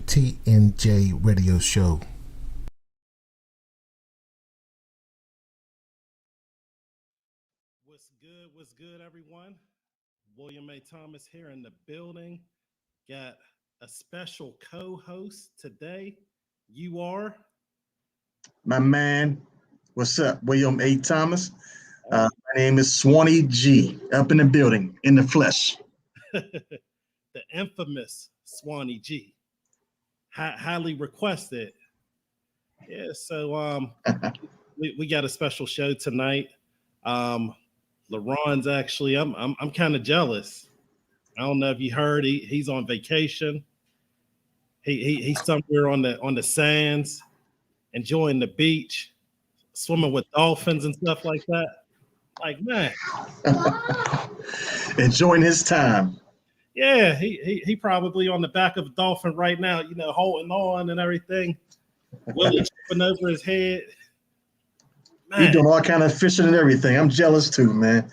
to TNJ Radio Show. What's good, everyone? William A. Thomas here in the building. Got a special co-host today. You are? My man, what's up? William A. Thomas. My name is Swanny G, up in the building, in the flesh. The infamous Swanny G. Highly requested. Yeah, so we got a special show tonight. LaRon's actually, I'm kind of jealous. I don't know if you heard, he's on vacation. He's somewhere on the sands, enjoying the beach, swimming with dolphins and stuff like that. Like, man, enjoying his time. Yeah, he probably on the back of a dolphin right now, you know, holding on and everything. Willie tripping over his head. He's doing all kind of fishing and everything. I'm jealous too, man.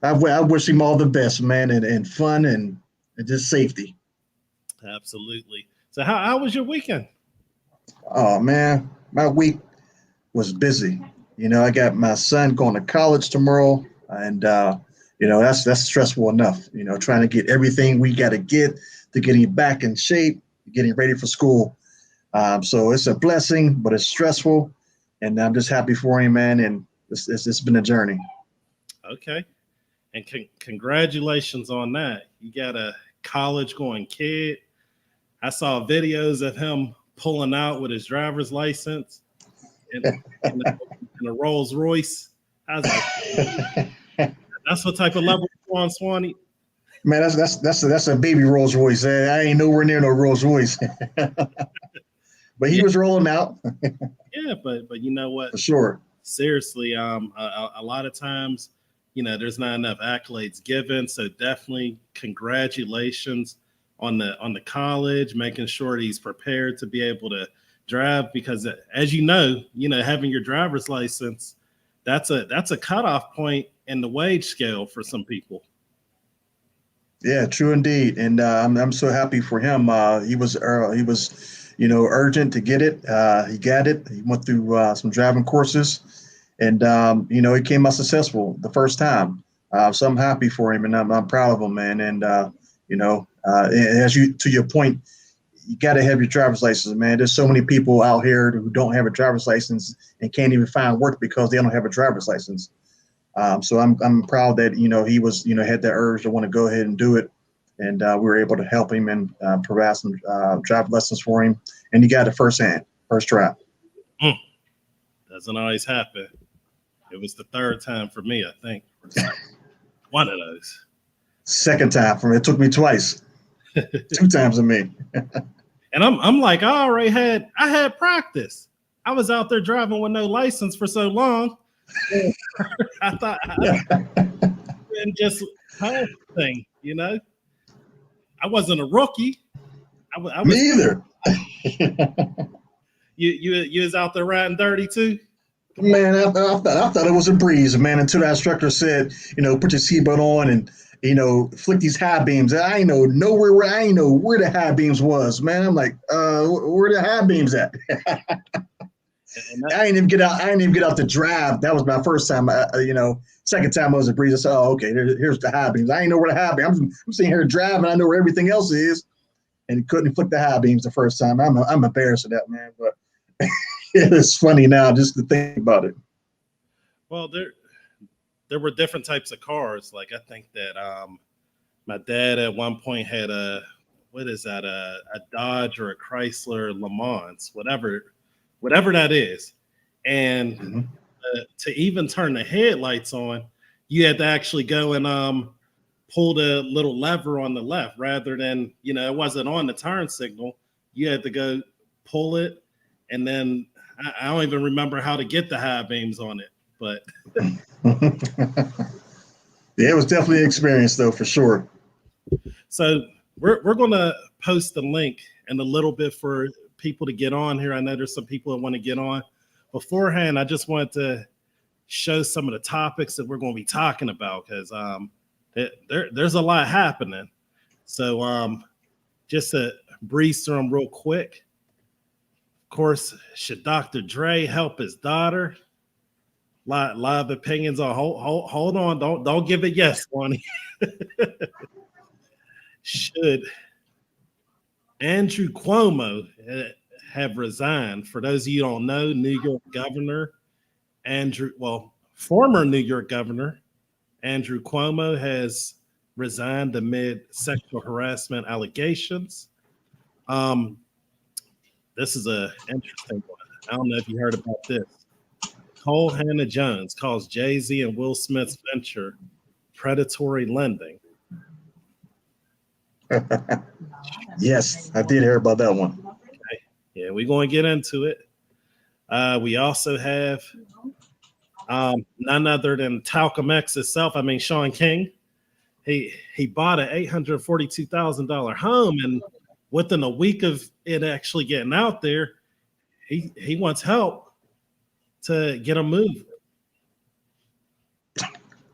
I wish him all the best, man, and fun and just safety. Absolutely. So how was your weekend? Oh man, my week was busy. You know, I got my son going to college tomorrow, and you know, that's stressful enough. You know, trying to get everything we got to get to get him back in shape, getting ready for school. So it's a blessing, but it's stressful, and I'm just happy for him, man. And it's been a journey. Okay, and congratulations on that. You got a college-going kid. I saw videos of him pulling out with his driver's license in a Rolls Royce. I was like, that's what type of level you're on, Swanny. Man, that's a baby Rolls Royce. I ain't nowhere near no Rolls Royce. But he was rolling out. Yeah, but you know what? For sure. Seriously, a lot of times, you know, there's not enough accolades given. So definitely congratulations on the college, making sure he's prepared to be able to drive, because as you know, having your driver's license, that's a cutoff point in the wage scale for some people. Yeah, true indeed. And I'm so happy for him. He was urgent to get it. He got it. He went through some driving courses, and he came out successful the first time. So I'm happy for him, and I'm proud of him, man. And to your point, you got to have your driver's license, man. There's so many people out here who don't have a driver's license and can't even find work because they don't have a driver's license. So I'm proud that he was had that urge to want to go ahead and do it, and we were able to help him and provide some driver lessons for him, and he got it first try. Doesn't always happen. It was the third time for me, I think. One of those. Second time for me. It took me twice. 2 times for me. And I'm like, I had practice. I was out there driving with no license for so long. I thought and just whole thing, I wasn't a rookie. I was, me either. You was out there riding dirty too. Man, I thought it was a breeze, man. Until that instructor said, put your seatbelt on and flick these high beams. I ain't know where the high beams was, man. I'm like, where the high beams at? I didn't even get out to drive. That was my first time. Second time I was a breeze. I said, "Oh, okay. Here's the high beams." I ain't know where the high beams. I'm sitting here driving. I know where everything else is, and couldn't flick the high beams the first time. I'm embarrassed of that, man. But it's funny now just to think about it. Well, there were different types of cars. Like I think that my dad at one point had a Dodge or a Chrysler Le Mans, whatever that is. And to even turn the headlights on, you had to actually go and pull the little lever on the left rather than, it wasn't on the turn signal. You had to go pull it. And then I don't even remember how to get the high beams on it, but. Yeah, it was definitely an experience though, for sure. So we're going to post the link in a little bit for people to get on here. I know there's some people that want to get on. Beforehand, I just wanted to show some of the topics that we're going to be talking about because there's a lot happening. So just to breeze through them real quick. Of course, should Dr. Dre help his daughter? Lot of opinions on. Hold on, don't give it yes, Swanny. Should Andrew Cuomo have resigned? For those of you who don't know, New York Governor former New York Governor Andrew Cuomo has resigned amid sexual harassment allegations. This is an interesting one. I don't know if you heard about this. Cole Hannah-Jones calls Jay-Z and Will Smith's venture predatory lending. Yes, I did hear about that one. Okay. Yeah, we're going to get into it. We also have none other than Talcum X itself. I mean, Sean King. He bought an $842,000 home, and within a week of it actually getting out there, he wants help to get him moved.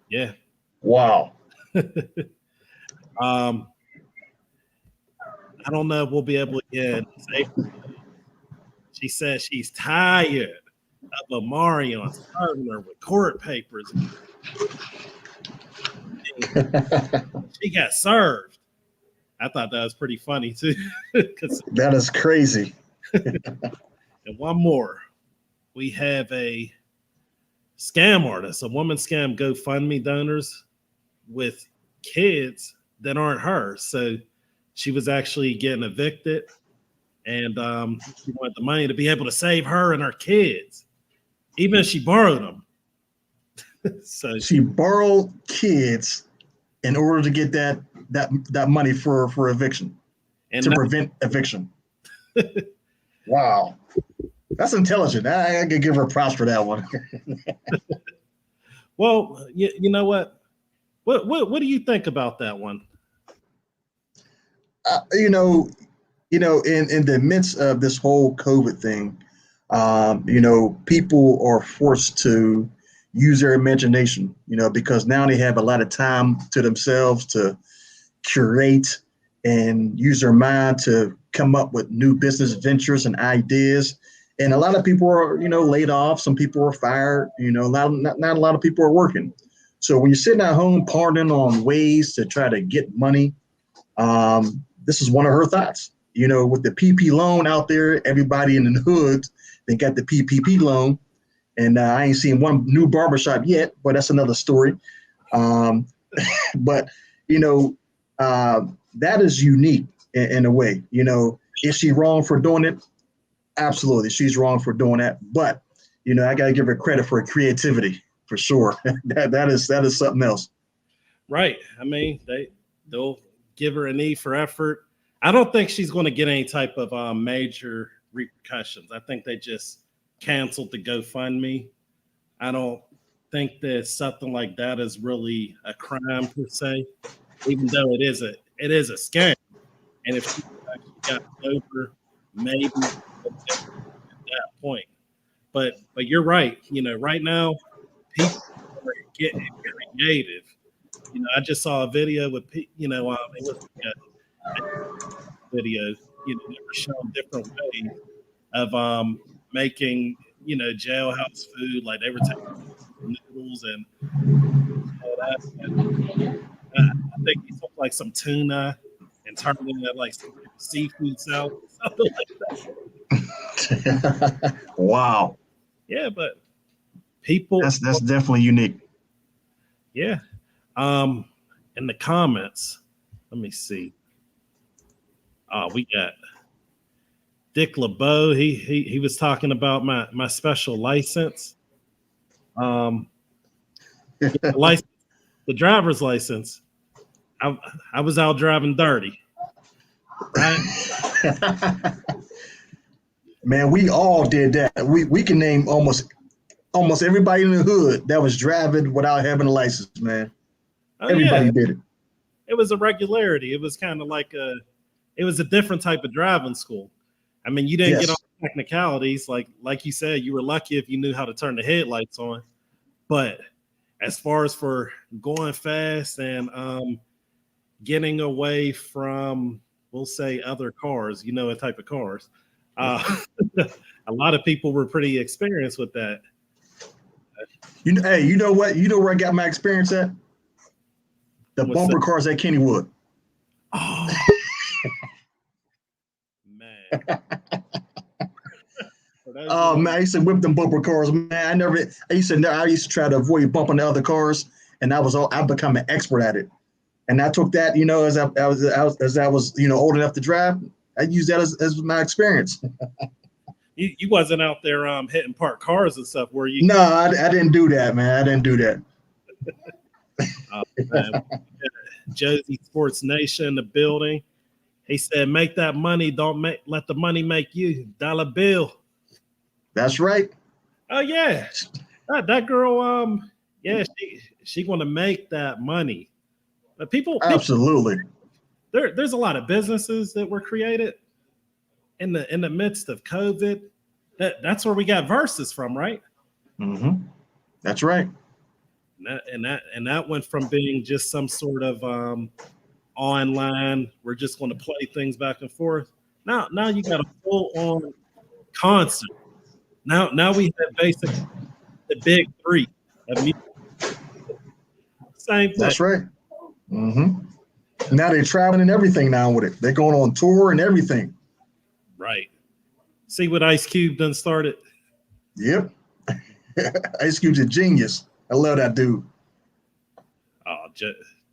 Yeah. Wow. I don't know if we'll be able to get safe. She says she's tired of Omarion serving her with court papers. She got served. I thought that was pretty funny too. That is crazy. And one more. We have a scam artist, a woman scam GoFundMe donors with kids that aren't hers. So she was actually getting evicted, and she wanted the money to be able to save her and her kids, even if she borrowed them. So she borrowed kids in order to get that money for eviction, and to prevent eviction. Wow. That's intelligent. I could give her props for that one. Well, you know what? What do you think about that one? In the midst of this whole COVID thing, people are forced to use their imagination, because now they have a lot of time to themselves to curate and use their mind to come up with new business ventures and ideas. And a lot of people are, laid off. Some people are fired. Not a lot of people are working. So when you're sitting at home pondering on ways to try to get money, this is one of her thoughts. With the PP loan out there, everybody in the hood, they got the PPP loan. And I ain't seen one new barbershop yet, but that's another story. But, that is unique in a way. Is she wrong for doing it? Absolutely, she's wrong for doing that. But, I got to give her credit for her creativity, for sure. that is something else. Right. I mean, they'll give her an E for effort. I don't think she's going to get any type of major repercussions. I think they just canceled the GoFundMe. I don't think that something like that is really a crime per se, even though it is a scam. And if she actually got over, maybe at that point. But you're right. Right now, people are getting creative. I just saw a video with it was a video. They were showing different ways of making jailhouse food. Like they were taking noodles and all that. And, I think he took like some tuna and turned it into like some seafood salad, something like that. Wow. Yeah, but people. That's definitely unique. Yeah. In the comments, let me see. We got Dick LeBeau. He was talking about my special license. The driver's license. I was out driving dirty. Right? Man, we all did that. We can name almost everybody in the hood that was driving without having a license, man. Everybody did it. It was a regularity. It was kind of like it was a different type of driving school. I mean, you didn't get all the technicalities. Like you said, you were lucky if you knew how to turn the headlights on. But as far as for going fast and getting away from we'll say other cars, what type of cars. A lot of people were pretty experienced with that. Hey, you know what? You know where I got my experience at? The What's bumper that? cars at Kennywood. Oh, man. Oh man, I used to whip them bumper cars, man. I used to try to avoid bumping the other cars, and I become an expert at it. And I took that, as I was old enough to drive, I used that as my experience. You wasn't out there hitting parked cars and stuff, were you? No, I didn't do that, man. I didn't do that. Man. Josie Sports Nation in the building. He said, "Make that money. Don't let the money make you." Dollar Bill. That's right. Oh yeah, that girl. Yeah, she want to make that money. But people Absolutely. There's a lot of businesses that were created in the midst of COVID. That's where we got Versus from, right? Mm-hmm. That's right. And that went from being just some sort of online. We're just going to play things back and forth. Now you got a full on concert. Now we have basically the big three of music. Same thing. That's right. Mm-hmm. Now they're traveling and everything now with it. They're going on tour and everything. Right. See what Ice Cube done started? Yep. Ice Cube's a genius. I love that dude. Oh,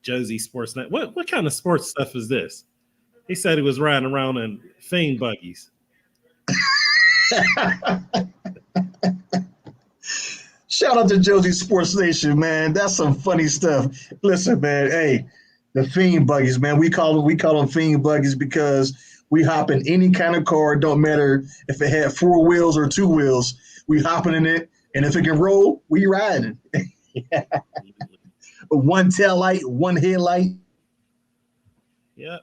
Josie Sports Net. What kind of sports stuff is this? He said he was riding around in fiend buggies. Shout out to Josie Sports Nation, man. That's some funny stuff. Listen, man. Hey, the fiend buggies, man. We call them fiend buggies because we hop in any kind of car. Don't matter if it had 4 wheels or 2 wheels. We hopping in it, and if it can roll, we riding. One tail light, one headlight. Yep.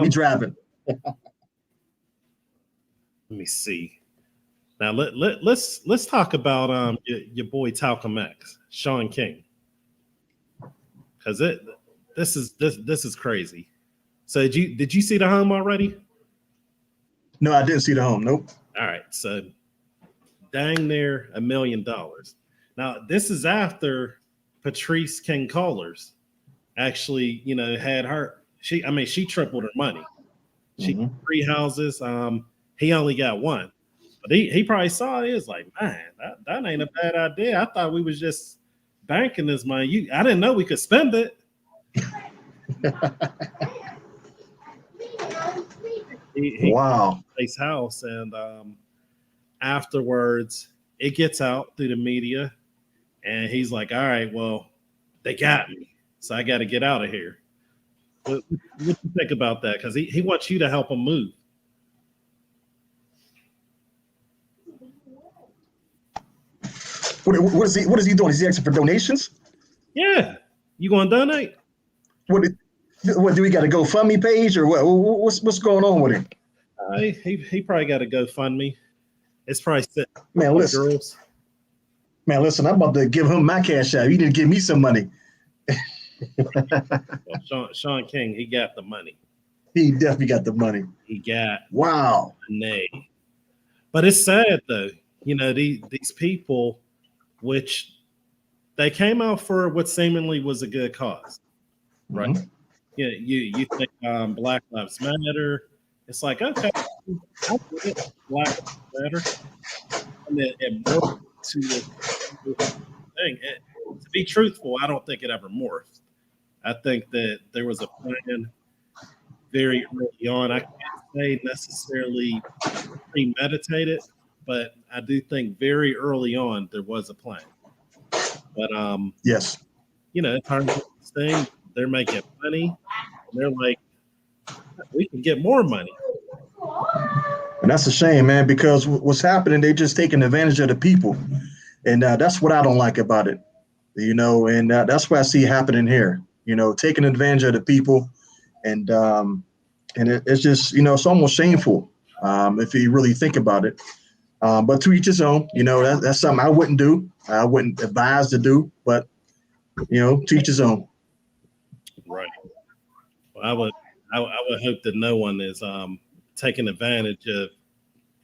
We driving. Let me see. Now let's talk about your boy Talcum X, Sean King, because this is crazy. So did you see the home already? No, I didn't see the home. Nope. All right, so dang near $1 million. Now this is after Patrice King Collars actually had her. She tripled her money. She got 3 houses. He only got 1. But he probably saw it. He was like, man, that ain't a bad idea. I thought we was just banking this money. I didn't know we could spend it. Wow. His house, and afterwards it gets out through the media, and he's like, all right, well, they got me, so I got to get out of here. What do you think about that? Because he wants you to help him move. What is he doing? Is he asking for donations? Yeah. You going to donate? What do we got a GoFundMe page or what? What's going on with him? He probably got a GoFundMe. It's probably set. Man, listen. Girls. Man, listen. I'm about to give him my cash out. You need to give me some money. Well, Sean King, he got the money. He definitely got the money. He got wow. Nay. But it's sad though. These people, which they came out for what seemingly was a good cause, right? Mm-hmm. You think Black Lives Matter? It's like, okay, I get Black Lives Matter, and it morphed to this thing. To be truthful, I don't think it ever morphed. I think that there was a plan very early on. I can't say necessarily premeditated, but I do think very early on there was a plan. But yes, it turns out this thing, they're making money, and they're like, we can get more money. And that's a shame, man, because what's happening, they're just taking advantage of the people. And that's what I don't like about it, and that's what I see happening here, taking advantage of the people. And it's just, it's almost shameful if you really think about it. But to each his own, that's something I wouldn't do. I wouldn't advise to do, but, to each his own. Right. Well, I would hope that no one is taking advantage of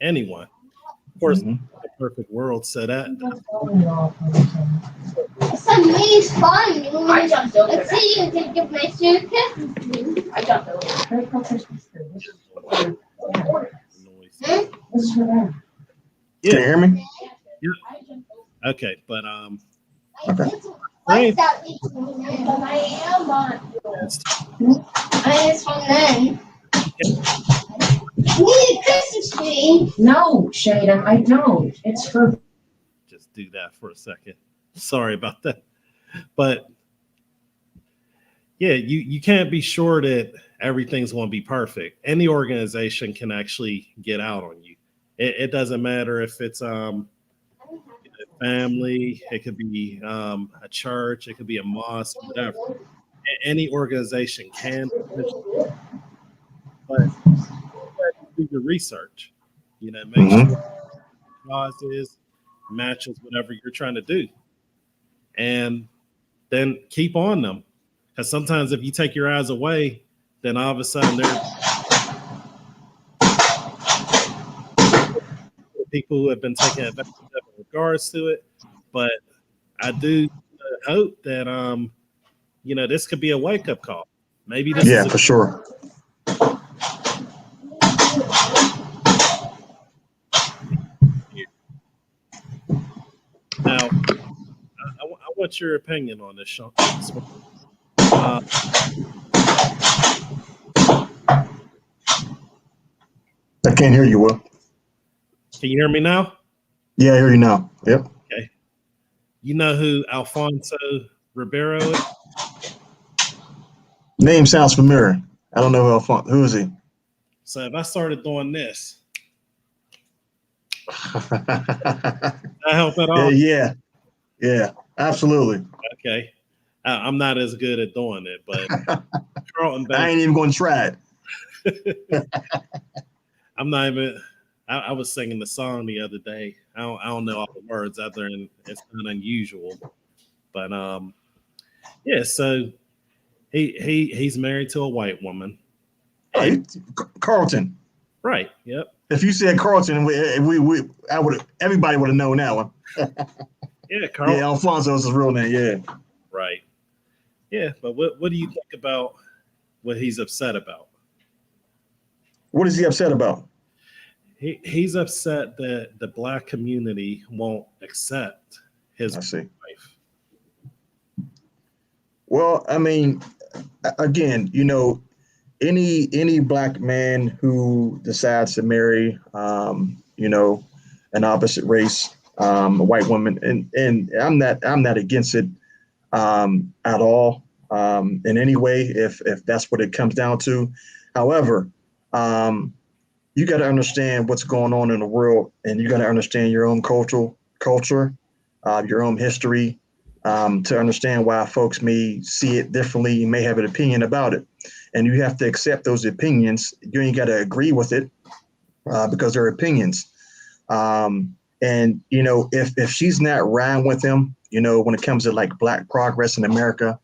anyone. Of course, the perfect world, so that. So me is fun. I jumped over. Let's see, you can give my suitcase. I jumped over. Noise. Yeah. Can you hear me? Yeah. Okay, but Okay. What's that? I am on. It's from then. You need a Christmas tree. No, Shaden, I don't. It's for. Just do that for a second. Sorry about that. But yeah, you can't be sure that everything's going to be perfect. Any organization can actually get out on you. It doesn't matter if it's a family, it could be a church, it could be a mosque, whatever. Any organization can, but do your research. Make sure causes matches whatever you're trying to do, and then keep on them. Because sometimes if you take your eyes away, then all of a sudden there are people who have been taking advantage of in regards to it. But I do hope that this could be a wake-up call. Maybe this is for sure. Now, I want your opinion on this, Sean. I can't hear you, Will. Can you hear me now? Yeah, I hear you now. Yep. Okay. You know who Alfonso Ribeiro is? Name sounds familiar. I don't know who is he? So if I started doing this, that help at all? Yeah, absolutely. Okay. I'm not as good at doing it, but Carlton Banks, I ain't even going to try it. I'm not even. I was singing the song the other day. I don't know all the words out there, and it's not unusual. But yeah. So he's married to a white woman. Carlton. Right. Yep. If you said Carlton, everybody would have known that one. Yeah, Carlton. Yeah, Alfonso is his real name. Yeah. Right. Yeah, but what do you think about what he's upset about? What is he upset about? He's upset that the Black community won't accept his wife. Well, I mean, again, any Black man who decides to marry, an opposite race, a white woman, and I'm not against it at all in any way if that's what it comes down to. However, you got to understand what's going on in the world, and you got to understand your own culture, your own history, to understand why folks may see it differently. You may have an opinion about it, and you have to accept those opinions. You ain't got to agree with it because they're opinions. And if she's not riding with him, when it comes to like Black progress in America,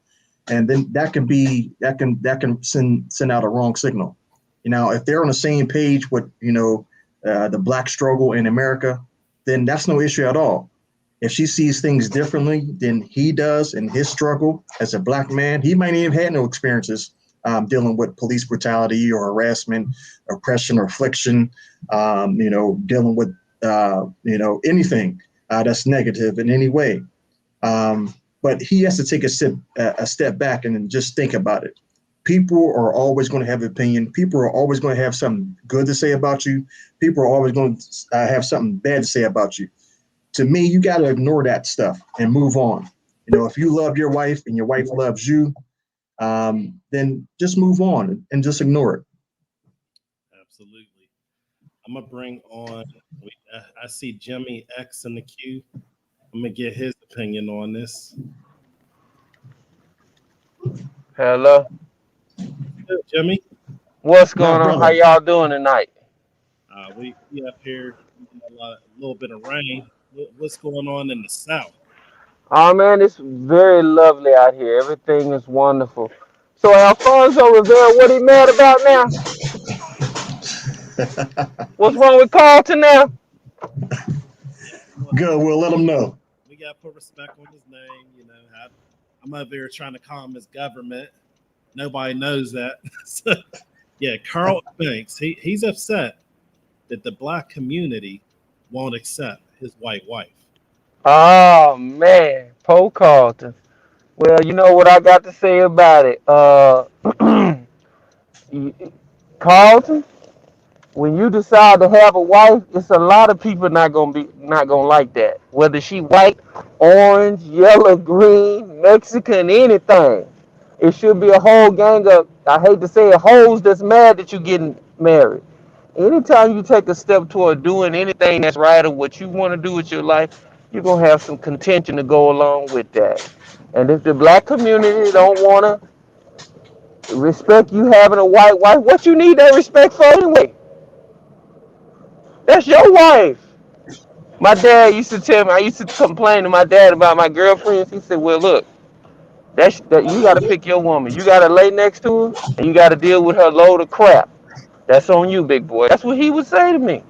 and then that can send out a wrong signal. If they're on the same page with, the Black struggle in America, then that's no issue at all. If she sees things differently than he does in his struggle as a Black man, he might even have had no experiences dealing with police brutality or harassment, oppression or affliction, dealing with, anything that's negative in any way. But he has to take a step back and just think about it. People are always going to have an opinion. People are always going to have something good to say about you. People are always going to have something bad to say about you. To me, you got to ignore that stuff and move on. If you love your wife and your wife loves you, then just move on and just ignore it. Absolutely. I'm going to bring on, I see Jimmy X in the queue. I'm going to get his opinion on this. Hello. Good, Jimmy. What's going on? How y'all doing tonight? We up here a little bit of rain. What's going on in the South? Oh man, it's very lovely out here. Everything is wonderful. So Alfonso Rivera, what he mad about now? What's wrong with Carlton now? Good. We'll let them know. We got to put respect on his name. I'm over here trying to calm his government. Nobody knows that. So, yeah, Carl Banks, he's upset that the black community won't accept his white wife. Oh man, Poe Carlton. Well, you know what I got to say about it. Carlton, when you decide to have a wife, it's a lot of people not gonna like that. Whether she white, orange, yellow, green, Mexican, anything. It should be a whole gang of, I hate to say it, hoes that's mad that you getting married. Anytime you take a step toward doing anything that's right or what you want to do with your life, you're gonna have some contention to go along with that. And if the black community don't wanna respect you having a white wife, what you need that respect for anyway? That's your wife. My dad used to tell me, I used to complain to my dad about my girlfriends. He said, well, look, that you got to pick your woman. You got to lay next to her, and you got to deal with her load of crap. That's on you, big boy. That's what he would say to me.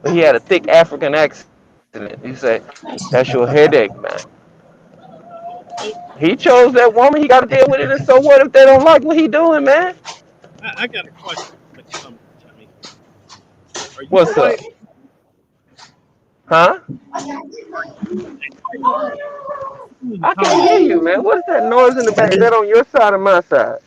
But he had a thick African accent. He said, that's your headache, man. He chose that woman. He got to deal with it. And so what if they don't like what he doing, man? I got a question in the comments, Jimmy. Are you What's up? white? Huh? I can't hear you, man. What is that noise in the back? Is that on your side or my side?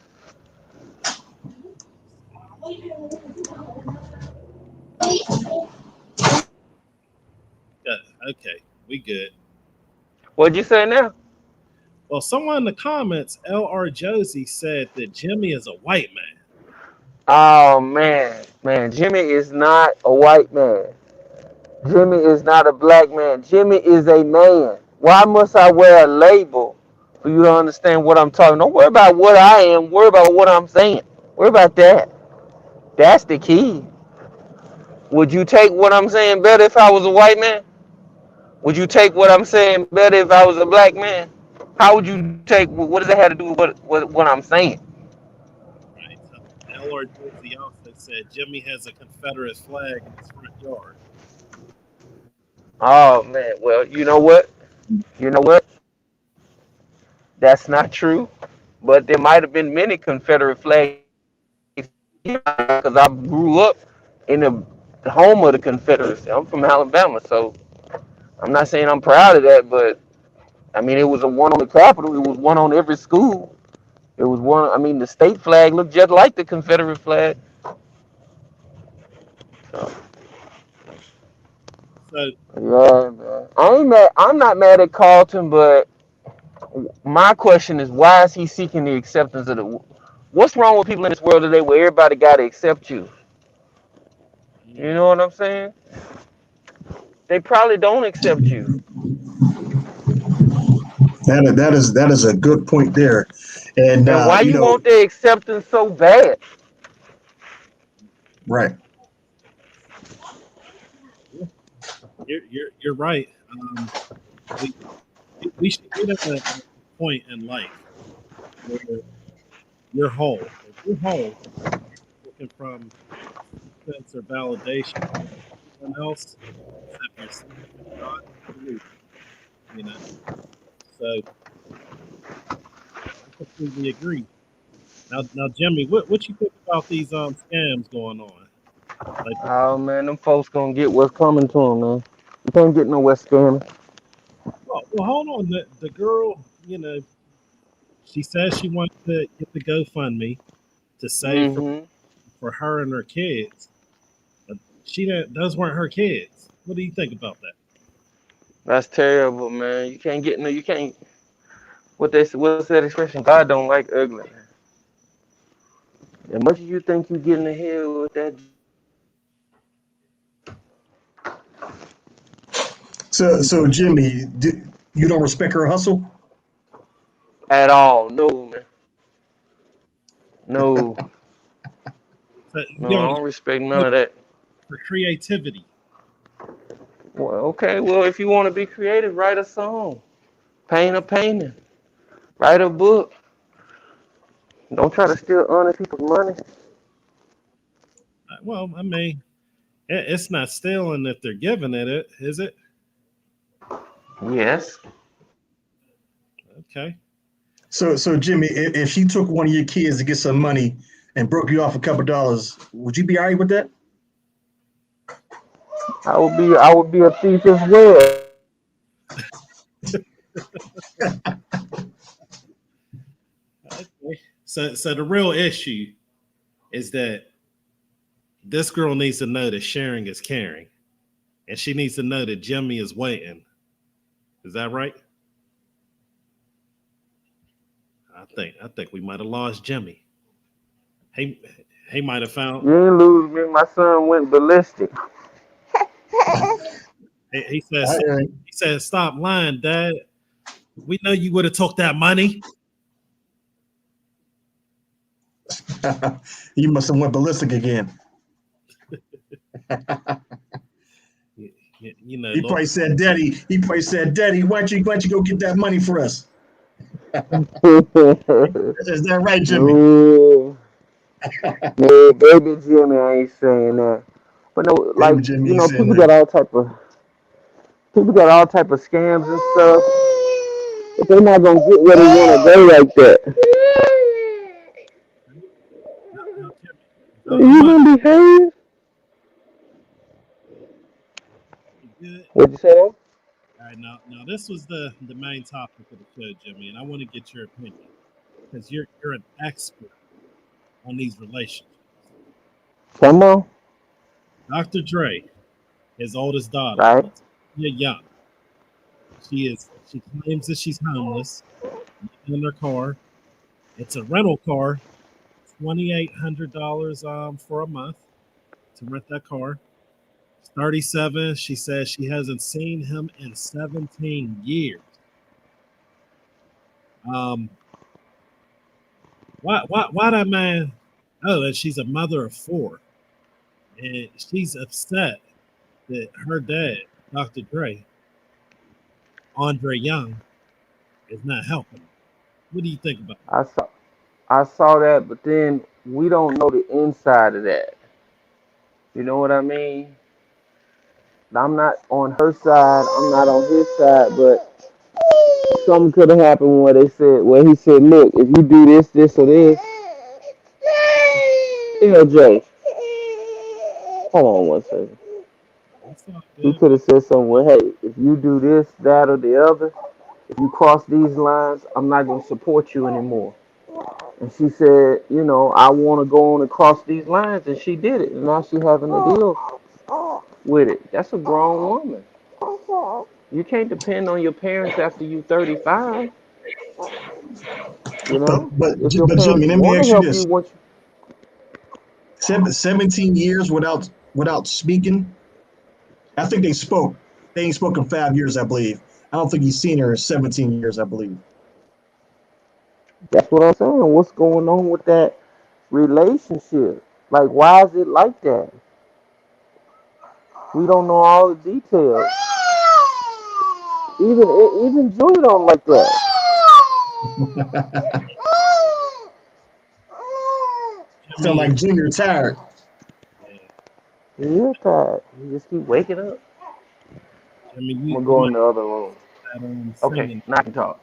Yeah, okay, we good. What'd you say now? Well, someone in the comments, LR Josie, said that Jimmy is a white man. Oh man, Jimmy is not a white man. Jimmy is not a black man. Jimmy is a man. Why must I wear a label for you to understand what I'm talking? Don't worry about what I am. Worry about what I'm saying. Worry about that. That's the key. Would you take what I'm saying better if I was a white man? Would you take what I'm saying better if I was a black man? How would you take? What does that have to do with what I'm saying? Right? So LR Josie also said Jimmy has a Confederate flag in his front yard. Oh man. Well, you know what? You know what? That's not true. But there might have been many Confederate flags because I grew up in the home of the Confederacy. I'm from Alabama, so I'm not saying I'm proud of that, but I mean it was a one on the Capitol. It was one on every school. It was one. I mean the state flag looked just like the Confederate flag. So, So yeah, man. I ain't mad. I'm not mad at Carlton, but my question is, why is he seeking the acceptance of the? What's wrong with people in this world today where everybody got to accept you? You know what I'm saying? They probably don't accept you. That is a good point there, and And why you you know, want their acceptance so bad? right. you're right. We we should get at a point in life where you're whole. If you're whole, looking from sense or validation from anyone else except yourself and God, you're losing, you know. So I completely agree. Now, Jimmy, what you think about these scams going on? Like, Oh man, them folks gonna get what's coming to them, man. You can't get nowhere scamming. well, hold on. The girl, she says she wants to get the GoFundMe to save Mm-hmm. for her and her kids. But those weren't her kids. What do you think about that? That's terrible, man. You can't get no. You can't. What's that expression? God don't like ugly. As much as you think you getting ahead with that, So Jimmy, you don't respect her hustle? at all, no, man. No, So no, I don't respect none of that. for creativity. Well, okay. Well, if you want to be creative, write a song, paint a painting, write a book. Don't try to steal honest people's money. Well, I mean, it's not stealing if they're giving it, is it? Yes. Okay. So Jimmy, if she took one of your kids to get some money and broke you off a couple dollars, would you be all right with that? I would be a thief as well. Okay. So the real issue is that this girl needs to know that sharing is caring, and she needs to know that Jimmy is waiting. Is that right? I think we might have lost Jimmy. He might have found. You ain't lose me. My son went ballistic. He said, "Stop lying, Dad. We know you would have took that money." You must have went ballistic again. You know, He probably said, "Daddy, why don't you go get that money for us?" Is that right, Jimmy? No, baby Jimmy, I ain't saying that. But no, like, Baby Jimmy ain't saying people that. got all type of scams and stuff. But they're not gonna get where they wanna go like that. You gonna behave? good. What'd you say? All right, now this was the main topic of the show, Jimmy, and I want to get your opinion because you're an expert on these relationships. Come on. Dr. Dre, his oldest daughter, Right. LaTanya Young. She claims that she's homeless, living in her car. It's a rental car, $2,800 for a month to rent that car. He's 37. She says she hasn't seen him in 17 years. Why that man? Oh, and she's a mother of 4, and she's upset that her dad, Dr. Dre Young, is not helping. What do you think about that? I saw that, but then we don't know the inside of that. You know what I mean? I'm not on her side. I'm not on his side, but something could have happened where he said, look, if you do this, this, or this, TNJ, hold on one second. It's all He good. could have said something, well, hey, if you do this, that, or the other, if you cross these lines, I'm not going to support you anymore. And she said, I want to go on and cross these lines, and she did it. And now she's having to deal with it. That's a grown woman. You can't depend on your parents after you 35. If your But parents Jimmy, let me want to ask you help this: you, 17 years without speaking. I think they spoke. They ain't spoken 5 years, I believe. I don't think he's seen her in 17 years, I believe. that's what I'm saying. What's going on with that relationship? Like, why is it like that? We don't know all the details. Even Junior don't like that. Sound Jimmy, like Junior tired. He is tired. He just keep waking up. Jimmy, I'm gonna you go might in the other room. have that Okay, singing. now I can talk.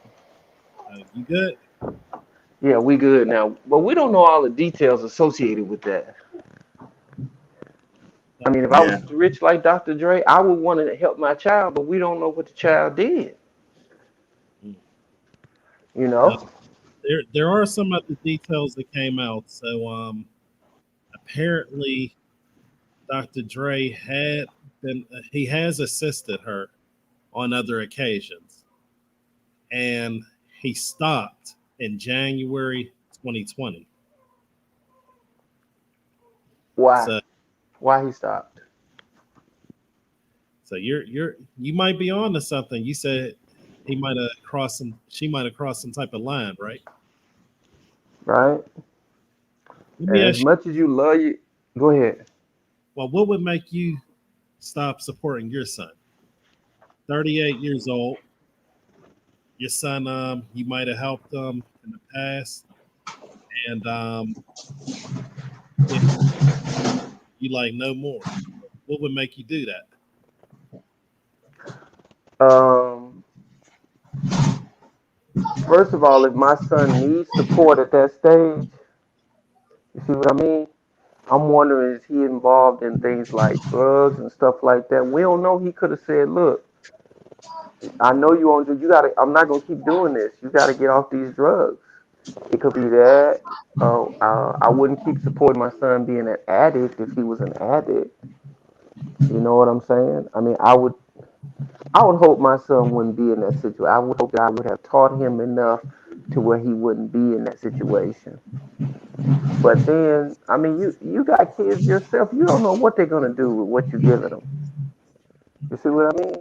You good? Yeah, we good now. But we don't know all the details associated with that. I mean, if I Yeah. was rich like Dr. Dre, I would want to help my child, but we don't know what the child did. You Now, know? there are some other details that came out. So apparently Dr. Dre he has assisted her on other occasions, and he stopped in January 2020. Why? So Why he stopped? you might be on to something. You said she might have crossed some type of line, right? Right? Let me And as ask you, much as you love you, go ahead. well, what would make you stop supporting your son? 38 years old. Your son, you might have helped in the past, and you like no more. What would make you do that? First of all, if my son needs support at that stage, you see what I mean? I'm wondering, is he involved in things like drugs and stuff like that? We don't know. He could have said, "Look, I know you on. You got to. I'm not gonna keep doing this. You got to get off these drugs." It could be that. I wouldn't keep supporting my son being an addict if he was an addict. You know what I'm saying? I mean, I would hope my son wouldn't be in that situation. I would hope that I would have taught him enough to where he wouldn't be in that situation. But then, I mean, you got kids yourself. You don't know what they're gonna do with what you're giving them. You see what I mean?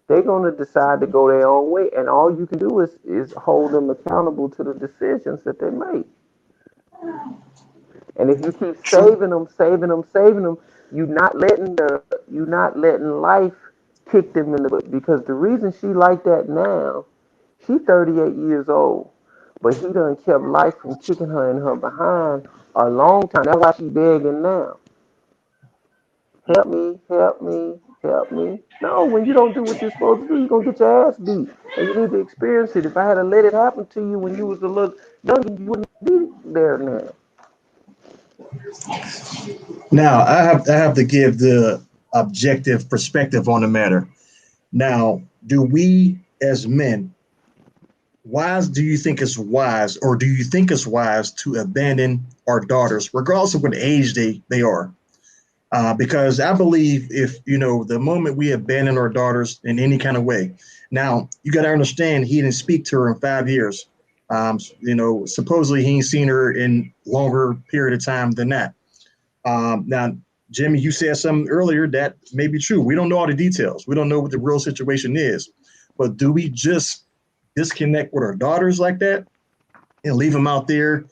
They're gonna decide to go their own way, and all you can do is hold them accountable to the decisions that they make. And if you keep True. saving them, you're not letting life kick them in the butt. Because the reason she like that now, she 38 years old, but he done kept life from kicking her in her behind a long time. That's why she begging now. Help me, help me, help me. No, when you don't do what you're supposed to do, you're gonna get your ass beat. And you need to experience it. If I had to let it happen to you when you was a little younger, you wouldn't be there now. Now I have to give the objective perspective on the matter. Now, do we as men do you think it's wise, or do you think it's wise to abandon our daughters, regardless of what age they are? Because I believe if, the moment we abandon our daughters in any kind of way, now you got to understand he didn't speak to her in 5 years. Supposedly he ain't seen her in longer period of time than that. Now, Jimmy, you said something earlier that may be true. We don't know all the details. We don't know what the real situation is. But do we just disconnect with our daughters like that and leave them out there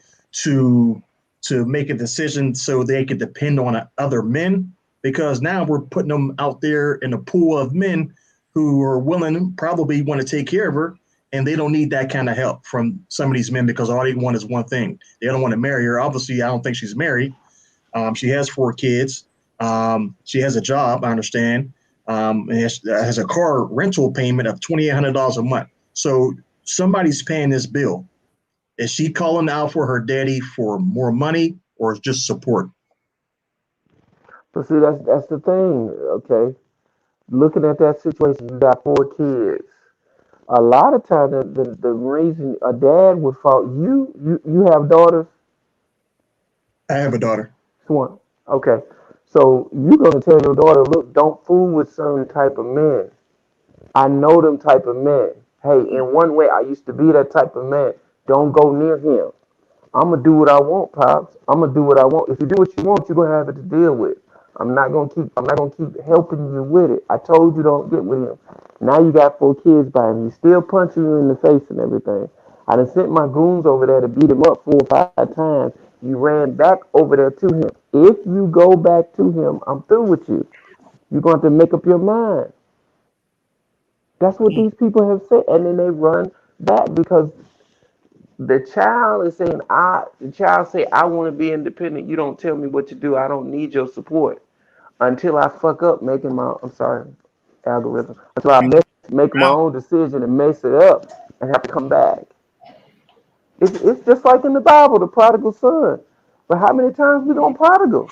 to make a decision so they could depend on other men? Because now we're putting them out there in a pool of men who are willing, probably want to take care of her, and they don't need that kind of help from some of these men because all they want is one thing. They don't want to marry her. Obviously, I don't think she's married. She has 4 kids. She has a job, I understand, and has a car rental payment of $2,800 a month. So somebody's paying this bill. Is she calling out for her daddy for more money or just support? But see, that's the thing, okay? Looking at that situation, you got 4 kids. A lot of times, the reason a dad would fault you have daughters, I have a daughter. Swan. Okay, so you gonna tell your daughter, look, don't fool with certain type of men. I know them type of men. Hey, in one way, I used to be that type of man. Don't go near him. I'm gonna do what I want, pops. I'm gonna do what I want. If you do what you want, you're gonna have it to deal with. I'm not gonna keep helping you with it. I told you don't get with him. Now you got 4 kids by him. He's still punching you in the face and everything. I done sent my goons over there to beat him up 4 or 5 times. You ran back over there to him. If you go back to him, I'm through with you. You're going to have to make up your mind. That's what these people have said, and then they run back because the child is saying, the child say, I want to be independent. You don't tell me what to do. I don't need your support until I fuck up making my, I'm sorry, algorithm, until I make my own decision and mess it up and have to come back. It's just like in the Bible, the prodigal son. But how many times we gonna prodigal?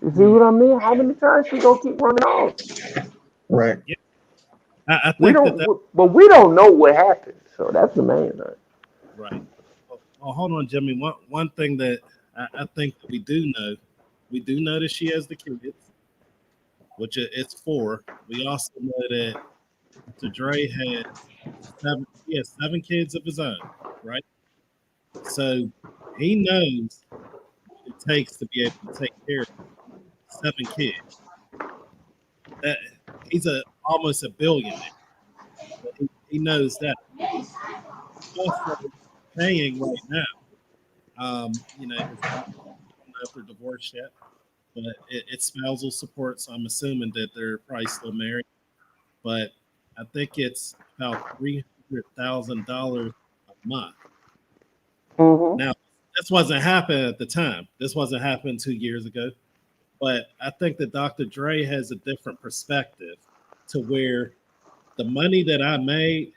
You see what I mean? How many times she gonna keep running off? Right. Yeah, I We think don't, but we don't know what happened. So that's the main thing. right. Well, hold on, Jimmy. One thing that I think that we do know that she has the kids, which it's 4. We also know that Mr. Dre has 7. He has 7 kids of his own, right? So he knows what it takes to be able to take care of 7 kids. That he's almost a billionaire. But he knows that. He's also paying right now. His wife, I don't know if they're divorced yet, but it's spousal support. So I'm assuming that they're probably still married. But I think it's about $300,000 a month. Mm-hmm. Now, this wasn't happening at the time. This wasn't happening 2 years ago. But I think that Dr. Dre has a different perspective to where the money that I made,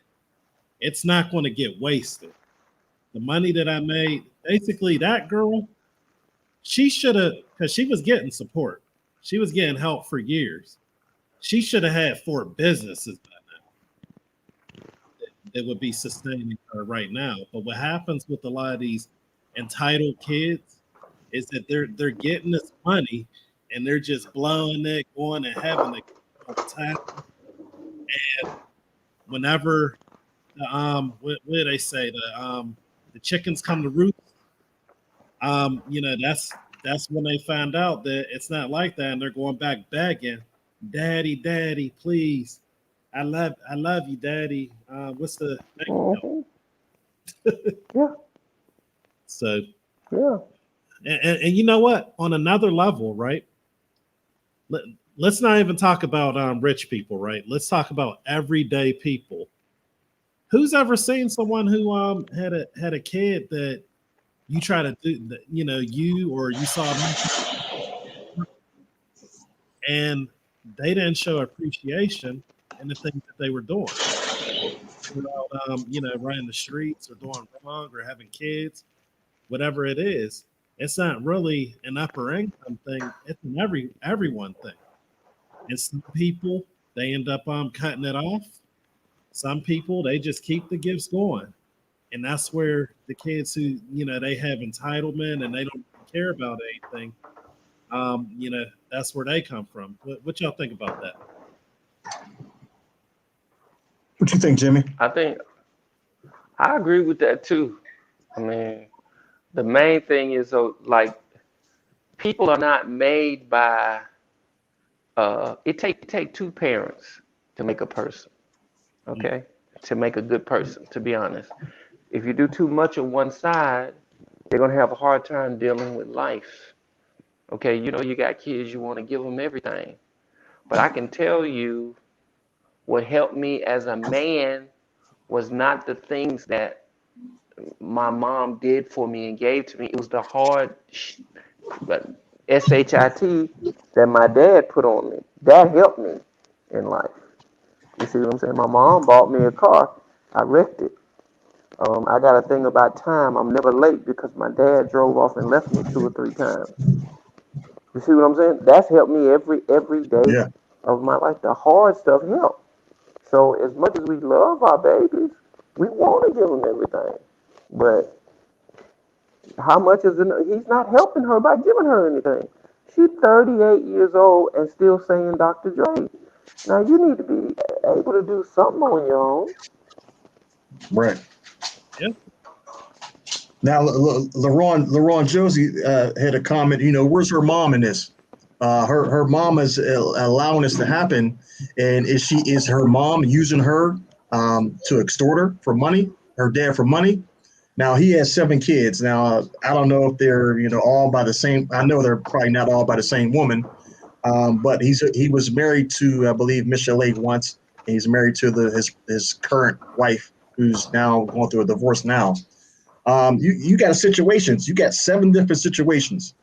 it's not going to get wasted. The money that I made, basically, that girl, she should have, because she was getting support. She was getting help for years. She should have had 4 businesses by now that would be sustaining her right now. But what happens with a lot of these entitled kids is that they're getting this money and they're just blowing it, going and having a good time. And whenever what do they say, the chickens come to roost, that's when they find out that it's not like that, and they're going back begging, daddy, please, I love you, daddy. What's the Mm-hmm. Yeah. So Yeah. and you know what? On another level, right? Let's not even talk about rich people, right? Let's talk about everyday people. Who's ever seen someone who had a kid that you try to do, you or you saw them and they didn't show appreciation in the things that they were doing, running the streets or doing wrong or having kids, whatever it is. It's not really an upper income thing. It's an everyone thing. And some people, they end up cutting it off. Some people, they just keep the gifts going. And that's where the kids who, they have entitlement and they don't care about anything, that's where they come from. What y'all think about that? What you think, Jimmy? I think I agree with that too. I mean, the main thing is like people are not made by it take 2 parents to make a person. Okay? To make a good person, to be honest. If you do too much on one side, they're gonna have a hard time dealing with life. Okay, you got kids, you want to give them everything. But I can tell you what helped me as a man was not the things that my mom did for me and gave to me. It was the hard SHIT that my dad put on me. That helped me in life. You see what I'm saying? My mom bought me a car. I wrecked it. I got a thing about time. I'm never late because my dad drove off and left me 2 or 3 times. You see what I'm saying? That's helped me every day Yeah. of my life. The hard stuff helped. So as much as we love our babies, we want to give them everything. But how much is it? He's not helping her by giving her anything. She's 38 years old and still saying Dr. Dre. Now you need to be able to do something on your own. Right. Yeah. Now, LaRon Josie had a comment. Where's her mom in this? Her mom is allowing this to happen, and is her mom using her to extort her for money? Her dad for money? Now he has 7 kids. Now I don't know if they're all by the same. I know they're probably not all by the same woman, but he was married to I believe Michelle A once, and he's married to his current wife, who's now going through a divorce now. You got situations. You got 7 different situations.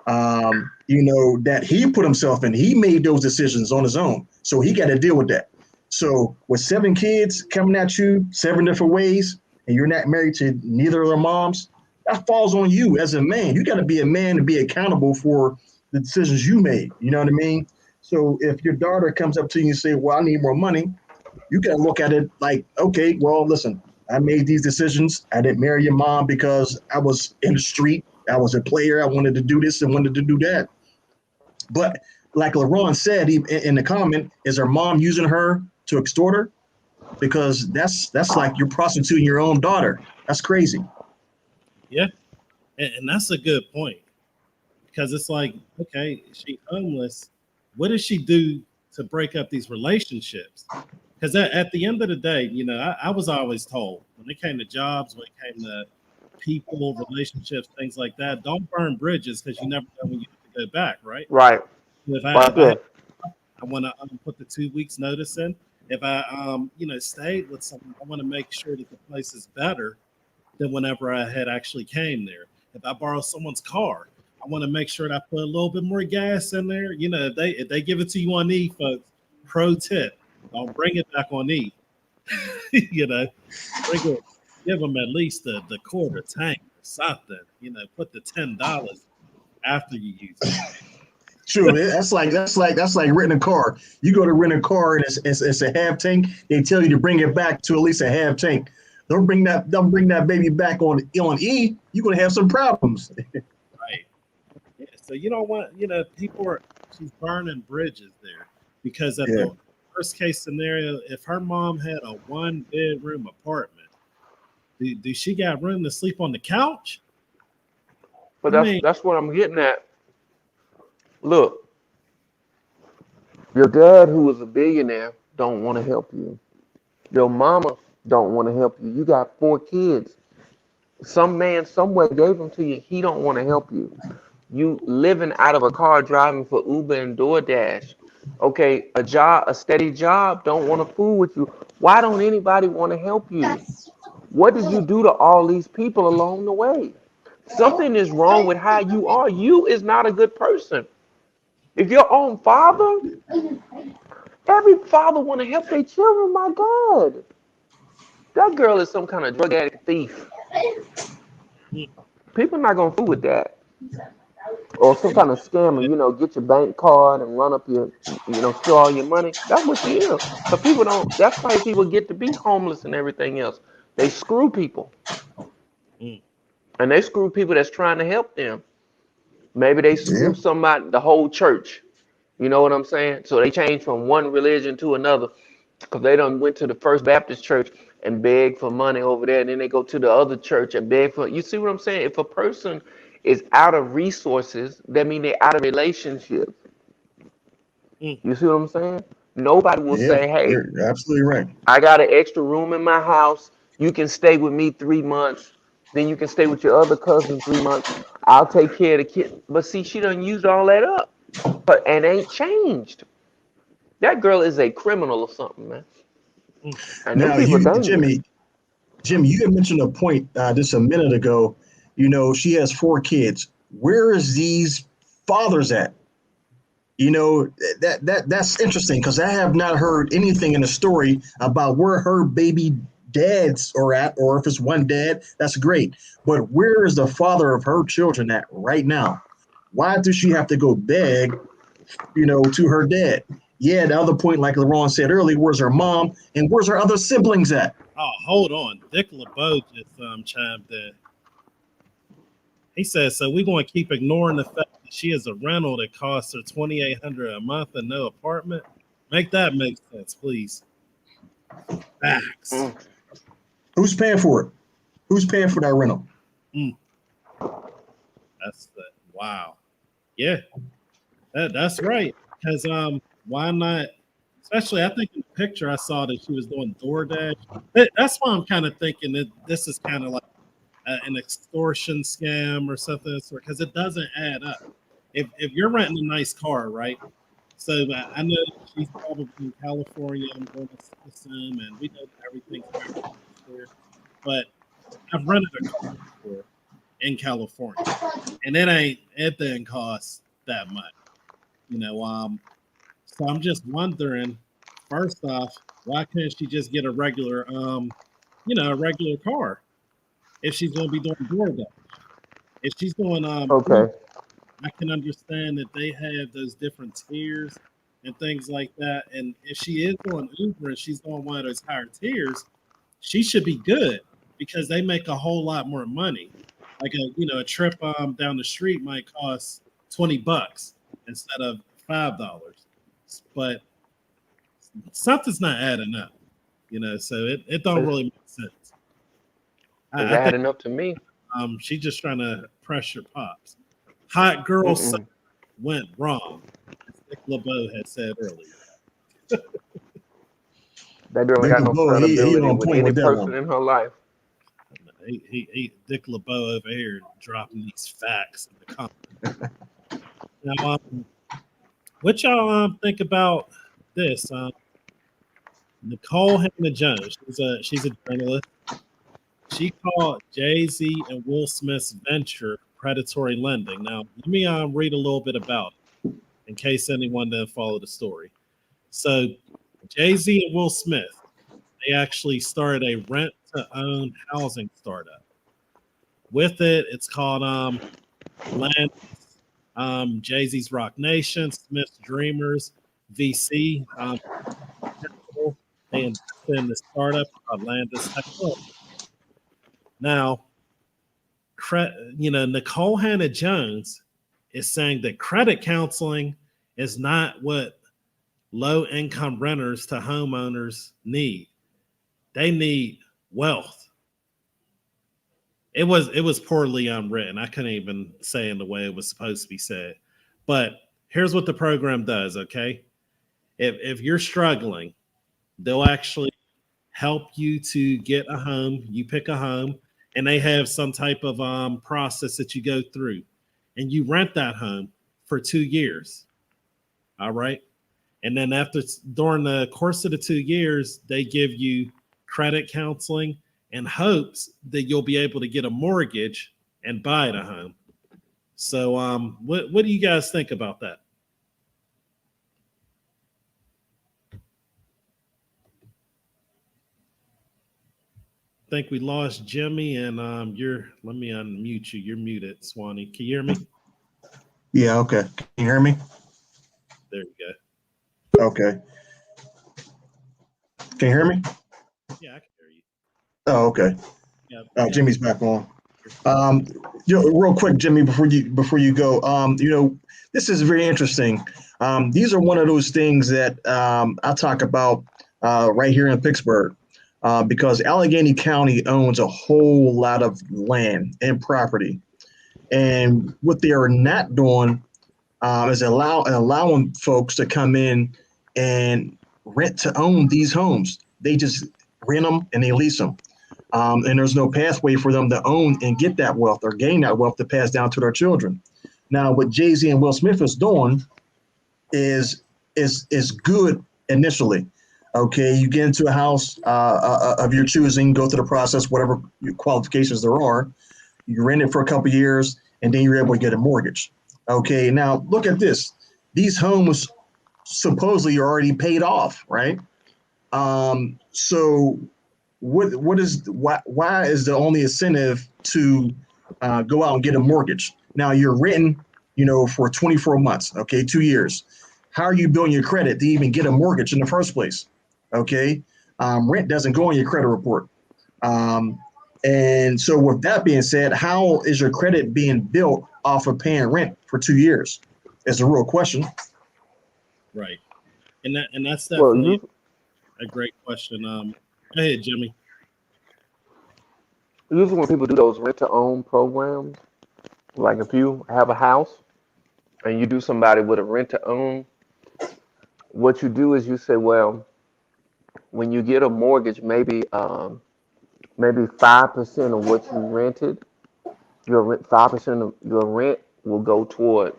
That he put himself in. He made those decisions on his own, so he got to deal with that. So with 7 kids coming at you 7 different ways, and you're not married to neither of their moms, that falls on you as a man. You got to be a man to be accountable for the decisions you made. You know what I mean? So if your daughter comes up to you and say, "Well, I need more money," you got to look at it like, okay, well, listen, I made these decisions. I didn't marry your mom because I was in the street. I was a player. I wanted to do this and wanted to do that. But like LaRon said in the comment, is her mom using her to extort her? Because that's like you're prostituting your own daughter. That's crazy. Yeah. And that's a good point. Because it's like, okay, she's homeless. What does she do to break up these relationships? Because at the end of the day, I was always told when it came to jobs, when it came to people, relationships, things like that, don't burn bridges because you never know when you have to go back, right? Right. If Right. I want to put the 2 weeks notice in. If I stayed with someone, I want to make sure that the place is better than whenever I had actually came there. If I borrow someone's car, I want to make sure that I put a little bit more gas in there. You know, if they give it to you on E, folks, pro tip, don't bring it back on E. You know, give them at least the quarter tank or something. You know, put the $10 after you use it. True. That's like renting a car. You go to rent a car and it's a half tank. They tell you to bring it back to at least a half tank. Don't bring that baby back on E. You're gonna have some problems. Right. Yeah. So you don't want, she's burning bridges there, because at the worst case scenario, if her mom had a 1-bedroom apartment, do she got room to sleep on the couch? But that's what I'm getting at. Look, your dad, who is a billionaire, don't want to help you. Your mama don't want to help you. You got 4 kids. Some man somewhere gave them to you. He don't want to help you. You living out of a car, driving for Uber and DoorDash. Okay, a steady job, don't want to fool with you. Why don't anybody want to help you? What did you do to all these people along the way? Something is wrong with how you are. You is not a good person. If your own father, every father want to help their children, my God. That girl is some kind of drug addict thief. People not going to fool with that. Or some kind of scammer, get your bank card and run up your, steal all your money. That's what she is. So that's why people get to be homeless and everything else. They screw people. And they screw people that's trying to help them. Maybe they screw somebody, the whole church. You know what I'm saying? So they change from one religion to another, because they done went to the First Baptist Church and beg for money over there. And then they go to the other church and beg for, you see what I'm saying? If a person is out of resources, that means they're out of relationships. You see what I'm saying? Nobody will say, hey, you're absolutely right. I got an extra room in my house. You can stay with me 3 months. Then you can stay with your other cousin 3 months. I'll take care of the kid. But see, she done used all that up. And ain't changed. That girl is a criminal or something, man. And now, Jimmy, you had mentioned a point just a minute ago. She has 4 kids. Where is these fathers at? That's interesting, because I have not heard anything in the story about where her baby dads are at, or if it's one dad, that's great. But where is the father of her children at right now? Why does she have to go beg, to her dad? Yeah, the other point, like LaRon said earlier, where's her mom and where's her other siblings at? Oh, hold on. Dick LeBeau just chimed in. He says, so we're going to keep ignoring the fact that she is a rental that costs her $2,800 a month and no apartment? Make that make sense, please. Facts. Who's paying for it? Who's paying for that rental? That's wow. Yeah, that's right. Because why not? Especially, I think in the picture I saw that she was doing DoorDash. That's why I'm kind of thinking that this is kind of like an extortion scam or something, because it doesn't add up. If you're renting a nice car, right? So I know she's probably in California. I'm going to assume, and we know that everything's there. But I've rented a car before in California, and it didn't cost that much, So I'm just wondering, first off, why couldn't she just get a regular, a regular car if she's going to be doing DoorDash? If she's doing, okay, I can understand that they have those different tiers and things like that. And if she is doing Uber and she's doing one of those higher tiers, she should be good, because they make a whole lot more money. Like a trip down the street might cost $20 instead of $5. But something's not adding up, so it don't really make sense. It's adding up to me. She's just trying to pressure Pops. Hot girl went wrong, as Nick LeBeau had said earlier. That girl ain't got no credibility with any person in her life. Dick LeBeau over here dropping these facts in the comments. Now, what y'all think about this? Nicole Hannah Jones. She's a journalist. she called Jay-Z and Will Smith's venture predatory lending. Now, let me read a little bit about it in case anyone didn't follow the story. So, Jay-Z and Will Smith, they actually started a rent-to-own housing startup. With it, it's called Land, Jay-Z's Rock Nation, Smith's Dreamers, VC. They invested in the startup called Landis Technology. Now, Nicole Hannah Jones is saying that credit counseling is not what low-income renters to homeowners need. They need wealth. It was poorly written. I couldn't even say in the way it was supposed to be said. But here's what the program does, okay? If you're struggling, they'll actually help you to get a home. You pick a home, and they have some type of process that you go through, and you rent that home for 2 years. All right. And then during the course of the 2 years, they give you credit counseling in hopes that you'll be able to get a mortgage and buy the home. So what do you guys think about that? I think we lost Jimmy, and let me unmute you. You're muted, Swanny. Can you hear me? Yeah, okay. Can you hear me? There you go. Okay. Can you hear me? Yeah, I can hear you. Oh, okay. Yeah. Jimmy's back on. Real quick, Jimmy, before you go, this is very interesting. These are one of those things that I talk about right here in Pittsburgh. Because Allegheny County owns a whole lot of land and property. And what they are not doing is allowing folks to come in and rent to own these homes. They just rent them and they lease them. And there's no pathway for them to own and get that wealth or gain that wealth to pass down to their children. Now, what Jay-Z and Will Smith is doing is good initially. Okay, you get into a house of your choosing, go through the process, whatever qualifications there are. You rent it for a couple of years, and then you're able to get a mortgage. Okay, now look at this. These homes supposedly are already paid off, right? So why is the only incentive to go out and get a mortgage? Now you're renting, for 24 months, okay, 2 years. How are you building your credit to even get a mortgage in the first place? Okay, rent doesn't go on your credit report. And so with that being said, how is your credit being built off of paying rent for 2 years? Is a real question. Right. And that's definitely a great question. Go ahead, Jimmy. Usually when people do those rent-to-own programs, like if you have a house and you do somebody with a rent-to-own, what you do is you say, well, when you get a mortgage, maybe 5% of what you rented, 5% of your rent will go toward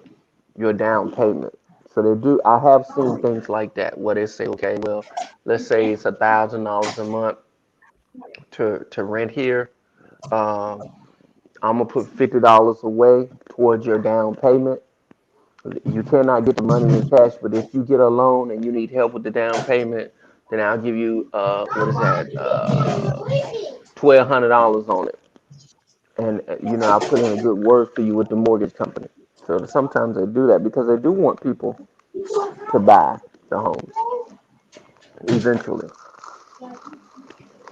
your down payment. So they do. I have seen things like that where they say, okay, well, let's say it's $1,000 a month to rent here. I'm gonna put $50 away towards your down payment. You cannot get the money in cash, but if you get a loan and you need help with the down payment, then I'll give you $1,200 on it, and I'll put in a good word for you with the mortgage company. So sometimes they do that because they do want people to buy the homes eventually,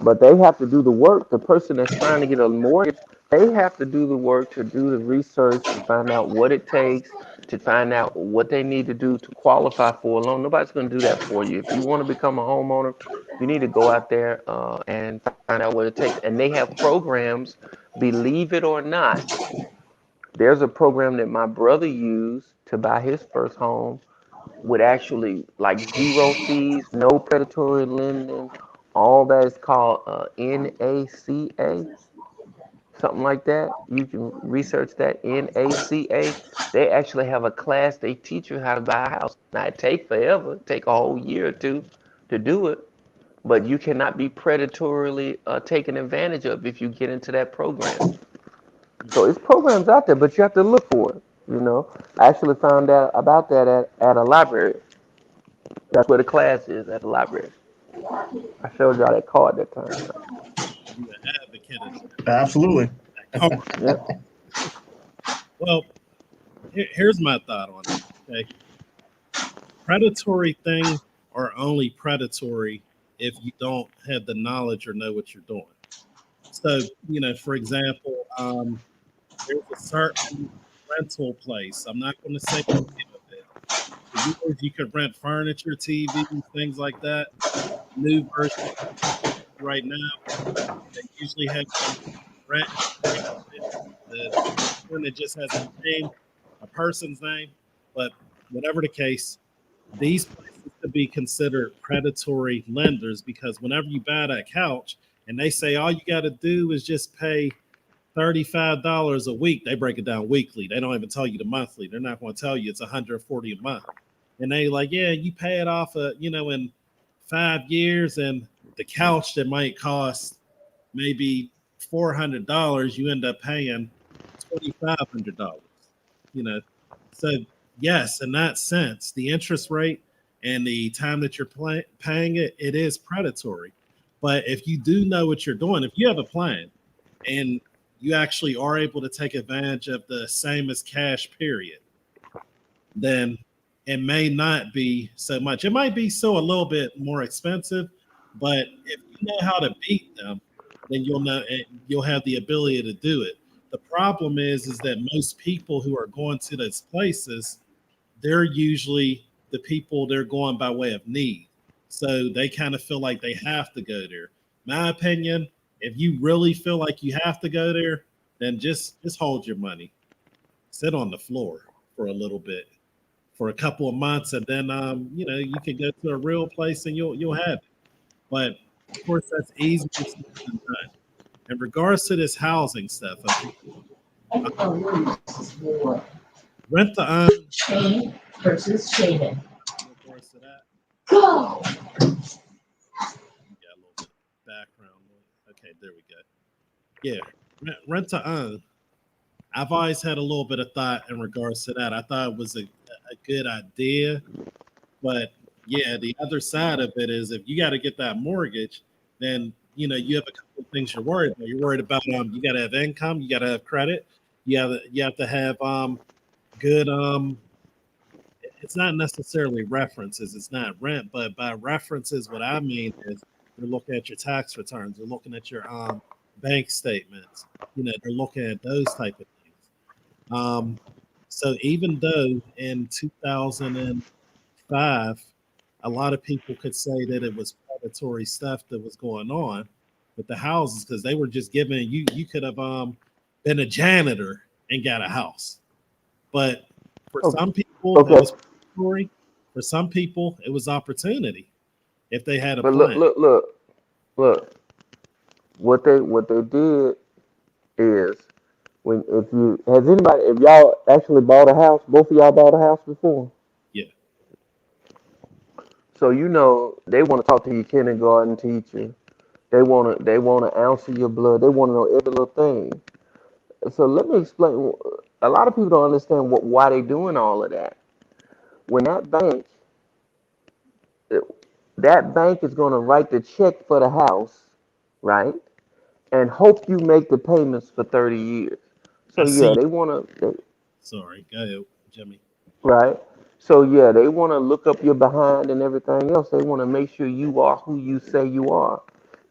but they have to do the work. The person that's trying to get a mortgage, they have to do the work to do the research to find out what it takes, to find out what they need to do to qualify for a loan. Nobody's going to do that for you. If you want to become a homeowner, you need to go out there and find out what it takes. And they have programs, believe it or not. There's a program that my brother used to buy his first home with actually like 0 fees, no predatory lending. All that is called NACA, something like that. You can research that, NACA. They actually have a class. They teach you how to buy a house. Now it takes forever, it take a whole year or two to do it, but you cannot be predatorily taken advantage of if you get into that program. So it's programs out there, but you have to look for it. I actually found out about that at a library. That's where the class is, at the library. I showed y'all that card that time. You an advocate of Absolutely. that. Yep. Well, here's my thought on it. Okay, predatory things are only predatory if you don't have the knowledge or know what you're doing. So, for example, there's a certain rental place. I'm not going to say the name of it. For years, you could rent furniture, TVs, things like that. New version right now, they usually have rent. The one that just has a name, a person's name, but whatever the case, these places could be considered predatory lenders because whenever you buy that couch and they say all you got to do is just pay $35 a week, they break it down weekly. They don't even tell you the monthly. They're not going to tell you it's $140 a month. And they like, yeah, you pay it off, in 5 years, and the couch that might cost maybe $400, you end up paying $2,500. So yes, in that sense, the interest rate and the time that you're paying it, it is predatory. But if you do know what you're doing, if you have a plan and you actually are able to take advantage of the same as cash period, then it may not be so much. It might be so a little bit more expensive, but if you know how to beat them, then you'll have the ability to do it. The problem is that most people who are going to those places, they're usually the people they're going by way of need. So they kind of feel like they have to go there. My opinion, if you really feel like you have to go there, then just hold your money. Sit on the floor for a little bit, for a couple of months, and then you can go to a real place and you'll have it. But of course, that's easier said than done. In regards to this housing stuff, rent to own. Shane versus Shaden. In regards to that, Go! got a little bit of background noise. Okay, there we go. Yeah, rent to own. I've always had a little bit of thought in regards to that. I thought it was a good idea, but yeah, the other side of it is if you got to get that mortgage, then you have a couple of things you're worried about. You're worried about you got to have income, you got to have credit, you have to have good it's not necessarily references, it's not rent, but by references, what I mean is they're looking at your tax returns, they're looking at your bank statements, they're looking at those type of things. So even though in 2005, a lot of people could say that it was predatory stuff that was going on with the houses because they were just giving you could have been a janitor and got a house. But for some people, it was predatory. For some people, it was opportunity if they had a But plan. look. What they did is if y'all actually bought a house, both of y'all bought a house before. Yeah. So they want to talk to your kindergarten teacher. They want to answer your blood. They want to know every little thing. So let me explain. A lot of people don't understand why they doing all of that. When that bank is going to write the check for the house, right? And hope you make the payments for 30 years. So they want to. Sorry, go ahead, Jimmy. Right. So they want to look up your behind and everything else. They want to make sure you are who you say you are,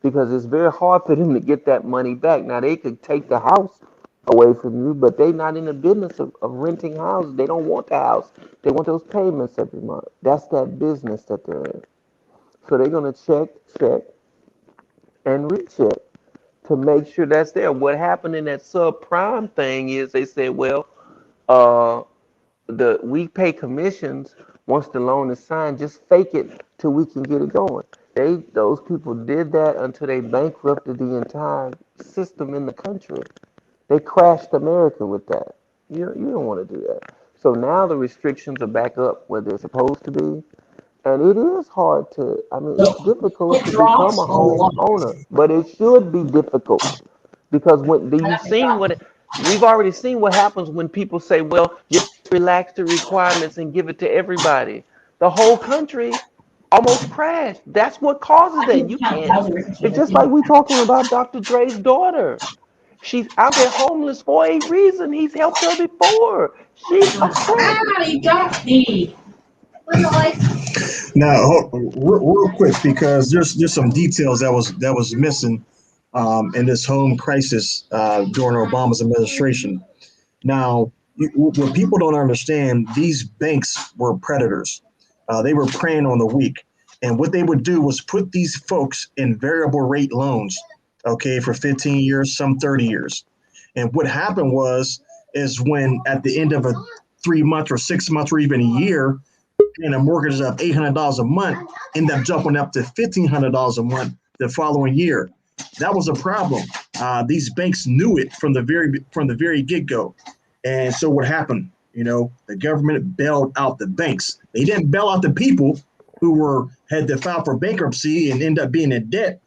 because it's very hard for them to get that money back. Now they could take the house away from you, but they're not in the business of renting houses. They don't want the house. They want those payments every month. That's that business that they're in. So they're gonna check, and recheck to make sure that's there. What happened in that subprime thing is they said, well, uh we pay commissions once the loan is signed. Just fake it till we can get it going. Those people did that until they bankrupted the entire system in the country. They crashed America with that. You don't want to do that. So now the restrictions are back up where they're supposed to be. And it is hard to, I mean, it's So difficult it to become drops a or home walks. owner, but it should be difficult because when do you seen what we've already seen what happens when people say, well, just relax the requirements and give it to everybody. The whole country almost crashed. That's what causes I that. can You count can't. 1,000 records It's here. just like we talking about Dr. Dre's daughter. She's out there homeless for a reason. He's helped her before. She's upset. He got the. Now, real quick, because there's some details that was missing in this home crisis during Obama's administration. Now, what people don't understand, these banks were predators. They were preying on the weak, and what they would do was put these folks in variable rate loans, okay, for 15 years, some 30 years. And what happened is when at the end of a 3 month or 6 months or even a year, and a mortgage of $800 a month end up jumping up to $1,500 a month the following year. That was a problem. These banks knew it from the very get go, and so what happened? The government bailed out the banks. They didn't bail out the people who had to file for bankruptcy and end up being in debt.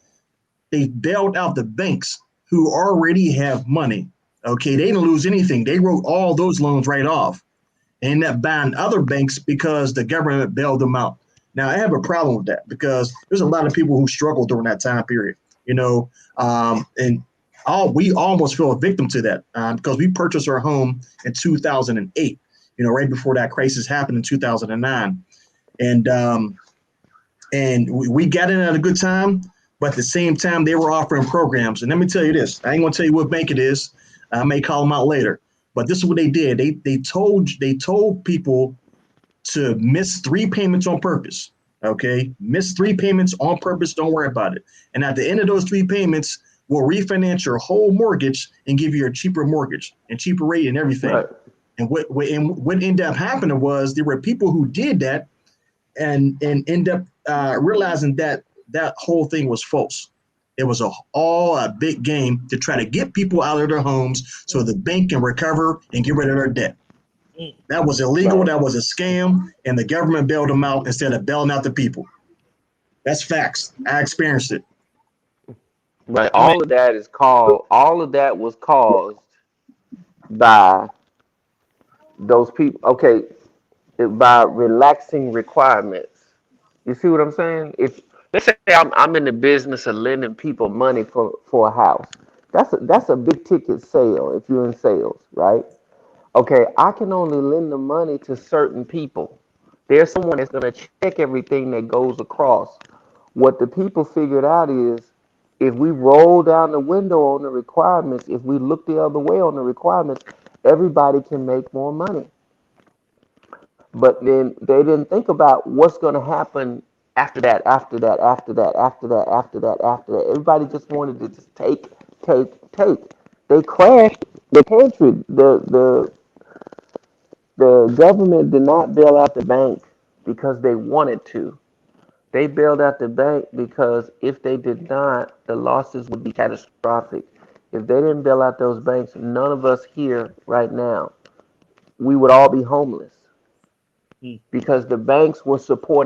They bailed out the banks who already have money. Okay, they didn't lose anything. They wrote all those loans right off and end up buying other banks because the government bailed them out. Now, I have a problem with that because there's a lot of people who struggled during that time period, and we almost fell a victim to that because we purchased our home in 2008, right before that crisis happened in 2009. And we got in at a good time, but at the same time, they were offering programs. And let me tell you this, I ain't going to tell you what bank it is. I may call them out later. But this is what they did. They told people to miss 3 payments on purpose. Okay, miss 3 payments on purpose. Don't worry about it. And at the end of those 3 payments, we'll refinance your whole mortgage and give you a cheaper mortgage and cheaper rate and everything. Right. And what ended up happening was there were people who did that and end up realizing that whole thing was false. It was all a big game to try to get people out of their homes so the bank can recover and get rid of their debt. That was illegal. Right. That was a scam, and the government bailed them out instead of bailing out the people. That's facts. I experienced it. Right. All of that was caused by those people. Okay, by relaxing requirements. You see what I'm saying? If let's say I'm in the business of lending people money for a house, that's a big ticket sale if you're in sales, right? Okay, I can only lend the money to certain people. There's someone that's going to check everything that goes across. What the people figured out is if we roll down the window on the requirements, if we look the other way on the requirements, everybody can make more money. But then they didn't think about what's going to happen after that, after that, after that, after that, after that, after that. Everybody just wanted to just take, take, take. They crashed the country. The government did not bail out the bank because they wanted to. They bailed out the bank because if they did not, the losses would be catastrophic. If they didn't bail out those banks, none of us here right now, we would all be homeless because the banks were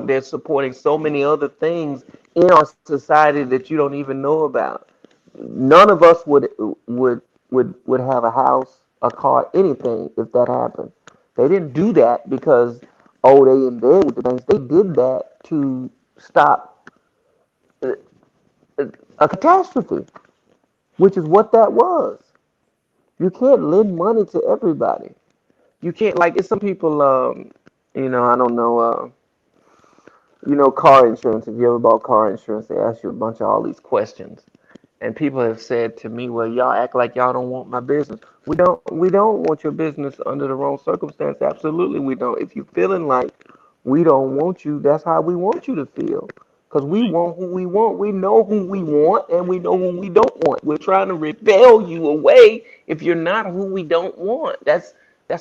they're supporting so many other things in our society that you don't even know about. None of us would have a house, a car, anything if that happened. They didn't do that because they in bed with the banks. They did that to stop a, a catastrophe, which is what that was. You can't lend money to everybody. You can't like it's some people. I don't know. Car insurance. If you ever bought car insurance, they ask you a bunch of all these questions. And people have said to me, "Well, y'all act like y'all don't want my business. We don't. We don't want your business under the wrong circumstance. Absolutely, we don't. If you feeling like we don't want you, that's how we want you to feel. Because we want who we want. We know who we want, and we know who we don't want. We're trying to repel you away if you're not who we don't want. That's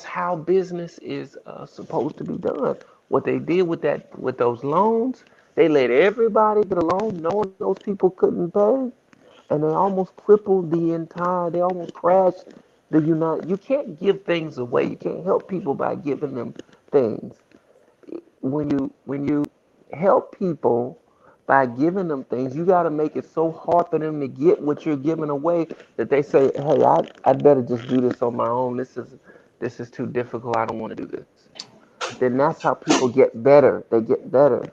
how business is supposed to be done. What they did with those loans, they let everybody get a loan, knowing those people couldn't pay, and they almost crippled they almost crashed the United. You can't give things away. You can't help people by giving them things. When you help people by giving them things. You got to make it so hard for them to get what you're giving away that they say, "Hey, I better just do this on my own. This is too difficult. I don't want to do this." Then that's how people get better. They get better.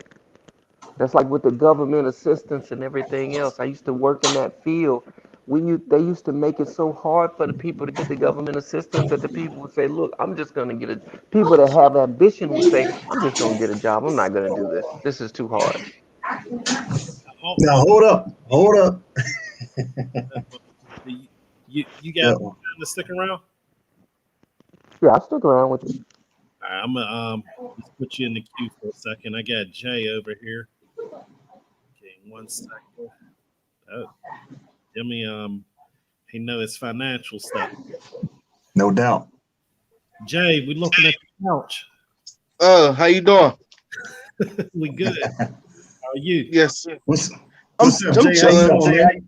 That's like with the government assistance and everything else. I used to work in that field. They used to make it so hard for the people to get the government assistance that the people would say, "Look, I'm just gonna get a." People that have ambition would say, "I'm just gonna get a job. I'm not gonna do this. This is too hard." Oh, Now hold up. you got time to stick around? Yeah, I stuck around with you. All right, I'm gonna just put you in the queue for a second. I got Jay over here. Okay, 1 second. Oh, Jimmy, he know his financial stuff. No doubt. Jay, we looking at the couch. How you doing? We good. How are you? Yes, sir. What's I'm up, Jay? How you chilling. doing, Jay?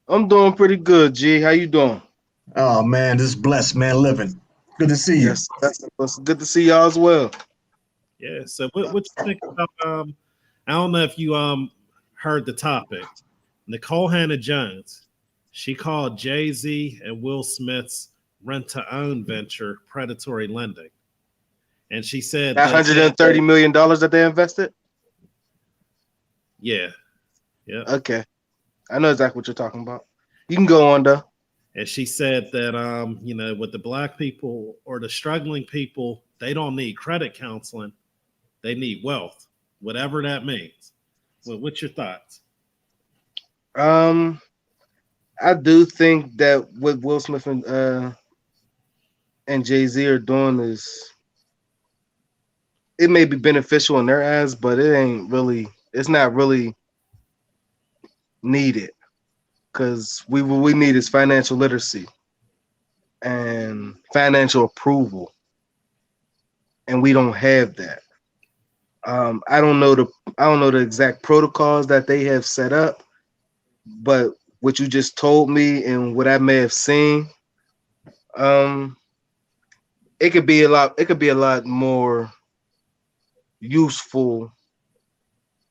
I'm doing pretty good, G. How you doing? Oh man, just blessed, man, living. Good to see you. Yes, that's good to see y'all as well. Yeah. So what you think about I don't know if you heard the topic. Nicole Hannah Jones, she called Jay-Z and Will Smith's rent-to-own venture predatory lending. And she said That $130 million that they invested? Yeah. Yeah. Okay. I know exactly what you're talking about. You can go on though. And she said that with the black people or the struggling people, they don't need credit counseling. They need wealth, whatever that means. Well, what's your thoughts? I do think that what Will Smith and Jay-Z are doing is, it may be beneficial in their eyes, but it's not really needed, because we need is financial literacy and financial approval, and we don't have that. I don't know the exact protocols that they have set up, but what you just told me and what I may have seen, it could be a lot more useful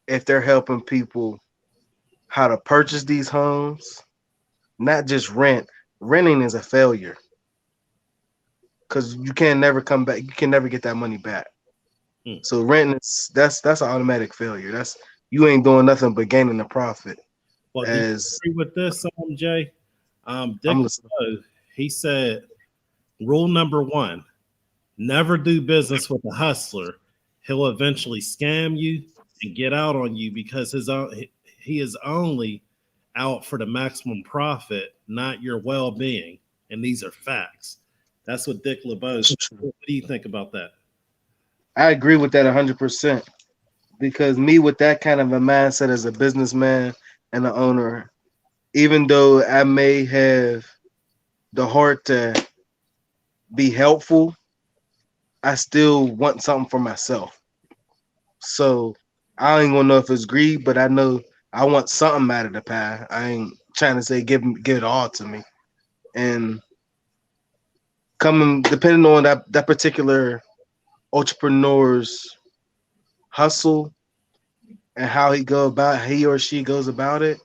if they're helping people how to purchase these homes, not just rent. Renting is a failure because you can never come back. You can never get that money back. So renting that's an automatic failure. You ain't doing nothing but gaining a profit. Well, do you agree with this, Jay? Dick, he said, rule number 1, never do business with a hustler. He'll eventually scam you and get out on you because he is only out for the maximum profit, not your well-being. And these are facts. That's what Dick LeBeau said. What do you think about that? I agree with that 100%, because me with that kind of a mindset as a businessman and an owner, even though I may have the heart to be helpful, I still want something for myself. So I ain't gonna know if it's greed, but I know I want something out of the pie. I ain't trying to say give it all to me. And depending on that particular entrepreneur's hustle and how he or she goes about it,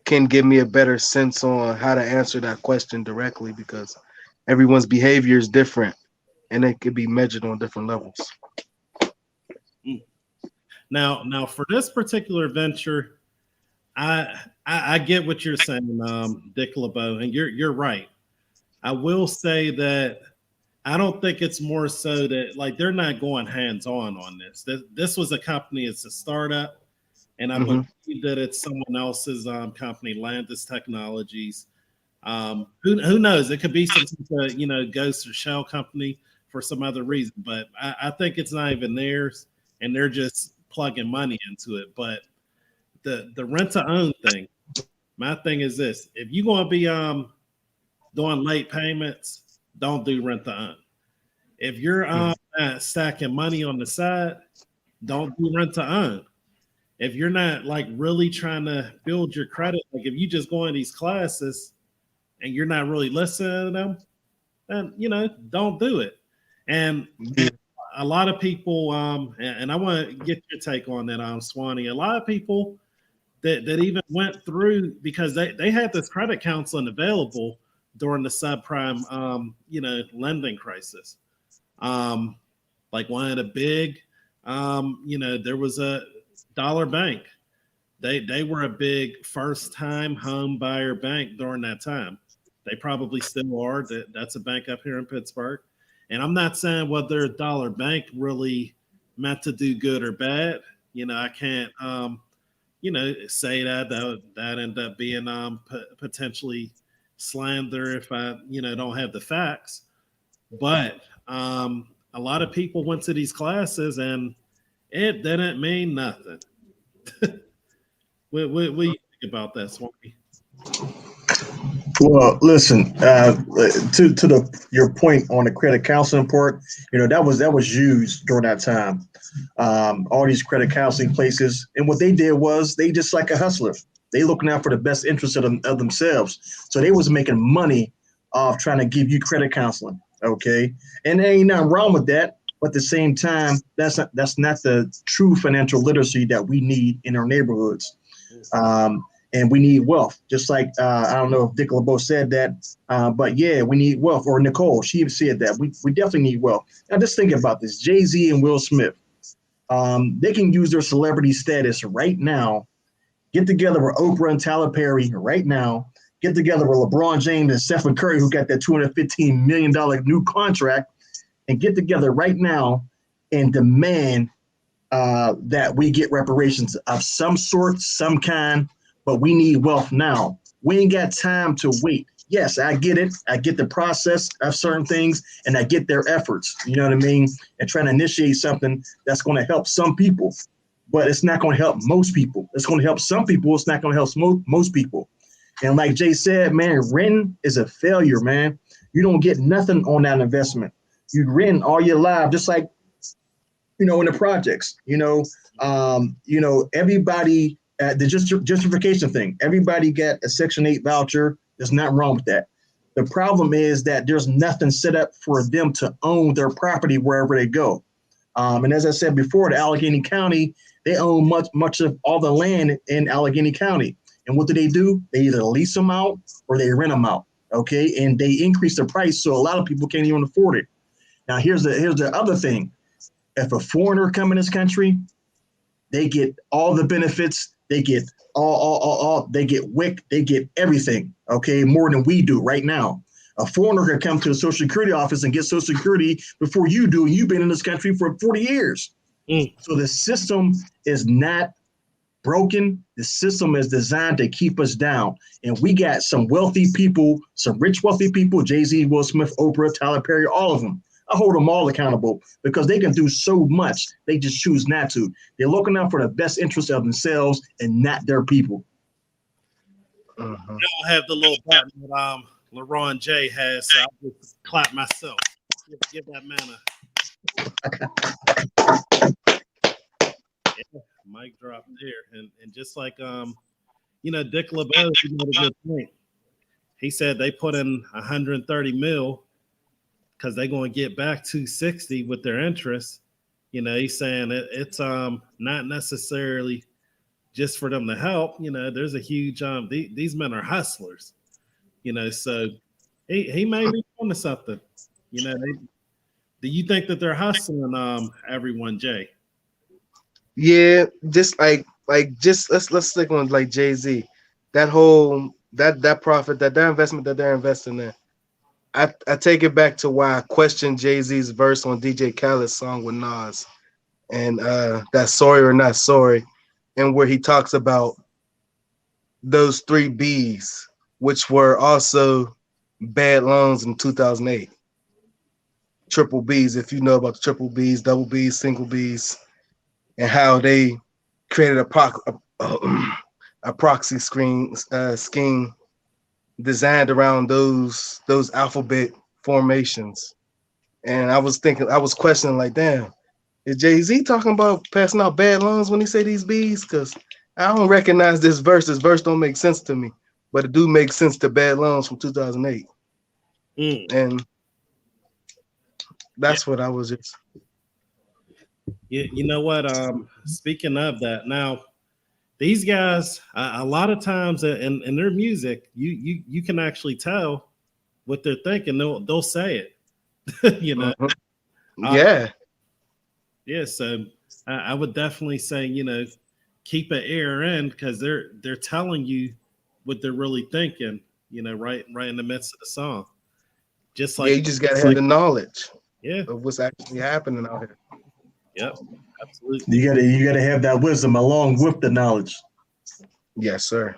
can give me a better sense on how to answer that question directly, because everyone's behavior is different and it could be measured on different levels. Now for this particular venture, I get what you're saying, Dick LeBeau, and you're right. I will say that I don't think it's more so that like they're not going hands-on on this. This was a company, it's a startup, and I believe that it's someone else's company, Landis Technologies. Who knows? It could be some ghost or shell company for some other reason, but I think it's not even theirs, and they're just plugging money into it. But the rent-to-own thing, my thing is this: if you're going to be doing late payments, don't do rent-to-own. If you're stacking money on the side, don't do rent-to-own. If you're not like really trying to build your credit, like if you just go in these classes and you're not really listening to them, then don't do it. And a lot of people, and I want to get your take on that, Swanny. A lot of people that even went through, because they had this credit counseling available during the subprime, lending crisis. Like one of the big, there was a Dollar Bank. They were a big first-time home buyer bank during that time. They probably still are. That's a bank up here in Pittsburgh. And I'm not saying whether Dollar Bank really meant to do good or bad. I can't, say that ended up being potentially slander if I, don't have the facts. But a lot of people went to these classes and it didn't mean nothing. What do you think about that, Swanky? Well, listen, to your point on the credit counseling part, that was used during that time. All these credit counseling places, and what they did was they just like a hustler. They looking out for the best interest of themselves. So they was making money off trying to give you credit counseling. Okay, and there ain't nothing wrong with that. But at the same time, that's not the true financial literacy that we need in our neighborhoods. And we need wealth, just like, I don't know if Dick LeBeau said that, but yeah, we need wealth. Or Nicole, she said that. We definitely need wealth. Now, just think about this. Jay-Z and Will Smith, they can use their celebrity status right now, get together with Oprah and Tyler Perry right now, get together with LeBron James and Stephen Curry, who got that $215 million new contract, and get together right now and demand that we get reparations of some sort, some kind, but we need wealth now. We ain't got time to wait. Yes, I get it. I get the process of certain things, and I get their efforts, you know what I mean? And trying to initiate something that's going to help some people, but it's not going to help most people. It's going to help some people. It's not going to help most people. And like Jay said, man, renting is a failure, man. You don't get nothing on that investment. You rent all your life, just like, in the projects, everybody, the justification thing, everybody got a Section 8 voucher. There's nothing wrong with that. The problem is that there's nothing set up for them to own their property wherever they go. And as I said before, the Allegheny County, they own much of all the land in Allegheny County. And what do? They either lease them out or they rent them out. Okay. And they increase the price. So a lot of people can't even afford it. Now, here's the other thing. If a foreigner come in this country, they get all the benefits. They get all they get WIC, they get everything, okay, more than we do right now. A foreigner can come to the Social Security office and get Social Security before you do, and you've been in this country for 40 years. So the system is not broken. The system is designed to keep us down. And we got some wealthy people, some rich, wealthy people, Jay-Z, Will Smith, Oprah, Tyler Perry, all of them. I hold them all accountable because they can do so much. They just choose not to. They're looking out for the best interest of themselves and not their people. I don't have the little button that LaRon J has, so I'll just clap myself. Give that man mic drop there. And just like Dick LeBeau, he made a good point. He said they put in 130 mil because they're going to get back 260 with their interest. He's saying it's not necessarily just for them to help. There's a huge these men are hustlers. So he may be onto something. Do you think that they're hustling everyone, Jay? Yeah, just like let's stick on like Jay-Z. That whole that profit, that investment that they're investing in. I take it back to why I questioned Jay-Z's verse on DJ Khaled's song with Nas, and that Sorry or Not Sorry, and where he talks about those 3 B's, which were also bad loans in 2008. Triple B's, if you know about the triple B's, double B's, single B's, and how they created a proxy scheme designed around those alphabet formations. And I was questioning, like, damn, is Jay-Z talking about passing out bad loans when he say these B's? Because I don't recognize this verse. This verse don't make sense to me, but it do make sense to bad loans from 2008. And that's what I was just. You know what? Speaking of that, now these guys, a lot of times in their music, you can actually tell what they're thinking. They'll say it. You know. Mhm. Uh, Yeah. yeah. So I would definitely say, keep an ear in because they're telling you what they're really thinking. Right in the midst of the song. Just Yeah, like, you just gotta have the knowledge yeah, of what's actually happening out here. yep, absolutely. You gotta have that wisdom along with the knowledge. Yes, sir.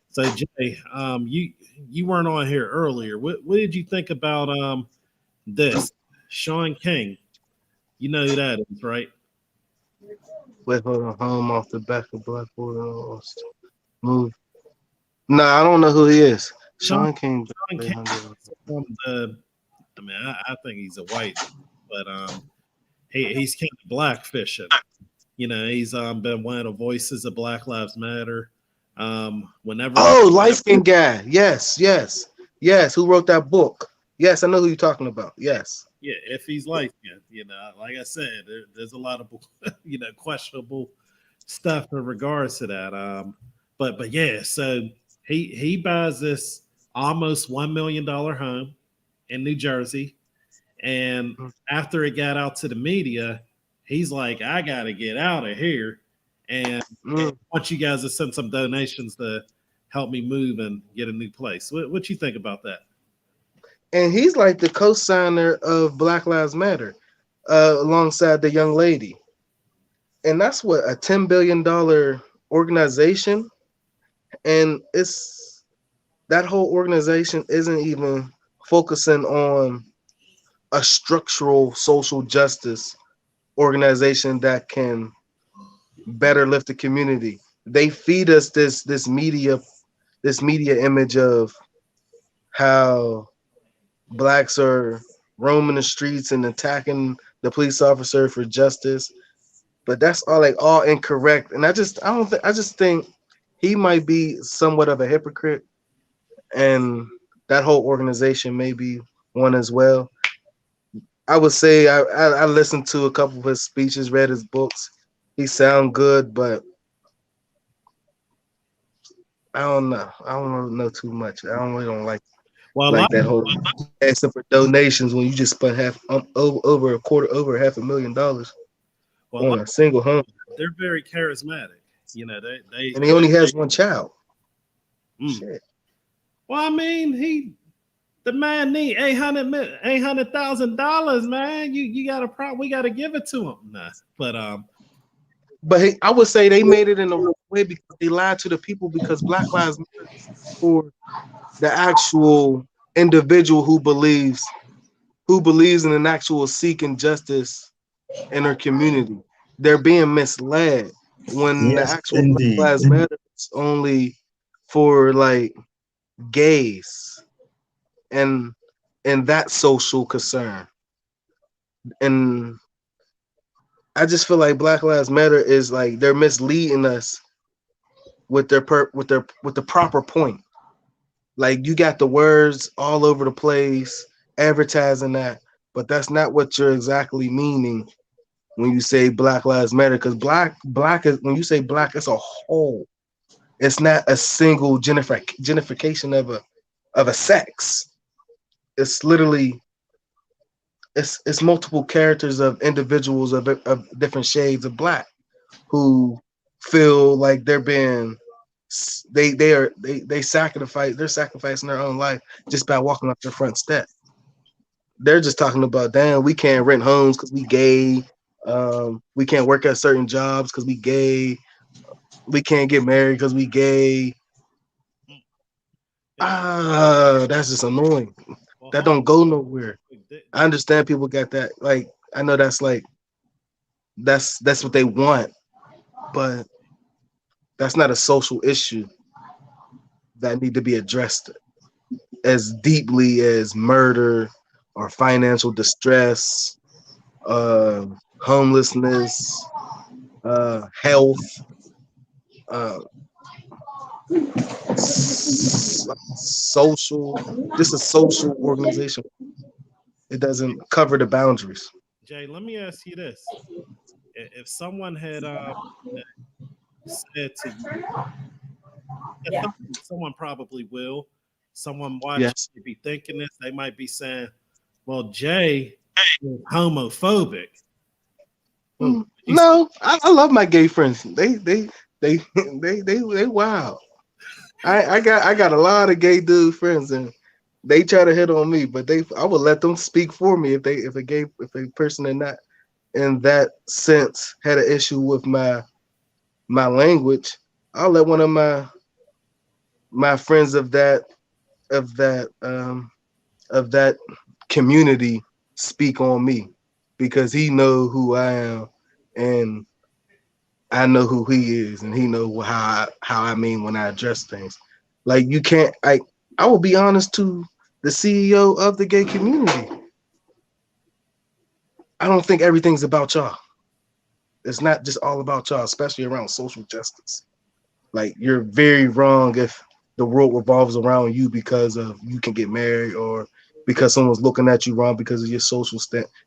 So Jay, you weren't on here earlier. What did you think about this Sean King? You know who that is, right? Wait, hold on. Home off the back of Blackboard. Move. Nah, I don't know who he is. Sean, Sean King. Sean King from I mean, I think he's a white, but he's kind of black fishing. He's been one of the voices of Black Lives Matter. Whenever Oh, light skinned guy. Yes. Who wrote that book? Yes, I know who you're talking about. Yes. yeah, if he's light skinned, like I said, there's a lot of questionable stuff in regards to that. But yeah, so he buys this almost $1 million home in New Jersey, and after it got out to the media, he's like, I gotta get out of here, and I want you guys to send some donations to help me move and get a new place. What you think about that? And he's like the co-signer of Black Lives Matter, alongside the young lady. And that's what, a $10 billion organization. And it's that whole organization isn't even focusing on a structural social justice organization that can better lift the community. They feed us this media image of how blacks are roaming the streets and attacking the police officer for justice, but that's all incorrect. And I just think he might be somewhat of a hypocrite, and that whole organization may be one as well. I would say I listened to a couple of his speeches, read his books. He sound good, but I don't know. I don't really know too much. I don't like that whole asking for donations when you just spent over $250,000 on a single home. They're very charismatic. They and he only has one child. Shit. Well, I mean, the man need $800,000, man. You got a problem. We got to give it to him. Nah, but I would say they made it in a wrong way because they lied to the people, because Black Lives Matter for the actual individual who believes in an actual seeking justice in their community. They're being misled when the actual Black Lives Matter is only for like gays and that social concern. And I just feel like Black Lives Matter is like they're misleading us with the proper point. Like, you got the words all over the place advertising that, but that's not what you're exactly meaning when you say Black Lives Matter. Because black is, when you say black, it's a whole. It's not a single genification of a sex. It's literally it's multiple characters of individuals of different shades of black who feel like they're being they're sacrificing their own life just by walking up their front step. They're just talking about, damn, we can't rent homes because we gay, we can't work at certain jobs because we gay, we can't get married because we gay. That's just annoying. That don't go nowhere. I understand people got that. Like, I know that's like that's what they want, but that's not a social issue that need to be addressed as deeply as murder or financial distress, homelessness, health, social. This is a social organization. It doesn't cover the boundaries. Jay, let me ask you this: if someone had said to you, Yeah. someone probably will, someone watching Yes. you be thinking this, they might be saying, "Well, Jay is homophobic." Well, No, I love my gay friends. They wild. I got a lot of gay dude friends, and they try to hit on me, but I would let them speak for me if a person in that sense had an issue with my language. I'll let one of my friends of that of that community speak on me, because he know who I am and I know who he is, and he know how I mean when I address things. Like, you can't. I will be honest to the CEO of the gay community. I don't think everything's about y'all. It's not just all about y'all, especially around social justice. Like, you're very wrong if the world revolves around you because of you can get married, or because someone's looking at you wrong because of your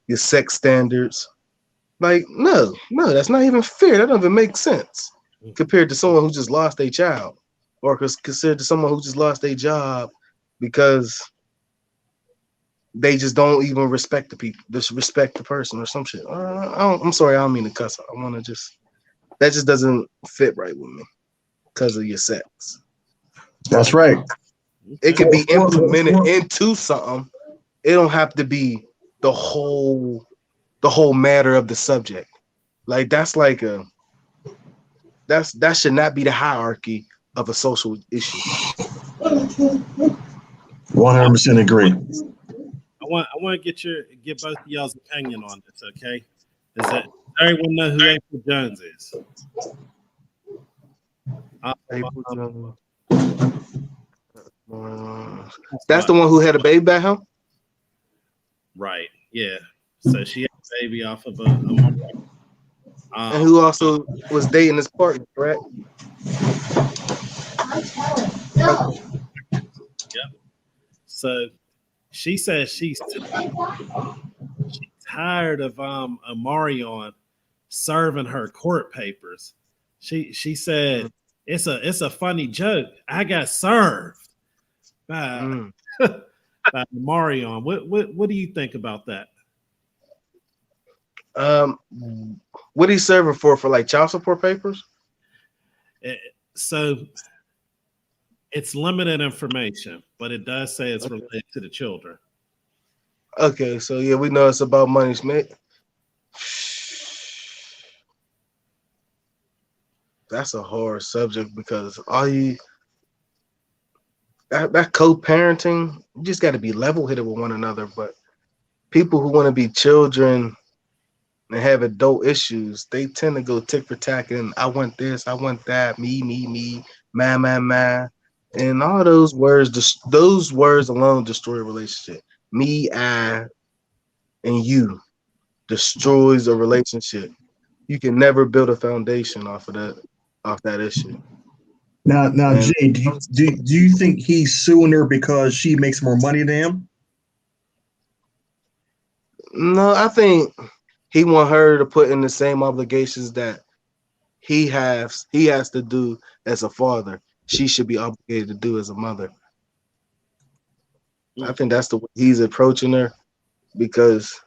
your sex standards. Like, no, that's not even fair. That doesn't make sense compared to someone who just lost a child, or considered to someone who just lost a job because they just don't even respect the people, disrespect the person or some shit. I'm sorry, I don't mean to cuss. I want to that just doesn't fit right with me because of your sex. That's right. It could be implemented into something. It don't have to be the whole matter of the subject. Like, that should not be the hierarchy of a social issue. 100% agree. I want to get both of y'all's opinion on this. Okay, is that everyone know who April Jones is? That's the one who had a baby by him? Right. Yeah. So she had a baby off of a And who also was dating his partner, correct? No. Yep. So she says she's tired of Omarion serving her court papers. She said it's a funny joke. I got served by by Omarion. What do you think about that? What he's serving for like child support papers? So it's limited information, but it does say it's related to the children. Okay, so yeah, we know it's about money, Smith. That's a hard subject, because that co-parenting, you just got to be level-headed with one another. But people who want to be children and have adult issues, they tend to go tick for tack, and I want this, I want that, me, man, and all those words alone destroy a relationship. Me, I, and you destroys a relationship. You can never build a foundation off that issue. Now, And Jay, do you think he's suing her because she makes more money than him? No, I think he want her to put in the same obligations that he has to do as a father. She should be obligated to do as a mother. I think that's the way he's approaching her, because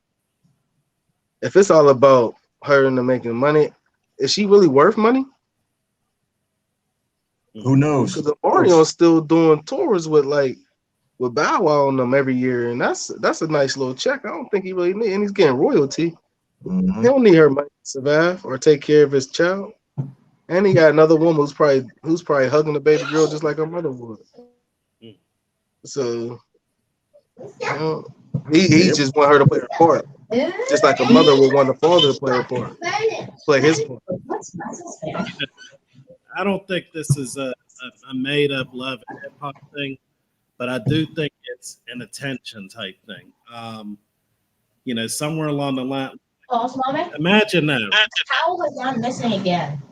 if it's all about her and making money, is she really worth money? Who knows? Because Mario's still doing tours with Bow Wow on them every year, and that's a nice little check. I don't think he really need, and he's getting royalty. Mm-hmm. He don't need her money to survive or take care of his child. And he got another woman who's probably hugging the baby girl just like her mother would. So he just want her to play her part, just like a mother would want the father to play her part, play his part. I don't think this is a made up love and hip hop thing, but I do think it's an attention type thing. Somewhere along the line. Imagine now. How was I missing again?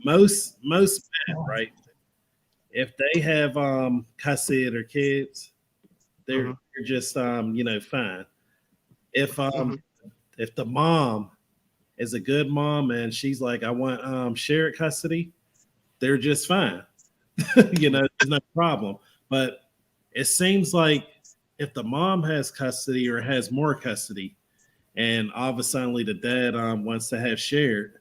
Most men, right? If they have Cassaid or kids, they're just fine. If if the mom is a good mom and she's like, I want shared custody, they're just fine. There's no problem. But it seems like if the mom has custody or has more custody, and all of a sudden the dad wants to have shared,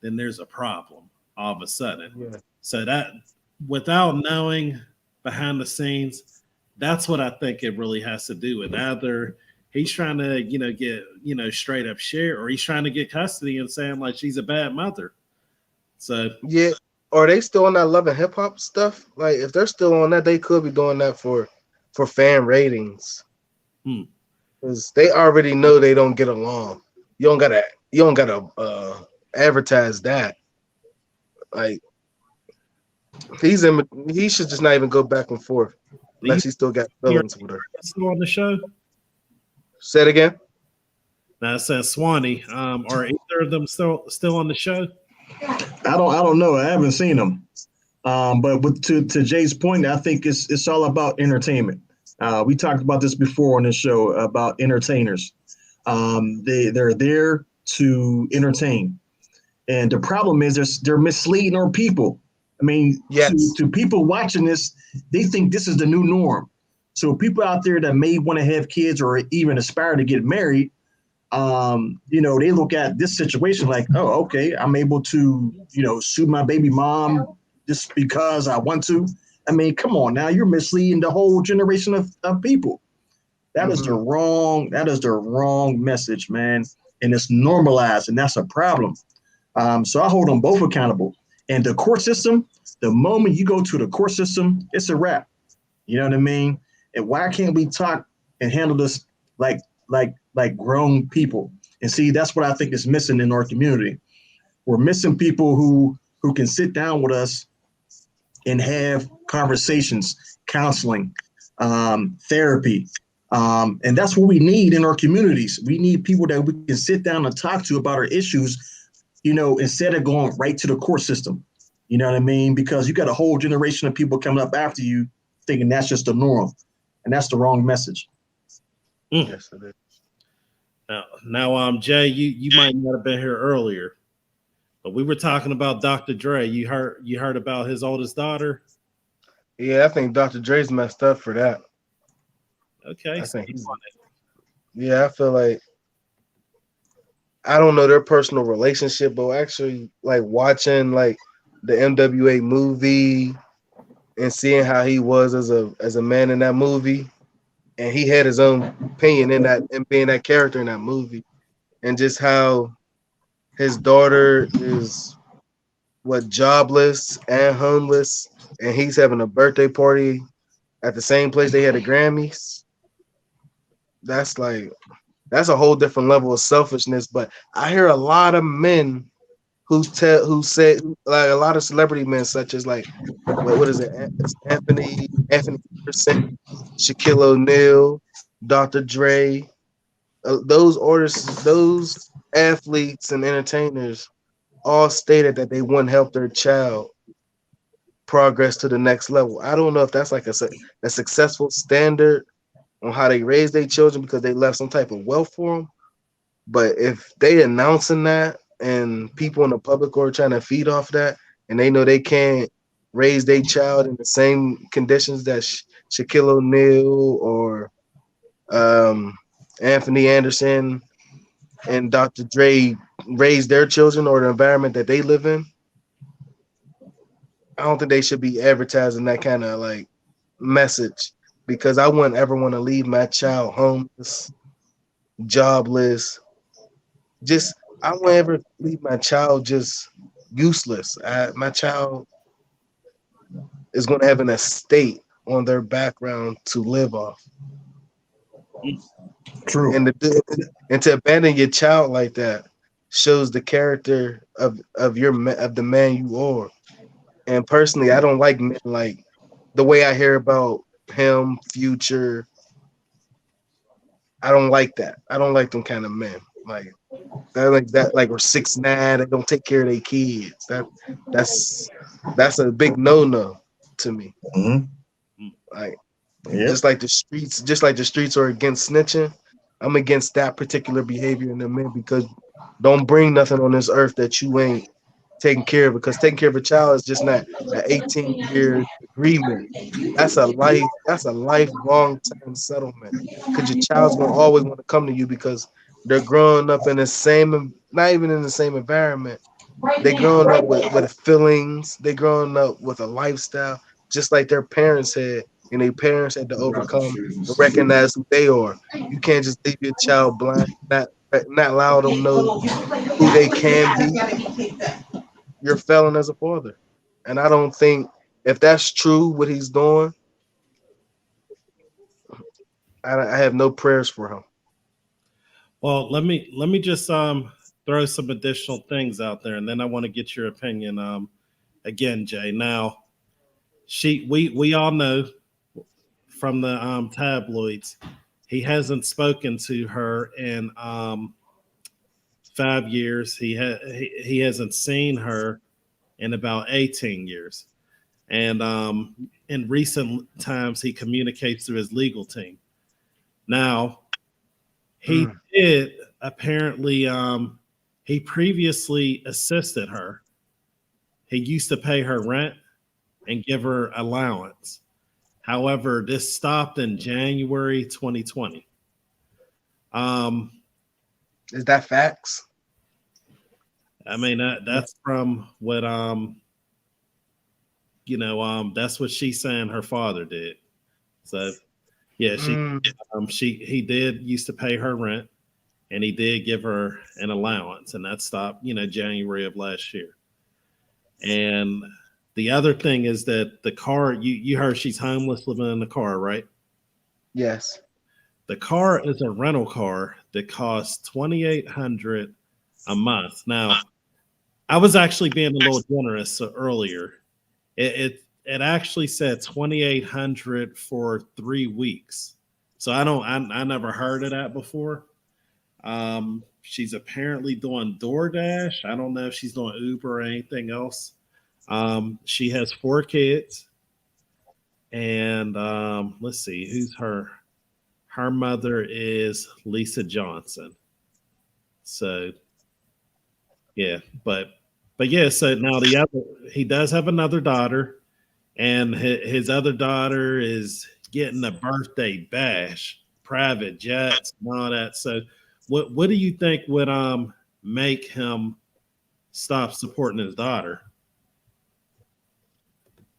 then there's a problem all of a sudden. Yeah. So that, without knowing behind the scenes, that's what I think it really has to do with. Either he's trying to, get, straight up share, or he's trying to get custody and saying like she's a bad mother. So yeah. Are they still on that Love and Hip Hop stuff? Like, if they're still on that, they could be doing that for fan ratings. Because they already know they don't get along. You don't gotta advertise that. Like, he should just not even go back and forth unless he still got feelings with her. Still on the show? Say it again. Now it says Swanny. Are either of them still on the show? I don't know. I haven't seen them. But to Jay's point, I think it's all about entertainment. We talked about this before on this show about entertainers. They're there to entertain, and the problem is they're misleading our people. I mean, yes. to people watching this, they think this is the new norm. So people out there that may want to have kids or even aspire to get married, they look at this situation like, oh, okay, I'm able to, sue my baby mom just because I want to. I mean, come on now, you're misleading the whole generation of people. That is the wrong message, man. And it's normalized, and that's a problem. So I hold them both accountable. And the court system, the moment you go to the court system, it's a wrap. You know what I mean? And why can't we talk and handle this like grown people? And see, that's what I think is missing in our community. We're missing people who can sit down with us and have conversations, counseling, therapy. And that's what we need in our communities. We need people that we can sit down and talk to about our issues, instead of going right to the court system. You know what I mean? Because you got a whole generation of people coming up after you thinking that's just the norm. And that's the wrong message. Yes, it is. Now, Jay, you might not have been here earlier, but we were talking about Dr. Dre. You heard about his oldest daughter? Yeah, I think Dr. Dre's messed up for that. Okay. I feel like, I don't know their personal relationship, but actually like watching like the MWA movie and seeing how he was as a man in that movie, and he had his own opinion in that and being that character in that movie, and just how his daughter is jobless and homeless, and he's having a birthday party at the same place they had the Grammys. That's a whole different level of selfishness. But I hear a lot of men who say, like a lot of celebrity men, such as like, what is it? It's Anthony Anderson, Shaquille O'Neal, Dr. Dre. Those athletes and entertainers all stated that they wouldn't help their child progress to the next level. I don't know if that's like a successful standard on how they raise their children because they left some type of wealth for them. But if they announcing that and people in the public are trying to feed off that, and they know they can't raise their child in the same conditions that Shaquille O'Neal or Anthony Anderson and Dr. Dre raise their children, or the environment that they live in, I don't think they should be advertising that kind of like message, because I wouldn't ever want to leave my child homeless, jobless. I wouldn't ever leave my child just useless. My child is going to have an estate on their background to live off. True. And to abandon your child like that shows the character of the man you are. And personally, I don't like men like the way I hear about him, Future. I don't like that. I don't like them kind of men. Like they're like that, like we're 6'9", they don't take care of their kids. That's a big no-no to me. Mm-hmm. Like just like the streets are against snitching. I'm against that particular behavior in the men because don't bring nothing on this earth that you ain't taking care of, because taking care of a child is just not an 18-year agreement. That's a lifelong time settlement. Because your child's gonna always want to come to you because they're growing up in the same, not even in the same environment. They growing up with feelings, they growing up with a lifestyle, just like their parents had, and their parents had to overcome and recognize who they are. You can't just leave your child blind, not allow them know who they can be. You're failing as a father. And I don't think if that's true what he's doing, I have no prayers for him. Well, let me just throw some additional things out there, and then I want to get your opinion. Again, Jay. Now, we all know from the tabloids, he hasn't spoken to her in 5 years. He hasn't seen her in about 18 years. And in recent times, he communicates through his legal team. Now, he did apparently, he previously assisted her. He used to pay her rent and give her allowance. However, this stopped in January 2020. Is that facts? I mean, that's from what that's what she's saying her father did. So yeah, he did used to pay her rent, and he did give her an allowance, and that stopped, January of last year. And the other thing is that the car, you heard she's homeless, living in the car, right? Yes. The car is a rental car that costs $2,800 a month. Now, I was actually being a little generous earlier. It actually said $2,800 for 3 weeks. So I never heard of that before. She's apparently doing DoorDash. I don't know if she's doing Uber or anything else. She has 4 kids, and let's see, who's her mother is Lisa Johnson. So yeah, but yeah, so now he does have another daughter, and his other daughter is getting a birthday bash, private jets, and all that. So what do you think would make him stop supporting his daughter?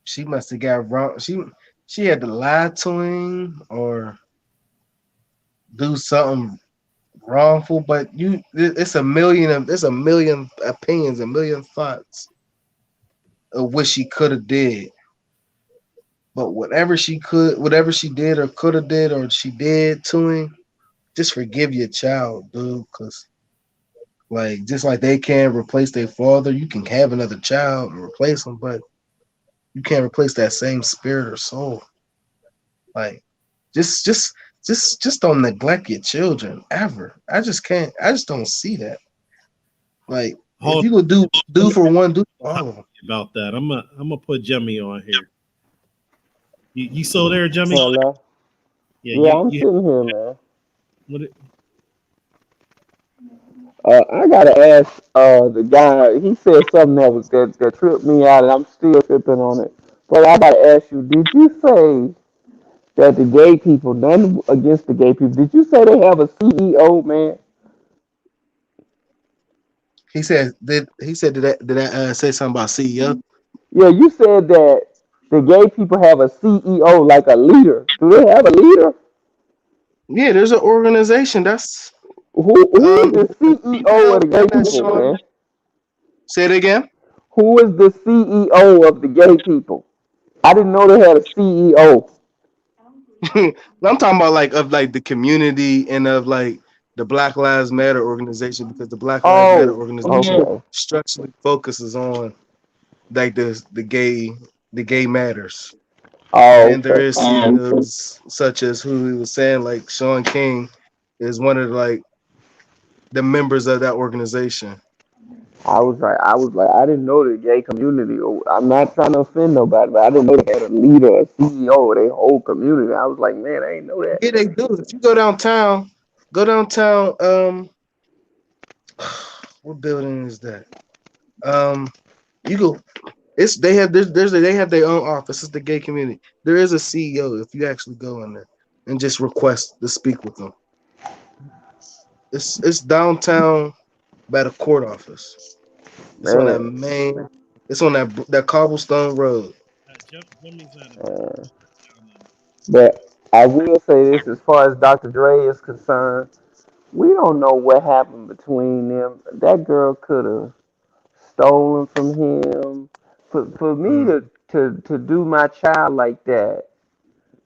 She must have got wrong. She had to lie to him or do something wrongful. But it's a million opinions, a million thoughts of what she could have did. But whatever she did or could have did or she did to him, just forgive your child, dude. Because just like they can't replace their father, you can have another child and replace them, but you can't replace that same spirit or soul. Just don't neglect your children ever. I just can't. I just don't see that. If you would do for one, do for all of them. About that, I'm gonna put Jimmy on here. You still there, Jimmy? Hello? Yeah, I'm sitting here, man. I gotta ask the guy. He said something that tripped me out, and I'm still tripping on it. But I gotta ask you: did you say that the gay people, none against the gay people, did you say they have a CEO, man? He said did I say something about CEO? Yeah, you said that the gay people have a CEO, like a leader. Do they have a leader? Yeah, there's an organization. That's Who is the CEO of the gay people, man? Say it again. Who is the CEO of the gay people? I didn't know they had a CEO. I'm talking about of the community and of the Black Lives Matter organization, because the Black Lives Matter organization structurally focuses on the gay matters. And there is CEOs such as who he was saying, like Sean King is one of the members of that organization. I was like, I didn't know the gay community. I'm not trying to offend nobody, but I didn't know they had a leader, a CEO of their whole community. I was like, man, I didn't know that. Yeah, they do. If you go downtown Go downtown. What building is that? You go. They have they have their own office. It's the gay community. There is a CEO if you actually go in there and just request to speak with them. It's downtown by the court office. It's on that Man, main. It's on that cobblestone road. Jimmy's at it. uh, but I will say this: as far as Dr. Dre is concerned, we don't know what happened between them. That girl could have stolen from him. For me Mm. to do my child like that,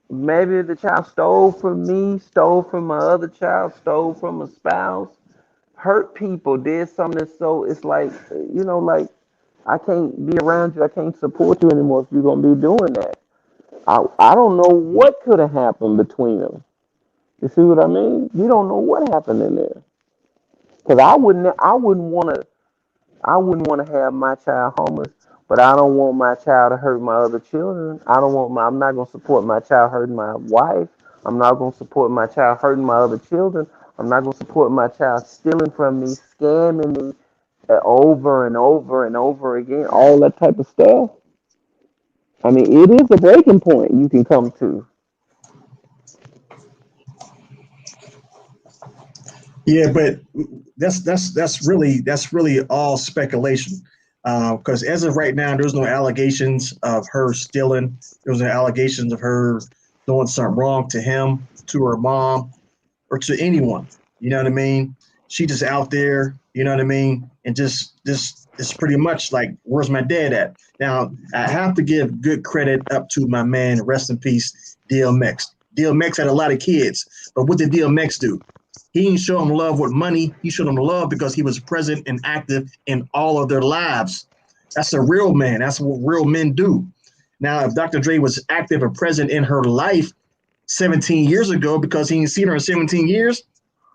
maybe the child stole from me, stole from my other child, stole from a spouse, hurt people, did something so it's like like I can't be around you, I can't support you anymore if you're gonna be doing that. I don't know what could have happened between them. You see what I mean? You don't know what happened in there. Cause I wouldn't want to have my child homeless, but I don't want my child to hurt my other children. I'm not going to support my child hurting my wife. I'm not going to support my child hurting my other children. I'm not going to support my child stealing from me, scamming me over and over and over again, all that type of stuff. I mean, it is a breaking point you can come to. Yeah, but that's really all speculation. Because as of right now, there's no allegations of her stealing. There's no allegations of her doing something wrong to him, to her mom, or to anyone. You know what I mean? She just out there. You know what I mean? And just it's pretty much like, where's my dad at? Now I have to give good credit up to my man, rest in peace, DMX. DMX had a lot of kids, but what did DMX do? He didn't show them love with money. He showed them love because he was present and active in all of their lives. That's a real man. That's what real men do. Now, if Dr. Dre was active and present in her life 17 years ago because he didn't see her in 17 years,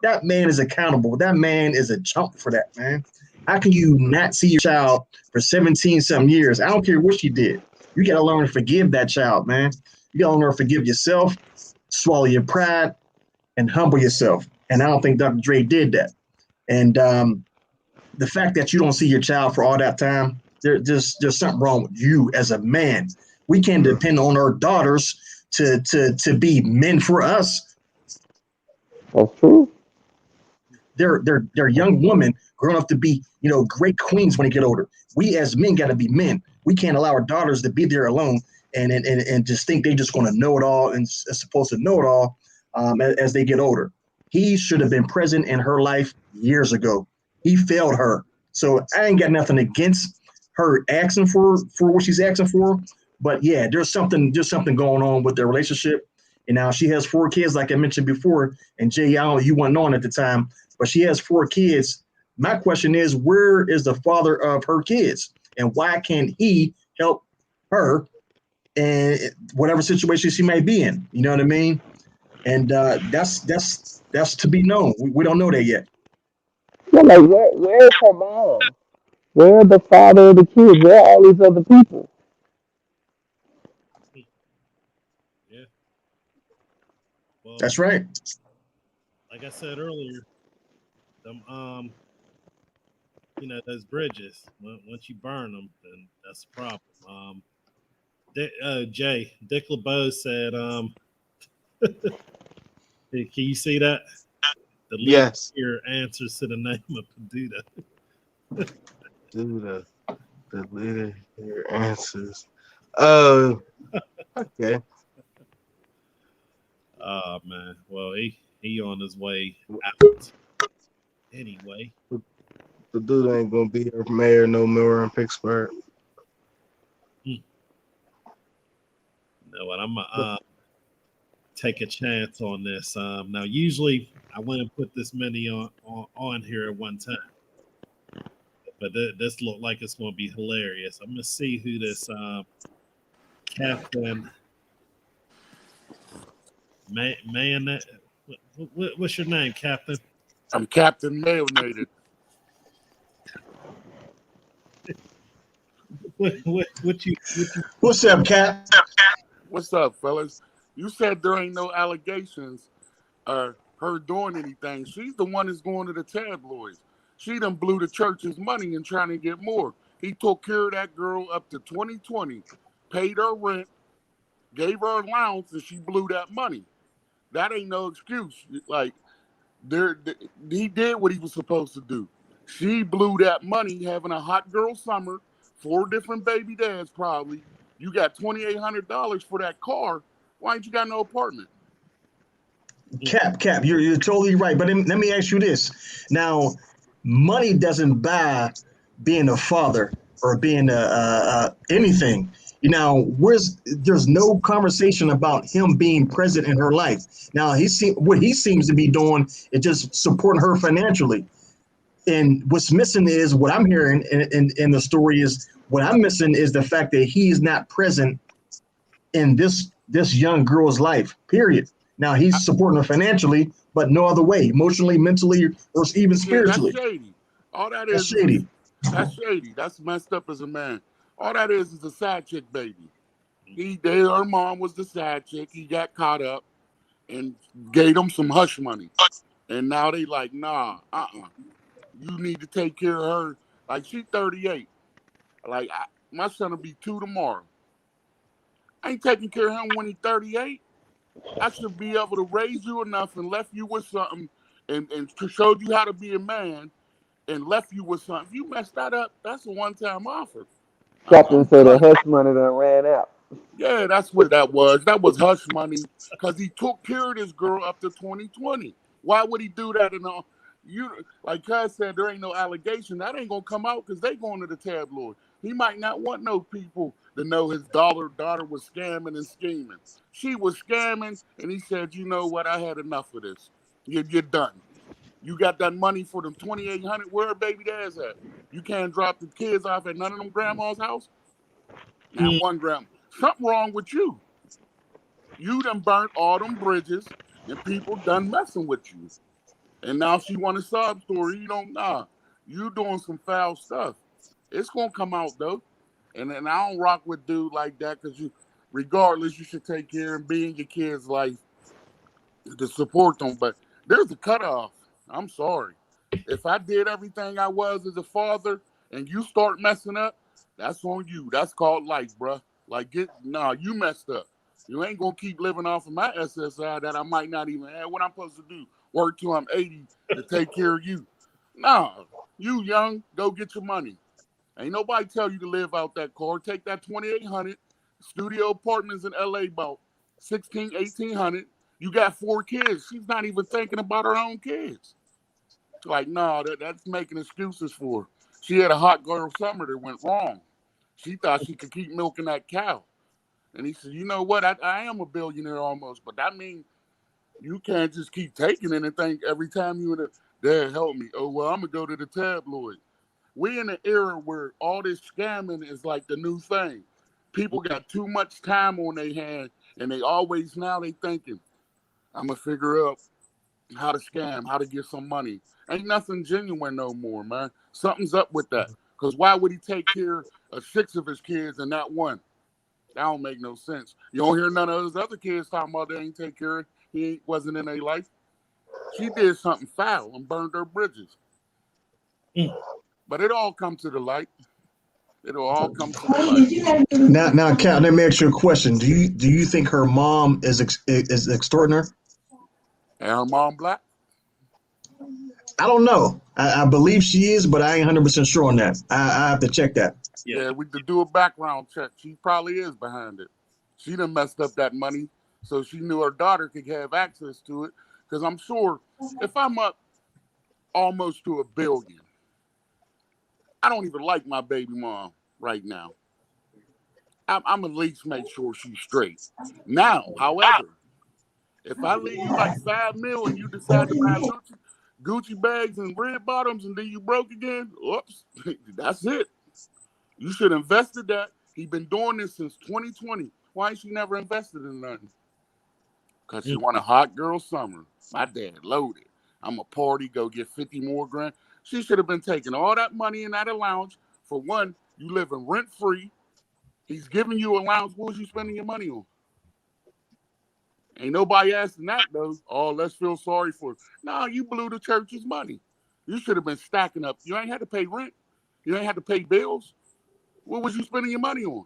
that man is accountable. That man is a chump for that, man. How can you not see your child for 17 some years? I don't care what she did. You got to learn to forgive that child, man. You got to learn to forgive yourself, swallow your pride, and humble yourself. And I don't think Dr. Dre did that. And the fact that you don't see your child for all that time, there's something wrong with you as a man. We can't depend on our daughters to be men for us. That's true. They're young women growing up to be, great queens when they get older. We as men got to be men. We can't allow our daughters to be there alone and just think they're just going to know it all and supposed to know it all as they get older. He should have been present in her life years ago. He failed her. So I ain't got nothing against her asking for what she's asking for. But yeah, there's something going on with their relationship. And now she has 4 kids, like I mentioned before. And Jay, I don't know, you weren't on at the time, but she has 4 kids. My question is, where is the father of her kids? And why can't he help her in whatever situation she may be in? You know what I mean? And that's to be known. We don't know that yet. Yeah, like where's her mom? Where are the father of the kids? Where are all these other people? Yeah. Well, That's right. like I said earlier, them those bridges. Once you burn them, then that's the problem. Dick LeBeau said, can you see that? The lead here answers to the name of Paduda. Dude, the leader here answers. Oh, okay. Oh man, well he on his way out anyway. The dude ain't gonna be our mayor no more in Pittsburgh. You know what? I'm gonna take a chance on this. Now, usually I wouldn't put this many on here at one time, but this look like it's gonna be hilarious. I'm gonna see who this Captain Man. What's your name, Captain? I'm Captain Mayonnaise. What you? What's up, Cap? What's up, fellas? You said there ain't no allegations. her doing anything. She's the one that's going to the tabloids. She done blew the church's money and trying to get more. He took care of that girl up to 2020, paid her rent, gave her allowance, and she blew that money. That ain't no excuse. Like, he did what he was supposed to do. She blew that money having a hot girl summer, 4 different baby dads probably. You got $2,800 for that car. Why ain't you got no apartment? Cap, you're totally right. But let me ask you this. Now, money doesn't buy being a father or being anything. Now, there's no conversation about him being present in her life. Now, what he seems to be doing is just supporting her financially. And what's missing is what I'm hearing in the story is what I'm missing is the fact that he is not present in this young girl's life, period. Now, he's supporting her financially, but no other way, emotionally, mentally, or even spiritually. That's shady. All that That's shady. That's shady. That's messed up as a man. All that is a side chick baby. Her mom was the side chick. He got caught up and gave them some hush money. And now they like, nah, you need to take care of her. Like, she's 38. Like, my son will be 2 tomorrow. I ain't taking care of him when he's 38. I should be able to raise you enough and left you with something and showed you how to be a man and left you with something. If you messed that up, that's a one-time offer. Captain said the hush money done ran out. Yeah, that's what that was. That was hush money because he took care of this girl up to 2020. Why would he do that? Like Cuz said, there ain't no allegation. That ain't going to come out because they going to the tabloid. He might not want no people to know his daughter was scamming and scheming. She was scamming, and he said, you know what? I had enough of this. You're done. You got that money for them $2,800. Where are baby dads at? You can't drop the kids off at none of them grandma's house? Now one grandma. Something wrong with you. You done burnt all them bridges, and people done messing with you. And now she want a sob story. You don't know. You doing some foul stuff. It's going to come out, though. And I don't rock with dude like that because regardless, you should take care and be in your kids' life to support them. But there's a cutoff. I'm sorry. If I did everything I was as a father and you start messing up, that's on you. That's called life, bruh. Like, you messed up. You ain't going to keep living off of my SSI that I might not even have. What I'm supposed to do? Work till I'm 80 to take care of you. Nah, you young, go get your money. Ain't nobody tell you to live out that car. Take that 2,800 studio apartments in LA about 1,800. You got 4 kids. She's not even thinking about her own kids. Like, no, that's making excuses for her. She had a hot girl summer that went wrong. She thought she could keep milking that cow. And he said, you know what? I am a billionaire almost, but that means you can't just keep taking it and think every time you Dad, help me. Oh, well, I'm going to go to the tabloid. We in an era where all this scamming is like the new thing. People got too much time on their hand, and they thinking, I'm going to figure out how to scam, how to get some money. Ain't nothing genuine no more, man. Something's up with that. Because why would he take care of 6 of his kids and not 1? That don't make no sense. You don't hear none of those other kids talking about they ain't take care of. He wasn't in their life. She did something foul and burned her bridges. But it all comes to the light. It'll all come to the light. Now, Cal, let me ask you a question. Do you think her mom is extorting her? And her mom black? I don't know. I believe she is, but I ain't 100% sure on that. I have to check that. Yeah, we could do a background check. She probably is behind it. She done messed up that money, so she knew her daughter could have access to it. Because I'm sure if I'm up almost to $1 billion, I don't even like my baby mom right now. I'm at least make sure she's straight. Now, however, if I leave you like $5 million and you decide to buy Gucci bags and red bottoms and then you broke again, oops, that's it. You should have invested that. He been doing this since 2020. Why ain't she never invested in nothing? Because she want a hot girl summer. My dad loaded. I'm a party, go get 50 more grand. She should have been taking all that money in that allowance. For one, you living rent-free. He's giving you allowance. What was you spending your money on? Ain't nobody asking that though. Oh, let's feel sorry for it. No, you blew the church's money. You should have been stacking up. You ain't had to pay rent. You ain't had to pay bills. What was you spending your money on?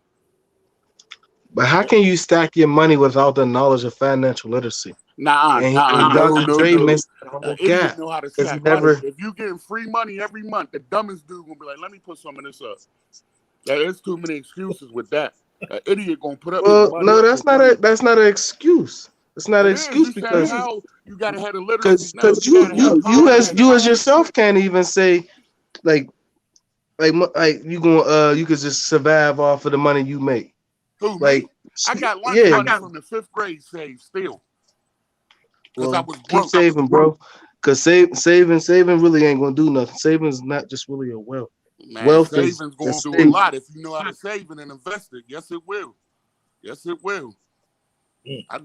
But how can you stack your money without the knowledge of financial literacy? And Dr. Dre missed the whole gap Know how to because he stack money. never. If you getting free money every month, the dumbest dude gonna be like, "Let me put some of this up." There's too many excuses with that. An idiot gonna put up. Well, his money no, that's not an excuse. It's not an excuse because you gotta have the literacy. Because you as yourself can't even say like you could just survive off of the money you make. Who, like me? I got lunch money from the 5th grade saved still. Because I was broke. Keep saving, bro. Because saving really ain't gonna do nothing. Saving is not just really a wealth. Man, wealth saving's gonna do a lot if you know how to save it and invest it. Yes, it will. Yes, it will. I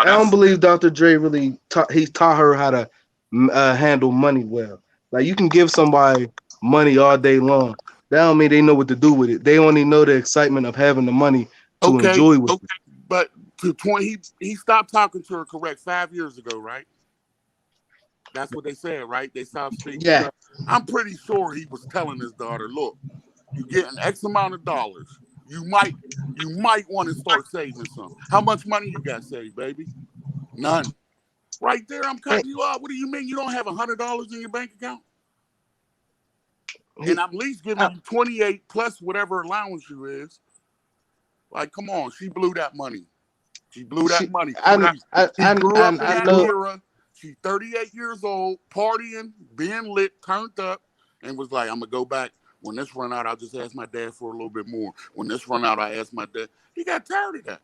don't believe Dr. Dre really taught her how to handle money well. Like you can give somebody money all day long. That don't mean they know what to do with it. They only know the excitement of having the money to enjoy with it. But he stopped talking to her correct 5 years ago, right? That's what they said, right? They stopped speaking. Yeah. I'm pretty sure he was telling his daughter, look, you get an X amount of dollars. You might want to start saving some. How much money you got saved, baby? None. Right there, I'm cutting you off. What do you mean you don't have $100 in your bank account? And I'm at least giving you 28 plus whatever allowance you is. Like, come on, she blew that money. She blew that money. She grew up in that era. She's 38 years old, partying, being lit, turned up, and was like, I'm going to go back. When this run out, I'll just ask my dad for a little bit more. When this run out, I ask my dad. He got tired of that.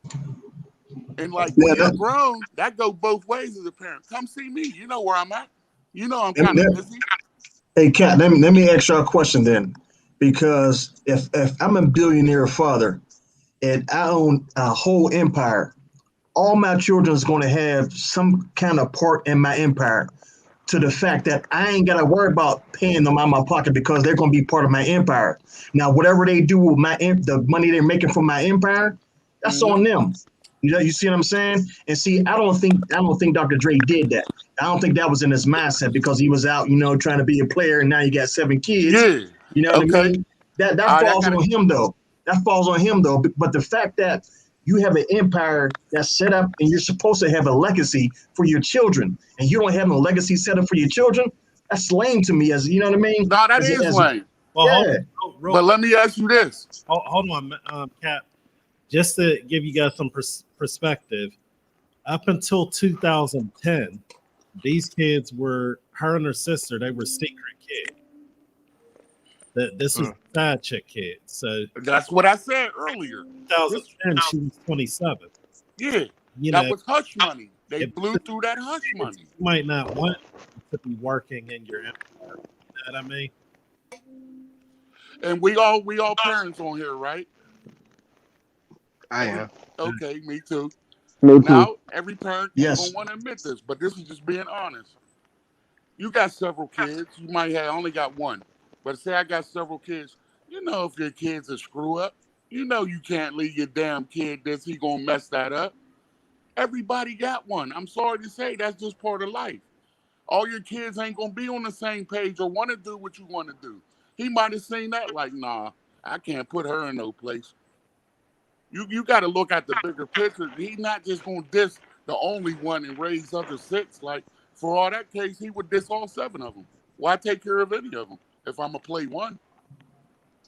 And like, when you're grown, that goes both ways as a parent. Come see me. You know where I'm at. You know I'm kind of busy. Hey, Kat, let me ask y'all a question then. Because if I'm a billionaire father and I own a whole empire, all my children is going to have some kind of part in my empire, to the fact that I ain't got to worry about paying them out of my pocket because they're going to be part of my empire. Now, whatever they do with the money they're making from my empire, that's on them. You see what I'm saying? And see, I don't think Dr. Dre did that. I don't think that was in his mindset because he was out, trying to be a player, and now you got 7 kids. Yeah. You know what I mean? That falls on him though. That falls on him though. But the fact that you have an empire that's set up and you're supposed to have a legacy for your children, and you don't have a legacy set up for your children, that's lame to me. As you know what I mean? No, that is lame. Well, but let me ask you this. Hold on, Cap. Just to give you guys some perspective, up until 2010, these kids were, her and her sister, they were secret kids. This was side chick kid. So that's what I said earlier. 2010, she was 27. Yeah, that was hush money. They blew through that hush money. You might not want to be working in your empire. You know what I mean? And we all parents on here, right? I am. Okay, me too. Me too. Now, every parent Yes. don't want to admit this, but this is just being honest. You got several kids. You might have only got one. But say I got several kids. You know if your kid's a screw up, you know you can't leave your damn kid this. He going to mess that up. Everybody got one. I'm sorry to say that's just part of life. All your kids ain't going to be on the same page or want to do what you want to do. He might have seen that like, nah, I can't put her in no place. You got to look at the bigger picture. He's not just going to diss the only one and raise other 6. Like, for all that case, he would diss all 7 of them. Why take care of any of them? If I'm going to play one,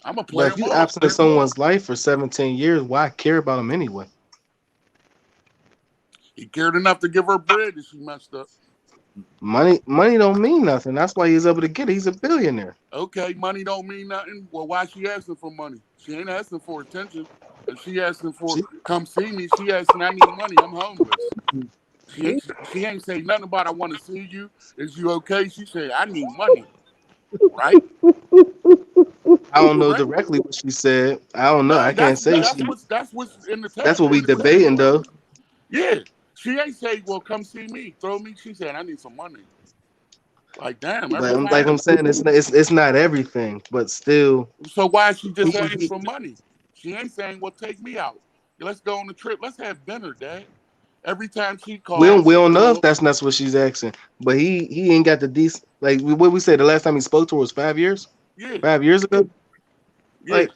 I'm going to play them all. If you absent someone's life for 17 years, why care about them anyway? He cared enough to give her bread and she messed up. Money don't mean nothing. That's why he's able to get it. He's a billionaire. Okay, money don't mean nothing. Well, why she asking for money? She ain't asking for attention. If she asking for come see me, she asking I need money. I'm homeless. She ain't say nothing about I want to see you. Is you okay? She said I need money. Right? I don't know directly what she said. I don't know. I can't say. That's what's in the text. That's what we debating though. Yeah. She ain't say, well, come see me. Throw me. She said, I need some money. Like, damn. Like I'm saying, it's not everything, but still. So why is she just asking for money? She ain't saying, well, take me out. Let's go on the trip. Let's have dinner, Dad. Every time she We calls, don't know if that's not what she's asking, but he ain't got the decent. Like what we said the last time he spoke to her was 5 years. yeah, 5 years ago. yeah. Like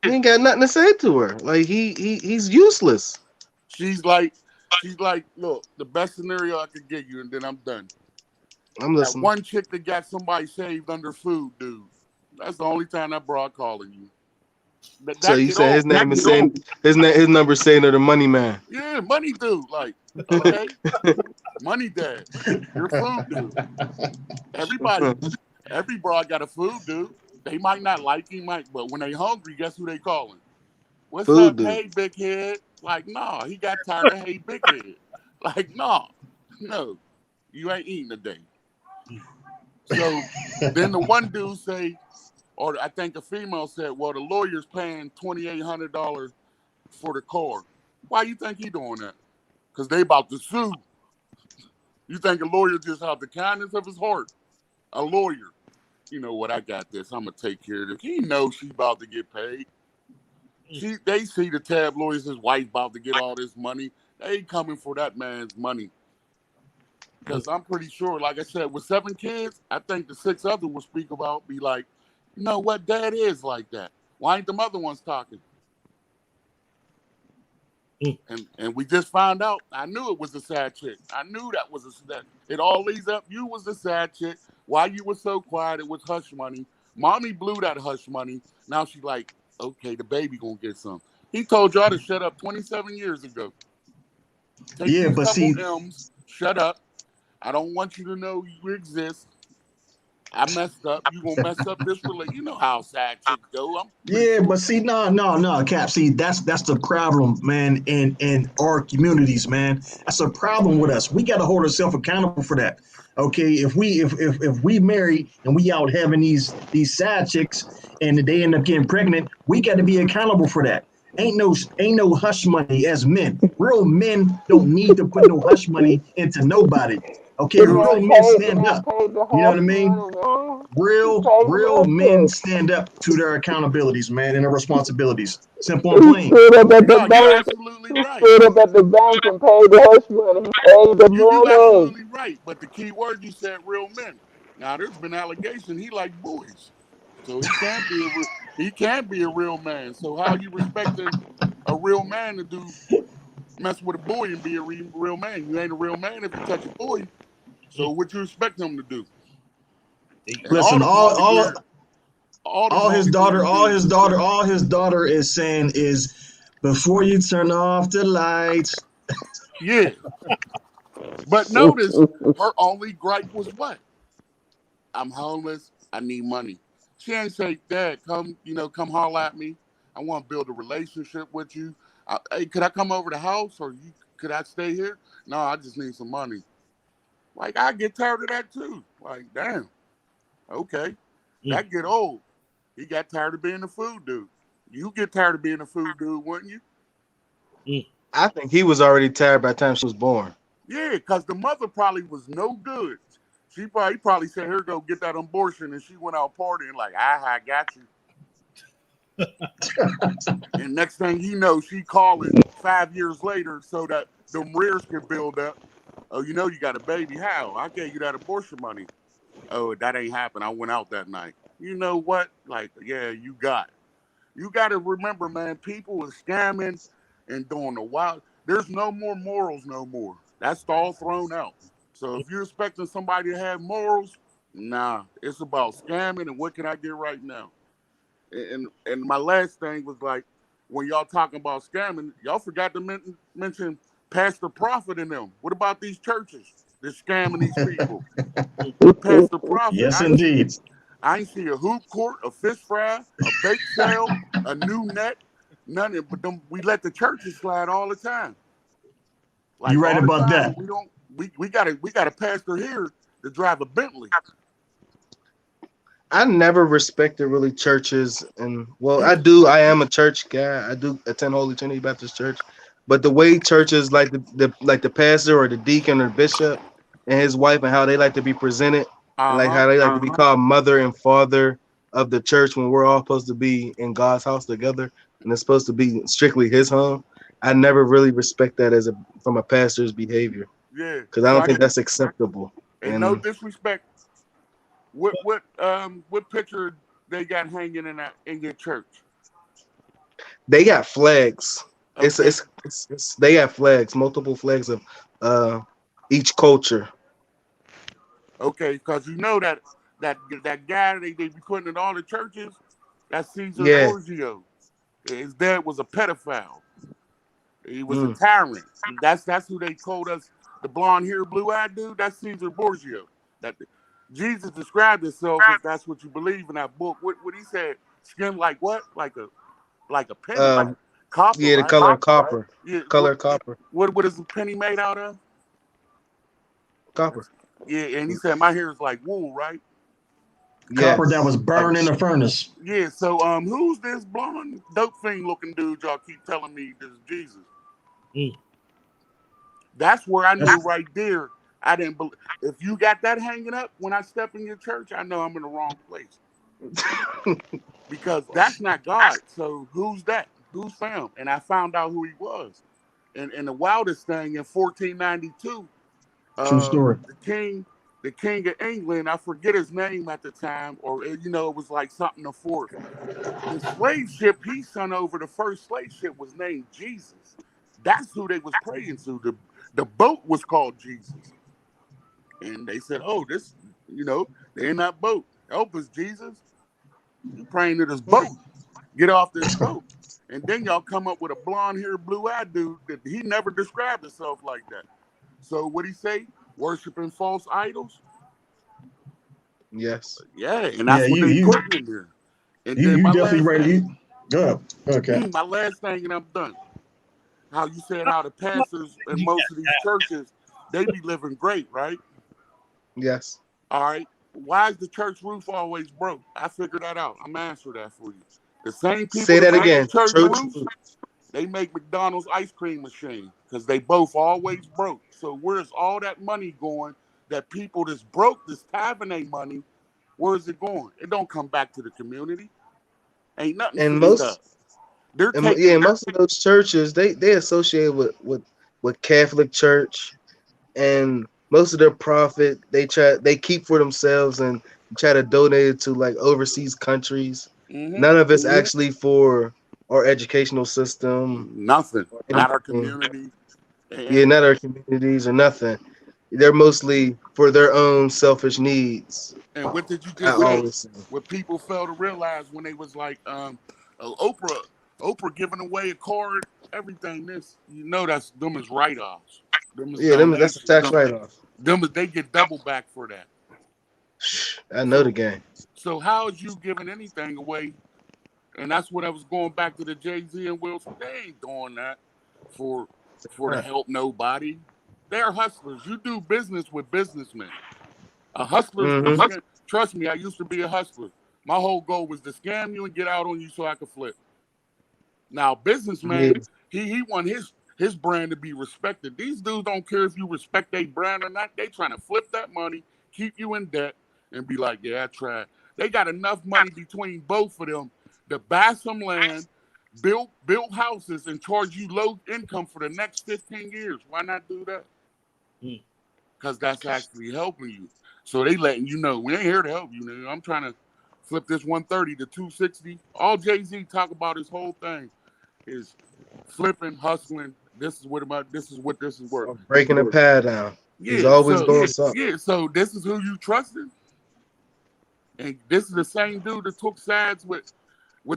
he ain't got nothing to say to her. Like he's useless. She's like, look, the best scenario I could get you, and then I'm done. I'm That listening. one chick that got somebody saved under food, dude. That's the only time that broad calling you. So you said his name is saying his number saying to the money man. Yeah, money dude. Like, okay, money dad. You're food dude. Every broad got a food dude. They might not like him, but when they hungry, guess who they calling? What's Food up, dude. hey big head? Like, nah, he got tired of hey big head. Like, nah, no, you ain't eating today. So then the one dude say, or I think the female said, well, the lawyer's paying $2,800 for the car. Why you think he doing that? Because they about to sue. You think a lawyer just out the kindness of his heart? A lawyer. You know what, I got this. I'm going to take care of this. He knows she's about to get paid. They see the tabloids, his wife about to get all this money. They coming for that man's money. Because I'm pretty sure, like I said, with 7 kids, I think the 6 others will speak about, be like, you know what, dad is like that. Why ain't the other ones talking? And we just found out. I knew it was a sad chick. I knew that was that. It all leads up. You was the sad chick. Why you were so quiet? It was hush money. Mommy blew that hush money. Now she like, okay, the baby gonna get some. He told y'all to shut up 27 years ago. Take but see, M's, shut up. I don't want you to know you exist. I messed up. You gonna mess up this relationship? You know how sad chicks go. but see, no, Cap. See, that's the problem, man. In our communities, man, that's a problem with us. We got to hold ourselves accountable for that. Okay, if we marry and we out having these side chicks and they end up getting pregnant, we got to be accountable for that. Ain't no hush money as men. Real men don't need to put no hush money into nobody. Okay, real men stand up. You know what I mean? Real men stand up to their accountabilities, man, and their responsibilities. Simple and plain. Stood up at the No, you're bank. absolutely He right. stood up at the bank and paid the hush money. He paid the You money. absolutely right. But the key word you said, real men. Now there's been allegation he like boys, so he can't be a real man. So how you expecting a real man to do mess with a boy and be a real man? You ain't a real man if you touch a boy. So what you expect him to do? And Listen, all his weird daughter is saying is, before you turn off the lights. Yeah. But notice her only gripe was what? I'm homeless. I need money. She ain't say, Dad, come holler at me. I want to build a relationship with you. Hey, could I come over the house or could I stay here? No, I just need some money. Like, I get tired of that too. Like, damn. Okay. That get old. He got tired of being a food dude. You get tired of being a food dude, wouldn't you? I think he was already tired by the time she was born. Yeah, because the mother probably was no good. He probably said, here, go get that abortion. And she went out partying like, I got you. And next thing you know, she calling 5 years later so that the rears can build up. Oh, you got a baby. How? I gave you that abortion money. Oh, that ain't happened. I went out that night. You know what? Like, yeah, you got to remember, man, people are scamming and doing the wild. There's no more morals no more. That's all thrown out. So if you're expecting somebody to have morals, nah, it's about scamming and what can I get right now? And my last thing was like, when y'all talking about scamming, y'all forgot to mention Pastor Prophet and them. What about these churches? They're scamming these people. Pastor Prophet. Yes, indeed. I ain't see a hoop court, a fish fry, a bake sale, a new net, none of it. But we let the churches slide all the time. Like, you're right about that. We got a pastor here to drive a Bentley. I never respected really churches, and well, I am a church guy. I do attend Holy Trinity Baptist Church, but the way churches like the pastor or the deacon or bishop and his wife and how they like to be presented, and like how they like to be called mother and father of the church when we're all supposed to be in God's house together and it's supposed to be strictly His home. I never really respect that from a pastor's behavior. Yeah. Because I don't think that's acceptable. And no disrespect. What picture they got hanging in your church? They got flags. Okay. It's they got flags, multiple flags of each culture. Okay, because you know that guy they be putting in all the churches, that's Caesar Yeah. Borgio. His dad was a pedophile. He was a tyrant. That's who they told us, the blonde hair, blue eyed dude. That's Caesar Borgio. That Jesus described himself, if that's what you believe in that book. What he said, skin like what? Like a penny. Copper. Yeah, the right? color copper. Right? Yeah. Color copper. What is a penny made out of? Copper. Yeah, and he said my hair is like wool, right? Copper that was burned in the furnace. Yeah, so who's this blonde dope fiend looking dude y'all keep telling me this is Jesus? That's where I knew right there. I didn't believe. If you got that hanging up when I step in your church, I know I'm in the wrong place. Because that's not God. So who's that? Who's found? And I found out who he was. And the wildest thing in 1492, True story. the king of England, I forget his name at the time, or it was like something the fourth. The slave ship he sent over, the first slave ship, was named Jesus. That's who they was praying to. The boat was called Jesus. And they said, oh, this, they're in that boat. Help us, Jesus. You're praying to this boat. Get off this boat. And then y'all come up with a blonde-haired, blue-eyed dude that he never described himself like that. So what he say? Worshiping false idols? Yes. Yeah, and that's what they put in there. And then my definitely ready. Go. Okay. My last thing, and I'm done. How you said how the pastors in most of these churches, they be living great, right? Yes. All right. Why is the church roof always broke? I figured that out. I'm answering that for you. The same people say that again. Church roofs, they make McDonald's ice cream machine because they both always broke. So where's all that money going? That people that's broke, this tithing ain't money. Where is it going? It don't come back to the community. Ain't nothing. And most of those churches they associate with Catholic Church, and most of their profit they keep for themselves and try to donate it to like overseas countries. None of it's actually for our educational system. Nothing. Not our community. Yeah, not our communities or nothing. They're mostly for their own selfish needs. And what did you just say? What people fail to realize when they was like, Oprah giving away a card, everything. That's them as write-offs. That's a tax write-off. They get double back for that. I know the game. So how is you giving anything away? And that's what I was going back to the Jay-Z and Will Smith. They ain't doing that for to help nobody. They're hustlers. You do business with businessmen. A hustler, trust me, I used to be a hustler. My whole goal was to scam you and get out on you so I could flip. Now, businessman, he want his brand to be respected. These dudes don't care if you respect their brand or not. They trying to flip that money, keep you in debt, and be like, yeah, I tried. They got enough money between both of them to buy some land, build houses, and charge you low income for the next 15 years. Why not do that? Because that's actually helping you. So they letting you know, we ain't here to help you, nigga. I'm trying to flip this 130 to 260. All Jay-Z talk about his whole thing is flipping, hustling. This is what this is worth. Breaking the pad down. Yeah, he's always doing something. Yeah, so this is who you trusted. And this is the same dude that took sides with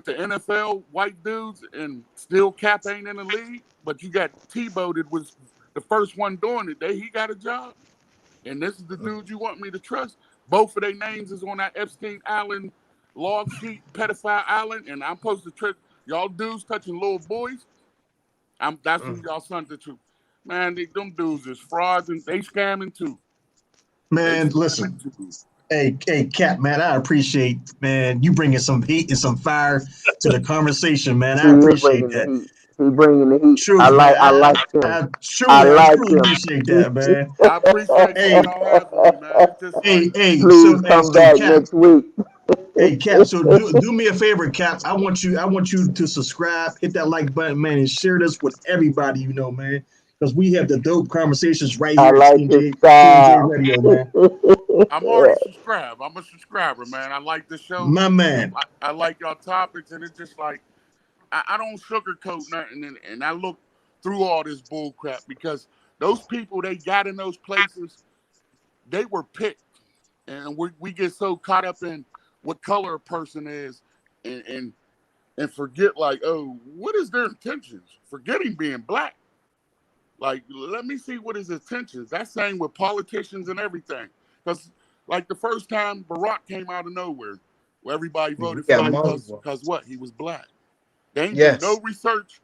the NFL white dudes and still Cap ain't in the league. But you got Tebow that was the first one doing it. He got a job. And this is the dude you want me to trust. Both of their names is on that Epstein Island log sheet, pedophile island. And I'm supposed to trust y'all dudes touching little boys. That's who y'all sent the truth. Man, them dudes is frauds and they scamming too. Man, listen. Hey, Cap, man, I appreciate, man, you bringing some heat and some fire to the conversation, man. I appreciate that. He bringing the heat. True, I like him. I truly appreciate that, man. I appreciate you. Hey, please come back next week. Hey Cap, so do me a favor, Cap. I want you to subscribe, hit that like button, man, and share this with everybody you know, man. Because we have the dope conversations right I here at like his TNJ style. Radio, man. I'm already subscribed. I'm a subscriber, man. I like the show. My man. I like y'all topics, and it's just like I don't sugarcoat nothing, and I look through all this bull crap because those people they got in those places, they were picked, and we get so caught up in what color a person is, and forget like, oh, what is their intentions? Forgetting being black. Like, let me see what his intentions. That's same with politicians and everything. Because, like, the first time Barack came out of nowhere, where everybody voted for him because what? He was black. They ain't do no research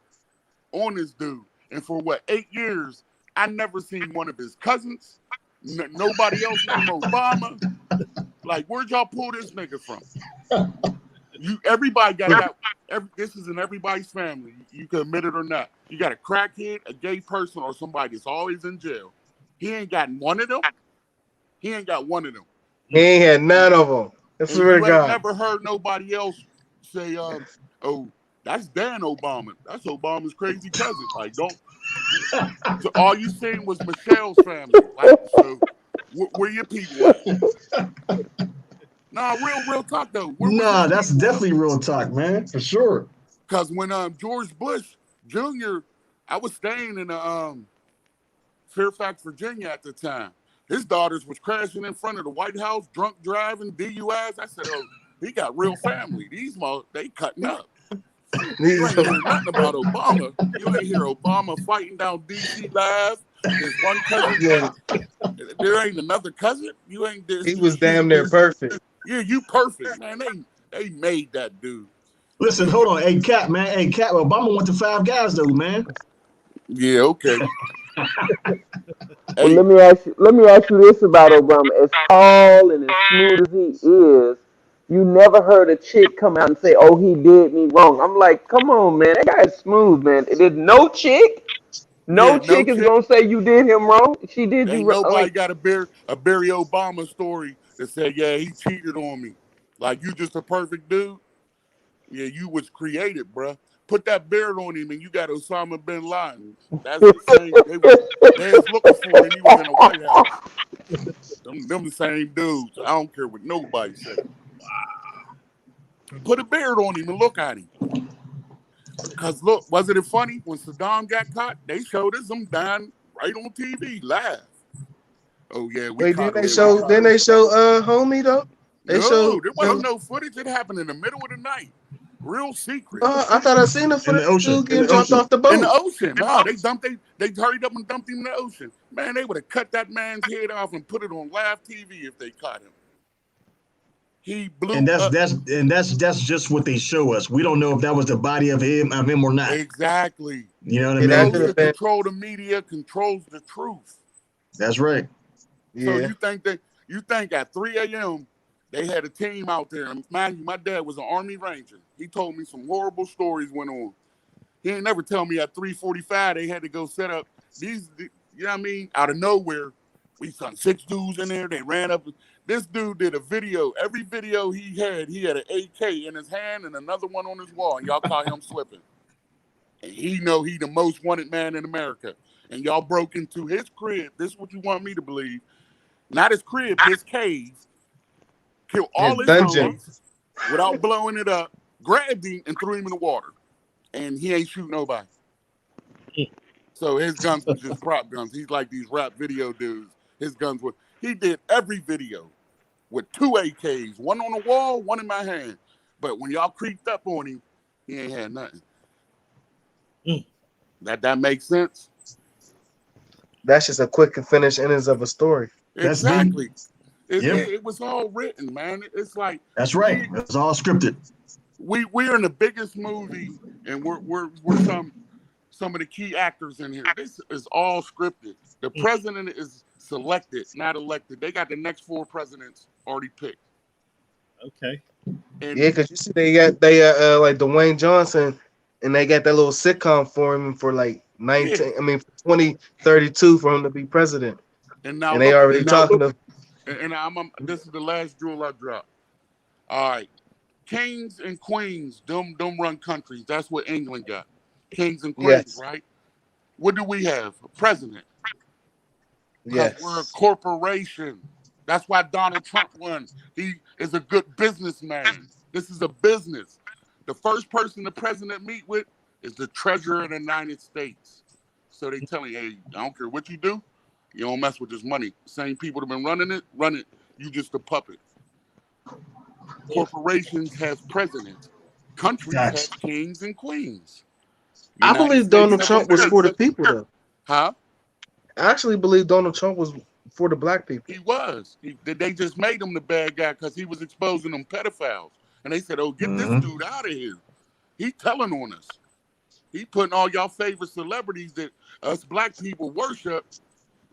on this dude. And for, 8 years, I never seen one of his cousins. Nobody else named Obama. Like, where'd y'all pull this nigga from? Everybody got this is in everybody's family. You can admit it or not. You got a crackhead, a gay person, or somebody that's always in jail. He ain't got one of them. He ain't got one of them. He ain't had none of them. I swear to God. Never heard nobody else say, "Oh, that's Dan Obama. That's Obama's crazy cousin." Like, don't. So all you seen was Michelle's family. Like, so where your people at? Nah, real talk though. Nah, that's definitely real talk, man, for sure. Because when George Bush Jr., I was staying in Fairfax, Virginia at the time. His daughters was crashing in front of the White House, drunk driving, DUIs. I said, oh, he got real family. These they cutting up. You ain't hear nothing about Obama. You ain't hear Obama fighting down DC Live. There's one cousin. There ain't another cousin. You ain't this. He was damn near perfect. Yeah, you perfect, man. They made that dude. Listen, hold on. Hey, Cap, man. Hey, Cap, Obama went to Five Guys, though, man. Yeah, okay. Well, let me ask you this about Obama. As tall and as smooth as he is, you never heard a chick come out and say, "Oh, he did me wrong." I'm like, come on, man. That guy's smooth, man. There's no chick. No chick is gonna say you did him wrong. She did you wrong. Nobody got a Barry Obama story that said, yeah, he cheated on me. Like, you just a perfect dude. Yeah, you was created, bruh. Put that beard on him and you got Osama bin Laden. That's the same. They was looking for him. He was in the White House. Them the same dudes. I don't care what nobody says. Put a beard on him and look at him. Because look, wasn't it funny when Saddam got caught? They showed us him dying right on TV live. Oh yeah, Didn't they show homie though? There wasn't no footage. It happened in the middle of the night. Real secret. I thought I seen the footage. In the ocean. Getting jumped off the boat. In the ocean. No, they hurried up and dumped him in the ocean. Man, they would have cut that man's head off and put it on live TV if they caught him. He blew up. That's just what they show us. We don't know if that was the body of him or not. Exactly. You know what I mean? Those that control the media controls the truth. That's right. So you think at 3 a.m. they had a team out there. And mind you, my dad was an Army Ranger. He told me some horrible stories went on. He ain't never tell me at 3:45 they had to go set up these, you know what I mean? Out of nowhere, we saw 6 dudes in there. They ran up. This dude did a video. Every video he had an AK in his hand and another one on his wall. And y'all caught him slipping. And he know he the most wanted man in America. And y'all broke into his crib. This is what you want me to believe. Not his crib, his cave. Killed all his homies without blowing it up. Grabbed him and threw him in the water. And he ain't shoot nobody. So his guns was just prop guns. He's like these rap video dudes. His guns were. He did every video with 2 AKs, one on the wall, one in my hand. But when y'all creeped up on him, he ain't had nothing. That makes sense? That's just a quick and finish endings of a story. Exactly. It was all written, man. It's like that's right. It's all scripted. We're in the biggest movie, and we're some of the key actors in here. This is all scripted. The president is selected, not elected. They got the next 4 presidents already picked. Okay. And because you see, they like Dwayne Johnson, and they got that little sitcom for him for like 2032 for him to be president. And now they already talking to. And this is the last jewel I dropped. All right. Kings and queens, them run countries. That's what England got. Kings and queens, Yes. right? What do we have? A president. Because Yes. we're a corporation. That's why Donald Trump won. He is a good businessman. This is a business. The first person the president meet with is the treasurer of the United States. So they tell him, hey, I don't care what you do, you don't mess with this money. Same people that have been run it, you just a puppet. Corporations have presidents. Countries Gotcha. have kings and queens. I United believe States Donald of Trump was for the America. people, though. Huh? I actually believe Donald Trump was for the black people. He was. They just made him the bad guy because he was exposing them pedophiles. And they said, oh, get this dude out of here. He telling on us. He putting all y'all favorite celebrities that us black people worship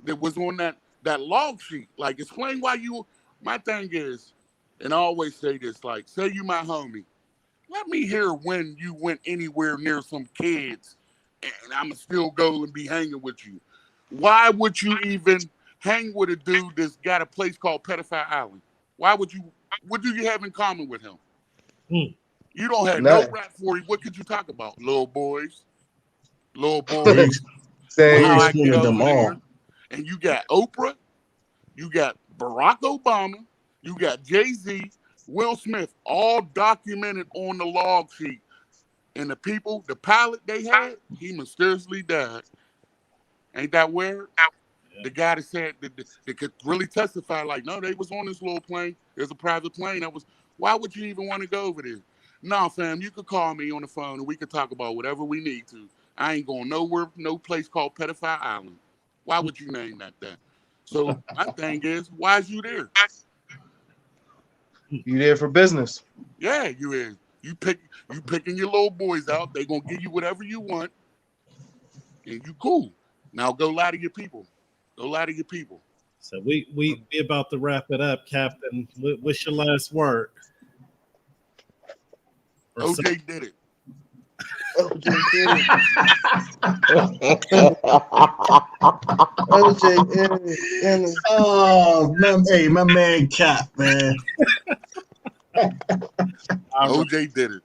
that was on that log sheet. Like, explain why you, my thing is, and I always say this, like, say you my homie. Let me hear when you went anywhere near some kids and I'ma still go and be hanging with you. Why would you even hang with a dude that's got a place called Pedophile Island? Why would you, what do you have in common with him? You don't have no rap for him. What could you talk about? Little boys. How I get over them there. all. And you got Oprah, you got Barack Obama, you got Jay-Z, Will Smith, all documented on the log sheet. And the people, the pilot they had, he mysteriously died. Ain't that weird? Yeah. The guy that said that could really testify, like, no, they was on this little plane. There's a private plane. Why would you even want to go over there? No, fam, you could call me on the phone and we could talk about whatever we need to. I ain't going nowhere, no place called Pedophile Island. Why would you name that? So my thing is, why is you there? You there for business? Yeah, you is. You picking your little boys out. They gonna give you whatever you want, and you cool. Now go lie to your people. Go lie to your people. So we about to wrap it up, Captain. What's your last word? OJ did it. OJ did it. OJ did it. Oh, my man Cap, man. OJ did it.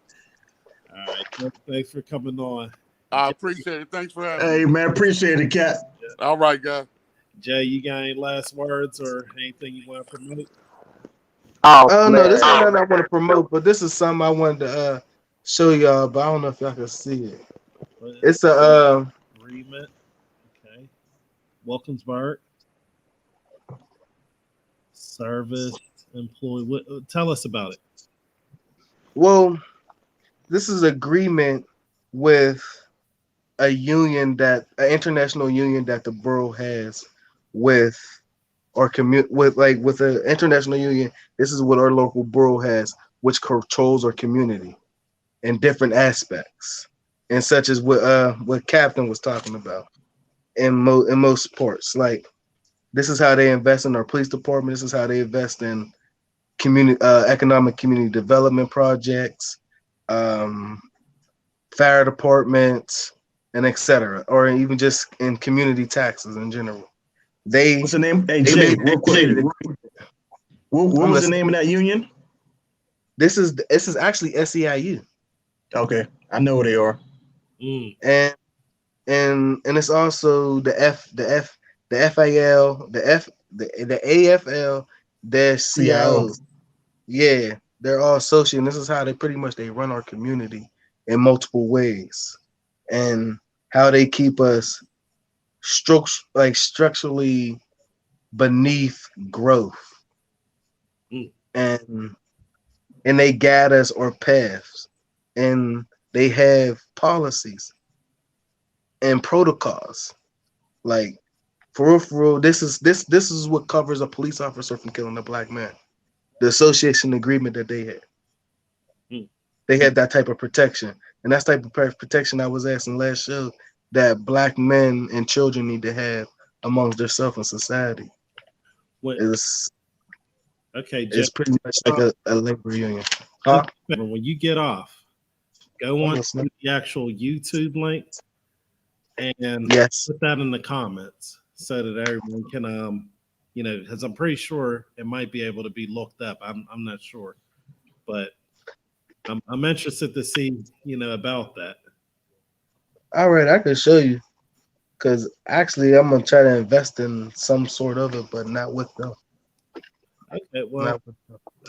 All right. Thanks for coming on. I appreciate it. Thanks for having me. Hey, man, appreciate it, Cap. All right, guys. Jay, you got any last words or anything you want to promote? Oh no, this is not I want to promote, but this is something I wanted to show y'all, but I don't know if y'all can see it. It's a agreement. Okay. Wilkinsburg. Service employee. Tell us about it. Well, this is agreement with a union an international union that the borough has with with an international union. This is what our local borough has, which controls our community in different aspects, and such as what Captain was talking about in most parts. Like, this is how they invest in our police department. This is how they invest in economic community development projects, fire departments, and etc., or even just in community taxes in general. What's the name? Hey, Jay, real quick. What was the name of that union? This is actually SEIU. Okay, I know who they are. And it's also the FAL, the AFL, their CIO. Yeah, they're all associated. And this is how they run our community in multiple ways, and how they keep us structurally beneath growth, and they guide us our paths, and they have policies and protocols. Like, for real, this is what covers a police officer from killing a black man. The association agreement that they had. They had that type of protection. And that's type of protection I was asking last show that black men and children need to have amongst themselves in society. It's pretty much like a labor union. Huh? When you get off, go on to the actual YouTube link and put that in the comments so that everyone can, because I'm pretty sure it might be able to be looked up. I'm not sure. but I'm interested to see, about that. All right, I can show you. Because actually, I'm gonna try to invest in some sort of it, but not with them. Okay, well,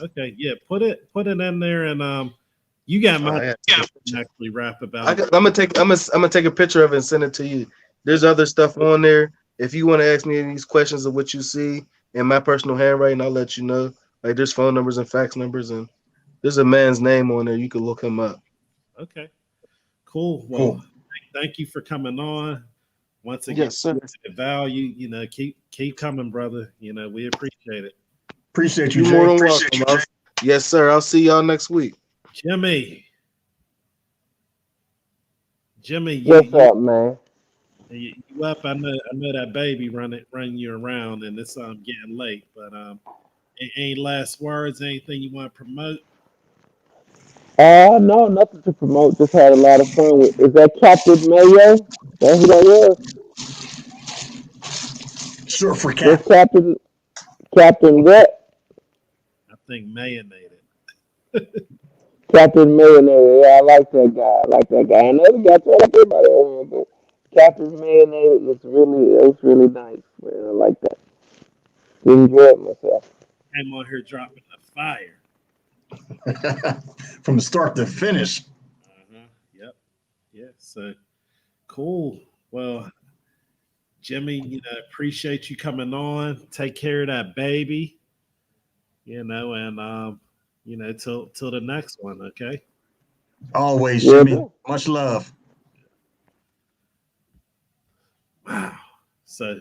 okay, yeah, put it in there, and you got my actually rap about it. I'm gonna take a picture of it and send it to you. There's other stuff on there. If you want to ask me any of these questions of what you see in my personal handwriting, I'll let you know. Like there's phone numbers and fax numbers, and there's a man's name on there. You can look him up. Okay, cool. Well, thank you for coming on. Once again, yes, sir. Value, keep coming, brother. We appreciate it. Appreciate you, Jay. More than welcome. Yes, sir. I'll see y'all next week. Jimmy, what's up, man? You up? I know that baby running you around, and it's getting late. But any last words? Anything you want to promote? No, nothing to promote. Just had a lot of fun with. Is that Captain Mayo? That's who that was. Sure, for Cap. Captain what? I think Mayonnaise. Captain Mayonnaise. Yeah, I like that guy. I know the guy trying to put my own, but Captain Mayonnaise it's really nice, man. I like that. Enjoyed myself. Came on here dropping the fire. From start to finish. Yep. Yeah. So cool. Well, Jimmy, appreciate you coming on. Take care of that baby. And till the next one, okay? Always, Jimmy. Yeah. Much love. Wow. So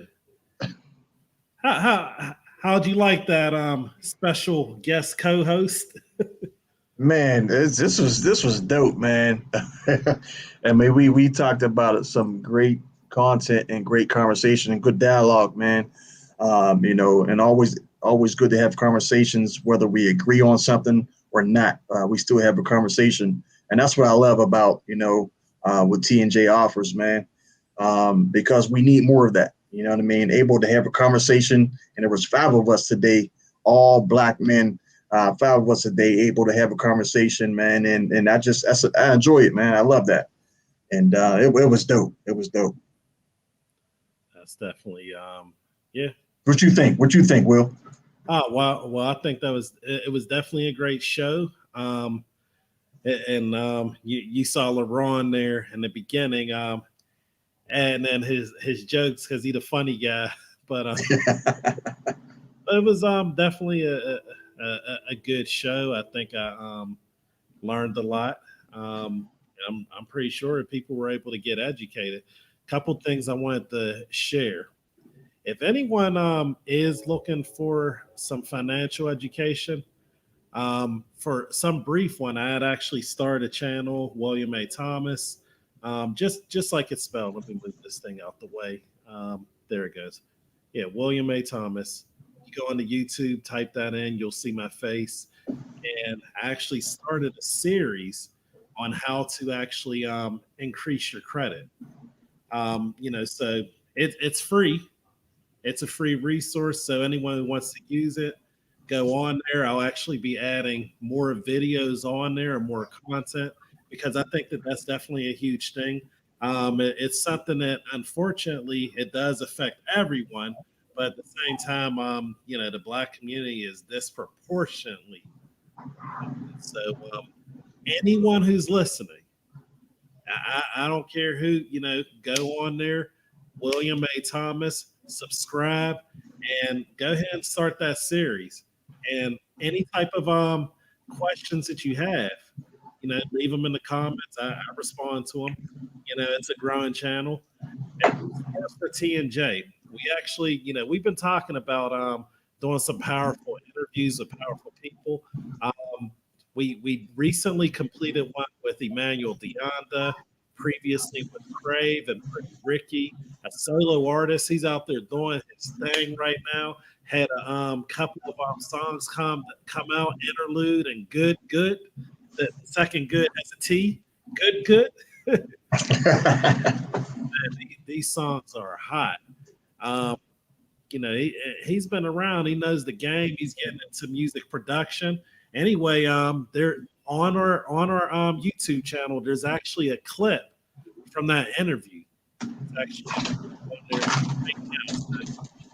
how'd you like that special guest co-host? Man, this was dope, man. I mean, we talked about some great content and great conversation and good dialogue, man. And always good to have conversations, whether we agree on something or not. We still have a conversation, and that's what I love about what TNJ offers, man. Because we need more of that. You know what I mean? Able to have a conversation, and there was 5 of us today, all Black men. 5 of us a day able to have a conversation, man, and I enjoy it, man. I love that, and it was dope. It was dope. That's definitely yeah. What you think? What you think, Will? Oh well, I think it was definitely a great show. And you saw LeBron there in the beginning, and then his jokes because he's a funny guy, but it was definitely a good show. I think I learned a lot. I'm pretty sure people were able to get educated. Couple things I wanted to share. If anyone is looking for some financial education, for some brief one, I had actually started a channel, William A. Thomas, just like it's spelled. Let me move this thing out the way. There it goes. Yeah, William A. Thomas. You go onto YouTube, type that in, you'll see my face. And I actually started a series on how to actually increase your credit. So it's free. It's a free resource. So anyone who wants to use it, go on there. I'll actually be adding more videos on there and more content because I think that's definitely a huge thing. It's something that unfortunately it does affect everyone, but at the same time, the Black community is disproportionately. So anyone who's listening, I don't care who, go on there, William A. Thomas, subscribe, and go ahead and start that series. And any type of questions that you have, leave them in the comments. I respond to them. It's a growing channel. And as for TNJ, we actually, we've been talking about doing some powerful interviews with powerful people. We recently completed one with Emmanuel Deonda, previously with Crave and Ricky, a solo artist. He's out there doing his thing right now. Had a couple of songs come out, Interlude and Good. The second Good has a T. Good. These songs are hot. He's been around. He knows the game. He's getting into music production. Anyway, there on our YouTube channel, there's actually a clip from that interview. It's actually on there right now. So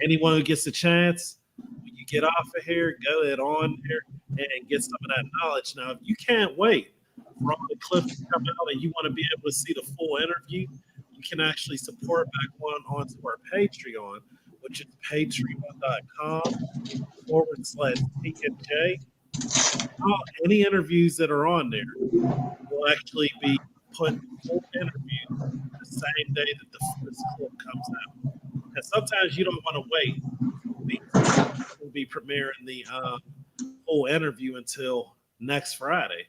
anyone who gets a chance, when you get off of here, go ahead on there and get some of that knowledge. Now, if you can't wait for all the clips to come out and you want to be able to see the full interview, you can actually support back onto our Patreon, which is patreon.com/TNJ. Any interviews that are on there will actually be put full interview the same day that the first clip comes out. And sometimes you don't want to wait. We'll be premiering the whole interview until next Friday.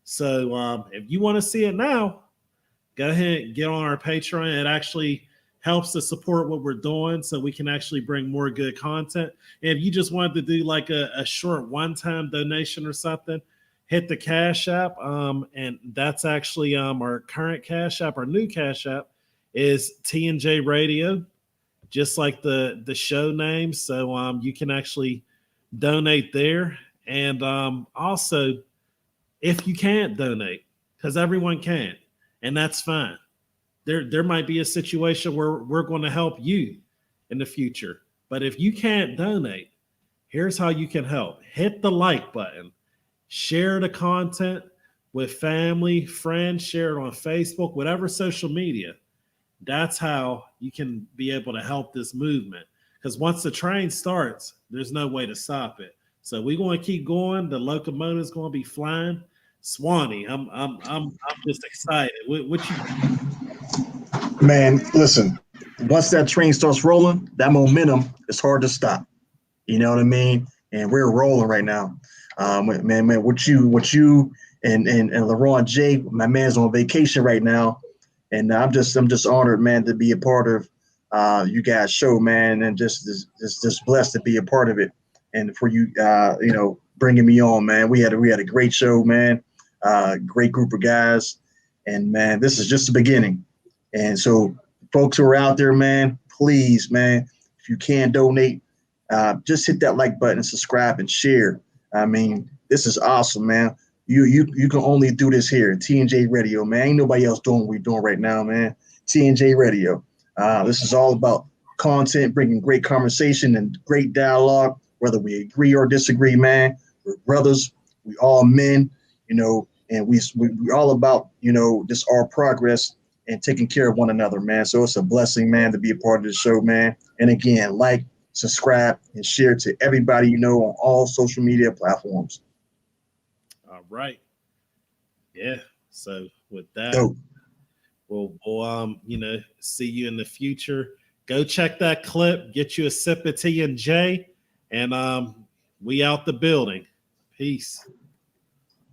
So if you want to see it now, go ahead and get on our Patreon. It actually helps to support what we're doing so we can actually bring more good content. And if you just wanted to do like a short one-time donation or something, hit the Cash App. And that's actually our current Cash App. Our new Cash App is TNJ Radio, just like the show name. So you can actually donate there. And also, if you can't donate, because everyone can, and that's fine. There might be a situation where we're going to help you in the future. But if you can't donate, here's how you can help. Hit the like button. Share the content with family, friends. Share it on Facebook, whatever social media. That's how you can be able to help this movement. Because once the train starts, there's no way to stop it. So we're going to keep going. The locomotive's going to be flying. Swanny, I'm just excited. What you? Man, listen, once that train starts rolling, that momentum is hard to stop. You know what I mean? And we're rolling right now. Man, what you and LaRon J, my man's on vacation right now. And I'm just honored, man, to be a part of you guys' show, man, and just blessed to be a part of it. And for you, bringing me on, man. We had a great show, man. Great group of guys, and man, this is just the beginning. And so, folks who are out there, man, please, man, if you can donate, just hit that like button, subscribe, and share. I mean, this is awesome, man. You can only do this here, TNJ Radio, man. Ain't nobody else doing what we're doing right now, man. TNJ Radio. This is all about content, bringing great conversation and great dialogue, whether we agree or disagree, man. We're brothers. We all men, and we're all about, just our progress and taking care of one another, man. So it's a blessing, man, to be a part of the show, man. And again, like, subscribe, and share to everybody on all social media platforms. All right. Yeah. So with that, Dope. we'll see you in the future. Go check that clip, get you a sip of TNJ, and we out the building. Peace.